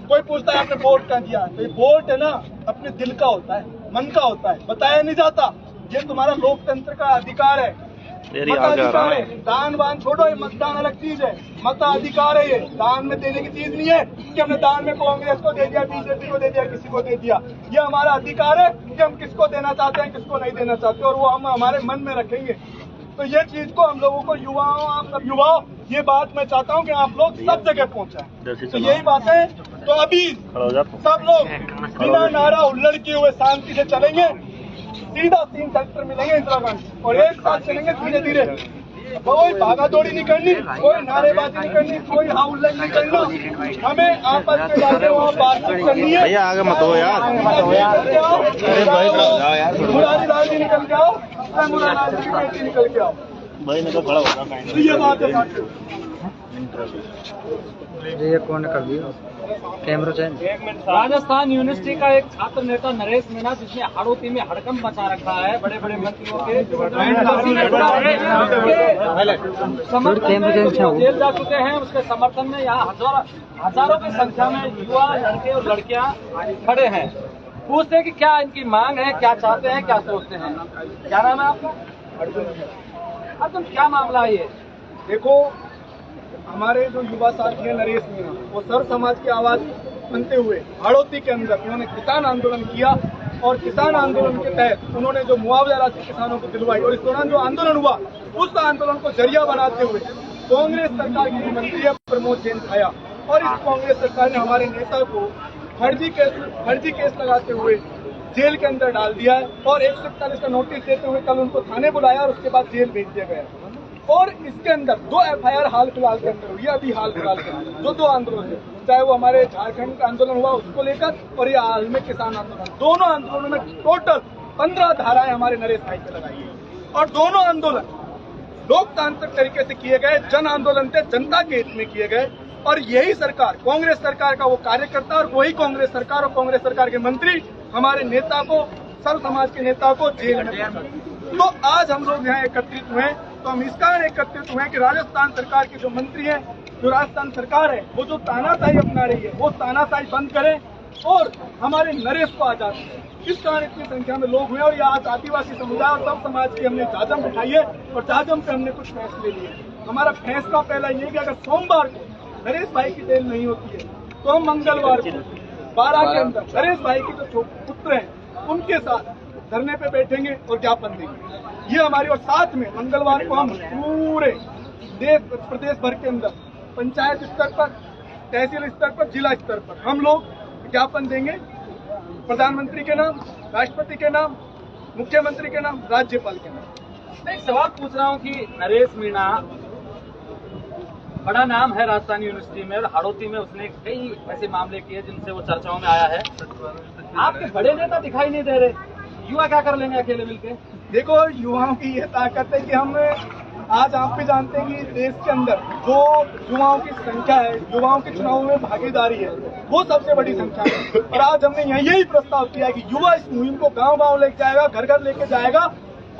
[SPEAKER 5] कोई पूछता है आपने वोट कहाँ दिया, तो ये वोट है ना अपने दिल का होता है, मन का होता है, बताया नहीं जाता। ये तुम्हारा लोकतंत्र का अधिकार है, मताधिकार है। दान वान छोड़ो, ये मतदान अलग चीज है, मताधिकार है। ये दान में देने की चीज नहीं है कि हमने दान में कांग्रेस को दे दिया, बीजेपी को दे दिया, किसी को दे दिया। ये हमारा अधिकार है कि हम किसको देना चाहते हैं, किसको नहीं देना चाहते, और वो हम हमारे मन में रखेंगे। तो ये चीज को हम लोगों को, युवाओं, आप सब युवाओं, ये बात मैं चाहता हूँ कि आप लोग सब जगह पहुँचाएं। तो यही बात है। तो अभी सब लोग बिना नारा हुल्लड़ किए हुए शांति से चलेंगे, सीधा 3 सेक्टर मिलेंगे इंदिरा गांधी, और एक साथ चलेंगे धीरे धीरे। कोई भागा दौड़ी नहीं करनी, कोई नारेबाजी नहीं करनी, कोई हाउल्लड़ नहीं करना। हमें आपस में जाके वहाँ बातचीत करनी है। भैया आगे मत हो यार, मुरारी लाल जी निकल के आओ, मुरारी लाल जी की बेटी निकल के आओ, भाई ने तो खड़ा होगा। ये बात है।
[SPEAKER 4] ये कौन कर दिया कैमरा चैन।
[SPEAKER 12] राजस्थान यूनिवर्सिटी का एक छात्र नेता नरेश मीणा, जिसने हाड़ौती में हड़कंप मचा रखा है, बड़े बड़े मंत्रियों के समर्थन में जेल जा चुके हैं। उसके समर्थन में यहाँ हजारों की संख्या में युवा लड़के और लड़कियां खड़े हैं। पूछते हैं कि क्या इनकी मांग है, क्या चाहते हैं, क्या सोचते हैं। क्या नाम है आपका? अर्जुन, क्या मामला है ये?
[SPEAKER 5] देखो, हमारे जो युवा साथी हैं नरेश मीणा, वो सर्व समाज की आवाज बनते हुए हाड़ौती के अंदर उन्होंने किसान आंदोलन किया और किसान आंदोलन के तहत उन्होंने जो मुआवजा राशि किसानों को दिलवाई और इस दौरान जो आंदोलन हुआ उस आंदोलन को जरिया बनाते हुए कांग्रेस सरकार के मंत्री प्रमोद जैन आया और इस कांग्रेस सरकार ने हमारे नेता को फर्जी केस लगाते हुए जेल के अंदर डाल दिया है और 141 का नोटिस देते हुए कल उनको थाने बुलाया और उसके बाद जेल भेज दिया गया। और इसके अंदर 2 FIR हाल फिलहाल के अंदर हुई है, अभी हाल फिलहाल के अंदर जो 2 आंदोलन है, चाहे वो हमारे झारखंड का आंदोलन हुआ उसको लेकर और ये हाल में किसान आंदोलन, दोनों आंदोलनों में टोटल 15 धाराएं हमारे नरेश भाई पे लगाई है और दोनों आंदोलन लोकतांत्रिक तरीके से किए गए, जन आंदोलन थे, जनता के हित में किए गए। और यही सरकार, कांग्रेस सरकार का वो कार्यकर्ता और वही कांग्रेस सरकार और कांग्रेस सरकार के मंत्री हमारे नेता को, सर्व समाज के नेता को जेल में। तो आज हम लोग यहाँ एकत्रित हुए, तो हम इस कारण एकत्रित हुए कि राजस्थान सरकार के जो मंत्री हैं, जो राजस्थान सरकार है, वो जो तानाशाही अपना रही है वो तानाशाही बंद करें और हमारे नरेश को आजाद करें। इस कारण इतनी संख्या में लोग हुए और ये आज आदिवासी समुदाय और सब समाज की हमने जाजम उठाई है और जाजम पे हमने कुछ फैसले लिए। हमारा फैसला पहला ये कि अगर सोमवार को नरेश भाई की बेल नहीं होती है तो हम मंगलवार को 12 के अंदर नरेश भाई के जो पुत्र हैं उनके साथ धरने पे बैठेंगे और ज्ञापन देंगे। ये हमारी, और साथ में मंगलवार को हम पूरे प्रदेश भर के अंदर पंचायत स्तर पर, तहसील स्तर पर, जिला स्तर पर हम लोग ज्ञापन देंगे प्रधानमंत्री के नाम, राष्ट्रपति के नाम, मुख्यमंत्री के नाम, राज्यपाल के नाम।
[SPEAKER 12] मैं एक सवाल पूछ रहा हूँ कि नरेश मीणा बड़ा नाम है राजस्थान यूनिवर्सिटी में और हाड़ौती में उसने कई ऐसे मामले किए जिनसे वो चर्चाओं में आया है। आपके बड़े नेता दिखाई नहीं दे रहे, युवा क्या कर लेंगे अकेले मिलके?
[SPEAKER 5] देखो, युवाओं की ये ताकत है कि हम आज आप भी जानते हैं कि देश के अंदर जो युवाओं की संख्या है, युवाओं के चुनाव में भागीदारी है, वो सबसे बड़ी संख्या है। और आज हमने यही प्रस्ताव किया है कि युवा इस मुहिम को गांव-गांव लेके जाएगा, घर घर लेके जाएगा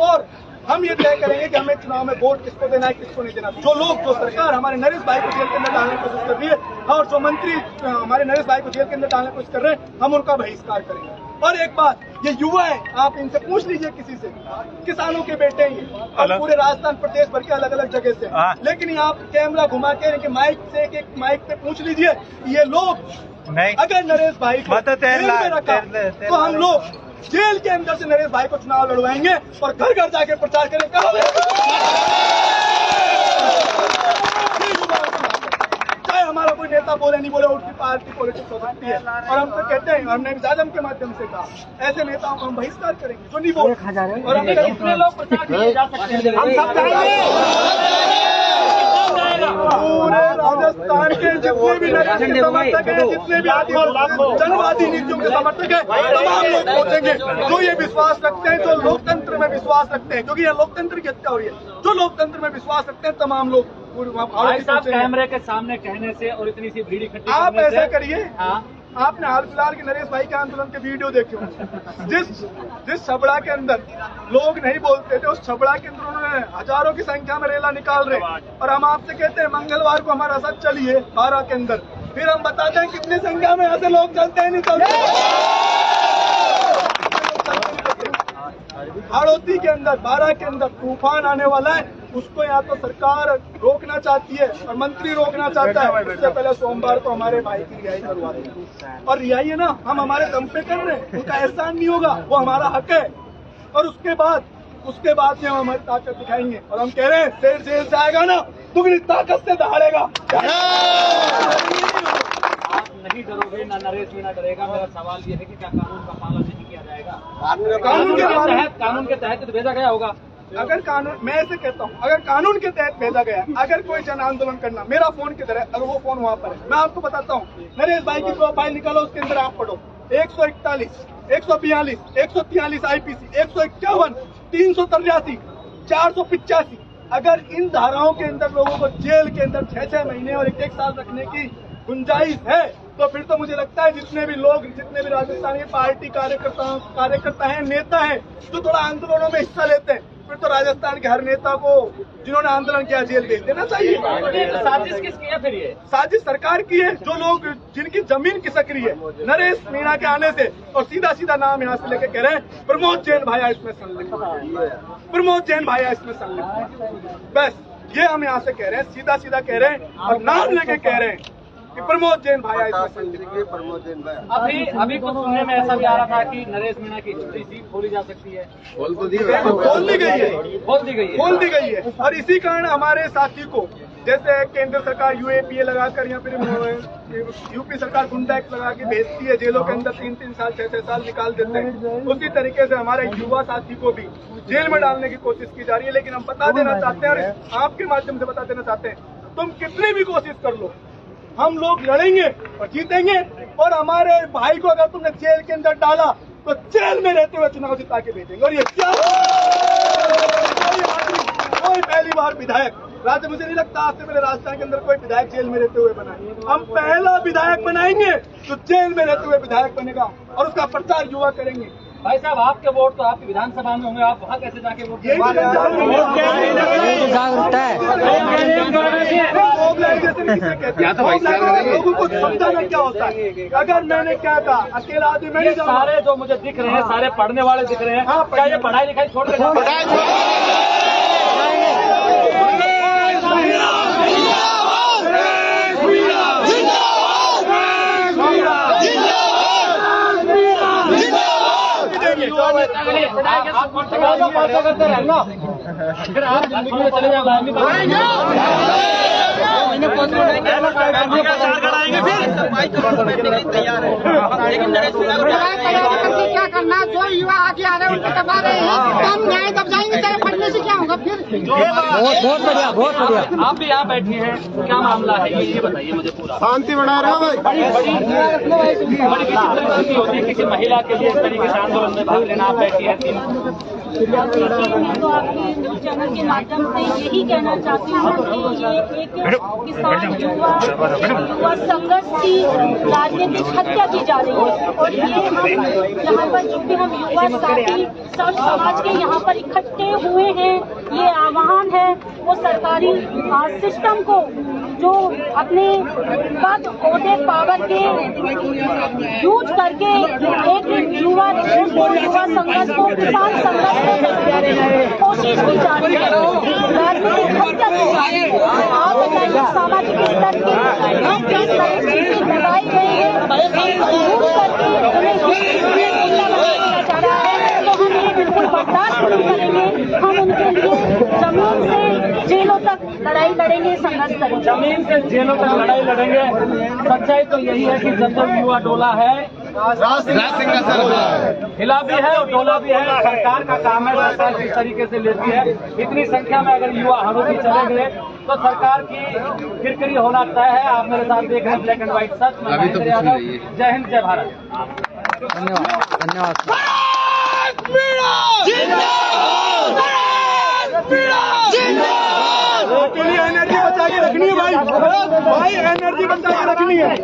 [SPEAKER 5] और हम ये तय करेंगे कि हमें चुनाव में वोट किसको देना है, किसको नहीं देना। जो लोग, जो सरकार हमारे नरेश भाई को जेल के अंदर डालने की कोशिश कर रही है और जो मंत्री हमारे नरेश भाई को जेल के अंदर डालने की कोशिश कर रहे हैं, हम उनका बहिष्कार करेंगे। और एक बात, ये युवा है, आप इनसे पूछ लीजिए किसी से, किसानों के बेटे हैं और पूरे राजस्थान प्रदेश भर के अलग अलग जगह से, लेकिन यहाँ कैमरा घुमा के माइक से एक माइक पे पूछ लीजिए ये लोग अगर नरेश भाई को जेल में रखा तो हम लोग जेल के अंदर से नरेश भाई को चुनाव लड़वाएंगे और घर घर जाके प्रचार करेंगे। चाहे हमारा कोई नेता बोले नहीं बोले, उनकी पार्टी पॉलिटिक्स हो सकती है और हम तो कहते हैं, हमने जाजम के माध्यम से कहा, ऐसे नेताओं को हम बहिष्कार करेंगे जो नहीं बोले। और हम कितने लोग प्रचार किए जा सकते हैं, हम सब जाएंगे। पूरे राजस्थान के जितने भी नरेश के समर्थक हैं, जितने भी जनवादी नीतियों के समर्थक हैं, तमाम लोग पहुंचेंगे जो ये विश्वास रखते हैं, जो लोकतंत्र में विश्वास रखते हैं, क्योंकि यह लोकतंत्र की हत्या हो रही है। जो लोकतंत्र में विश्वास रखते हैं तमाम लोग
[SPEAKER 12] कैमरे के सामने कहने से और इतनी सी भीड़ इकट्ठी
[SPEAKER 5] आप ऐसा करिए। आपने हाल फिलहाल के नरेश भाई के आंदोलन के वीडियो देखे होंगे, जिस छबड़ा के अंदर लोग नहीं बोलते थे उस छबड़ा के अंदर उन्होंने हजारों की संख्या में रेला निकाल रहे। और हम आपसे कहते हैं मंगलवार को हमारा साथ चलिए 12 के अंदर, फिर हम बताते हैं कितनी संख्या में ऐसे लोग चलते हैं, नहीं चलते। हाड़ौती के अंदर 12 के अंदर तूफान आने वाला है, उसको या तो सरकार रोकना चाहती है और मंत्री रोकना चाहता है। उससे पहले सोमवार को हमारे भाई की रिहाई करवा देंगे और रिहाई है ना, हम हमारे दम पे कर रहे हैं, उनका एहसान नहीं होगा, वो हमारा हक है। और उसके बाद में हम हमारी ताकत दिखाएंगे और हम कह रहे हैं शेर जेल से आएगा ना, दुगनी ताकत से दहाड़ेगा।
[SPEAKER 12] आप नहीं डरोगे, ना नरेश मीणा डरेगा। मेरा सवाल ये है कि क्या कानून का पालन नहीं किया जाएगा? कानून के तहत तो भेजा गया होगा।
[SPEAKER 5] अगर कानून, मैं ऐसे कहता हूँ, अगर कानून के तहत भेजा गया, अगर कोई जन आंदोलन करना, मेरा फोन किधर है, अगर वो फोन वहाँ पर है, मैं आपको बताता हूँ। नरेश भाई की प्रोफाइल निकालो, उसके अंदर आप पढ़ो 141, 142, 143 IPC, 151, 383, 485, अगर इन धाराओं के अंदर लोगों को जेल के अंदर 6-6 महीने और 1-1 साल रखने की गुंजाइश है, तो फिर तो मुझे लगता है जितने भी राजस्थान के पार्टी कार्यकर्ता हैं, नेता हैं, जो थोड़ा आंदोलनों में हिस्सा लेते हैं, फिर तो राजस्थान के हर नेता को जिन्होंने आंदोलन किया जेल भेज देना चाहिए।
[SPEAKER 12] साजिश किसकी है फिर ये?
[SPEAKER 5] साजिश सरकार की है, जो लोग जिनकी जमीन खिसक रही है नरेश मीणा के आने से, और सीधा सीधा नाम यहाँ से लेके कह रहे हैं प्रमोद जैन भाया इसमें संलिप्त, प्रमोद जैन भाया इसमें संलिप्त। बस ये हम यहाँ से कह रहे हैं, सीधा सीधा कह रहे हैं और नाम लेके कह रहे हैं कि प्रमोद जैन भाया इसमें संलिप्त।
[SPEAKER 12] अभी कुछ सुनने में ऐसा भी आ रहा था कि नरेश मीणा की हिस्ट्री सीट खोली जा सकती है।
[SPEAKER 5] खोल दी गई है और इसी कारण हमारे साथी को, जैसे केंद्र सरकार यूएपीए लगाकर या फिर यूपी सरकार गुंडा एक्ट लगा के भेजती है जेलों के अंदर 3-3 साल 6-6 साल निकाल देते हैं, उसी तरीके से हमारे युवा साथी को भी जेल में डालने की कोशिश की जा रही है। लेकिन हम बता देना चाहते हैं और आपके माध्यम से बता देना चाहते हैं, तुम कितनी भी कोशिश कर लो, हम लोग लड़ेंगे और जीतेंगे। और हमारे भाई को अगर तुमने जेल के अंदर डाला तो जेल में रहते हुए चुनाव जिता के भेजेंगे। और ये क्या कोई पहली बार विधायक मुझे नहीं लगता आज से पहले राजस्थान के अंदर कोई विधायक जेल में रहते हुए बना। हम पहला विधायक बनाएंगे तो जेल में रहते हुए विधायक बनेगा और उसका प्रचार युवा करेंगे।
[SPEAKER 12] भाई साहब, आपके वोट तो आपकी विधानसभा में होंगे, आप वहाँ कैसे जाके वोट
[SPEAKER 5] लोगों को समझाना क्या होता है। अगर मैंने क्या कहा, अकेला आदमी मैं नहीं जाऊंगा।
[SPEAKER 12] सारे जो मुझे दिख रहे हैं, सारे पढ़ने वाले दिख रहे हैं, क्या ये पढ़ाई लिखाई छोड़ कर करते रहना, फिर आप जिंदगी में चले जाओ।
[SPEAKER 10] क्या करना, जो युवा आगे आ रहे हैं उनको दबा रहे हैं, हम न्याय दब जाएंगे, तेरे पढ़ने से क्या होगा फिर।
[SPEAKER 4] बहुत बढ़िया, बहुत बढ़िया।
[SPEAKER 12] आप भी यहाँ बैठी हैं, क्या मामला है ये बताइए मुझे पूरा।
[SPEAKER 1] शांति बना रहे हो भाई।
[SPEAKER 12] बड़ी होती है किसी महिला के लिए इस तरीके से आंदोलन में भाग लेना, आप बैठी है।
[SPEAKER 6] मैं तो आपके न्यूज चैनल के माध्यम से यही कहना चाहती हूँ कि ये एक किसान युवा संघर्ष की राजनीतिक हत्या की जा रही है। और ये हम यहाँ पर जो भी हम युवा साथी सब समाज के यहाँ पर इकट्ठे हुए हैं, ये आह्वान है वो सरकारी सिस्टम को, जो अपने पद ओहदे पावर के यूज करके एक युवा संघर्ष को, किसान संघर्ष को कोशिश की जा रही है, राजनीतिक हत्या की जा रही है। आप बताइए सामाजिक स्तर की लगाई गई है, यूज करके जा रहा है, तो हम ये बिल्कुल बर्दाश्त नहीं करेंगे। हम उनके लिए जमीन से जेलों तक लड़ाई लड़ेंगे, संघर्ष करेंगे।
[SPEAKER 12] जमीन से जेलों तक लड़ाई लड़ेंगे। सच्चाई तो यही है कि जब युवा डोला है, हिला भी है और डोला भी है। सरकार का काम है, सरकार किस तरीके से लेती है। इतनी संख्या में अगर युवा हरों भी चले गए तो सरकार की किरकिरी होना तय है। आप मेरे साथ देख रहे हैं ब्लैक एंड व्हाइट सच। मैं महेंद्र यादव, जय हिंद, जय भारत।
[SPEAKER 4] धन्यवाद, धन्यवाद।
[SPEAKER 5] एनर्जी बचा के रखनी है भाई, एनर्जी बचा के रखनी है।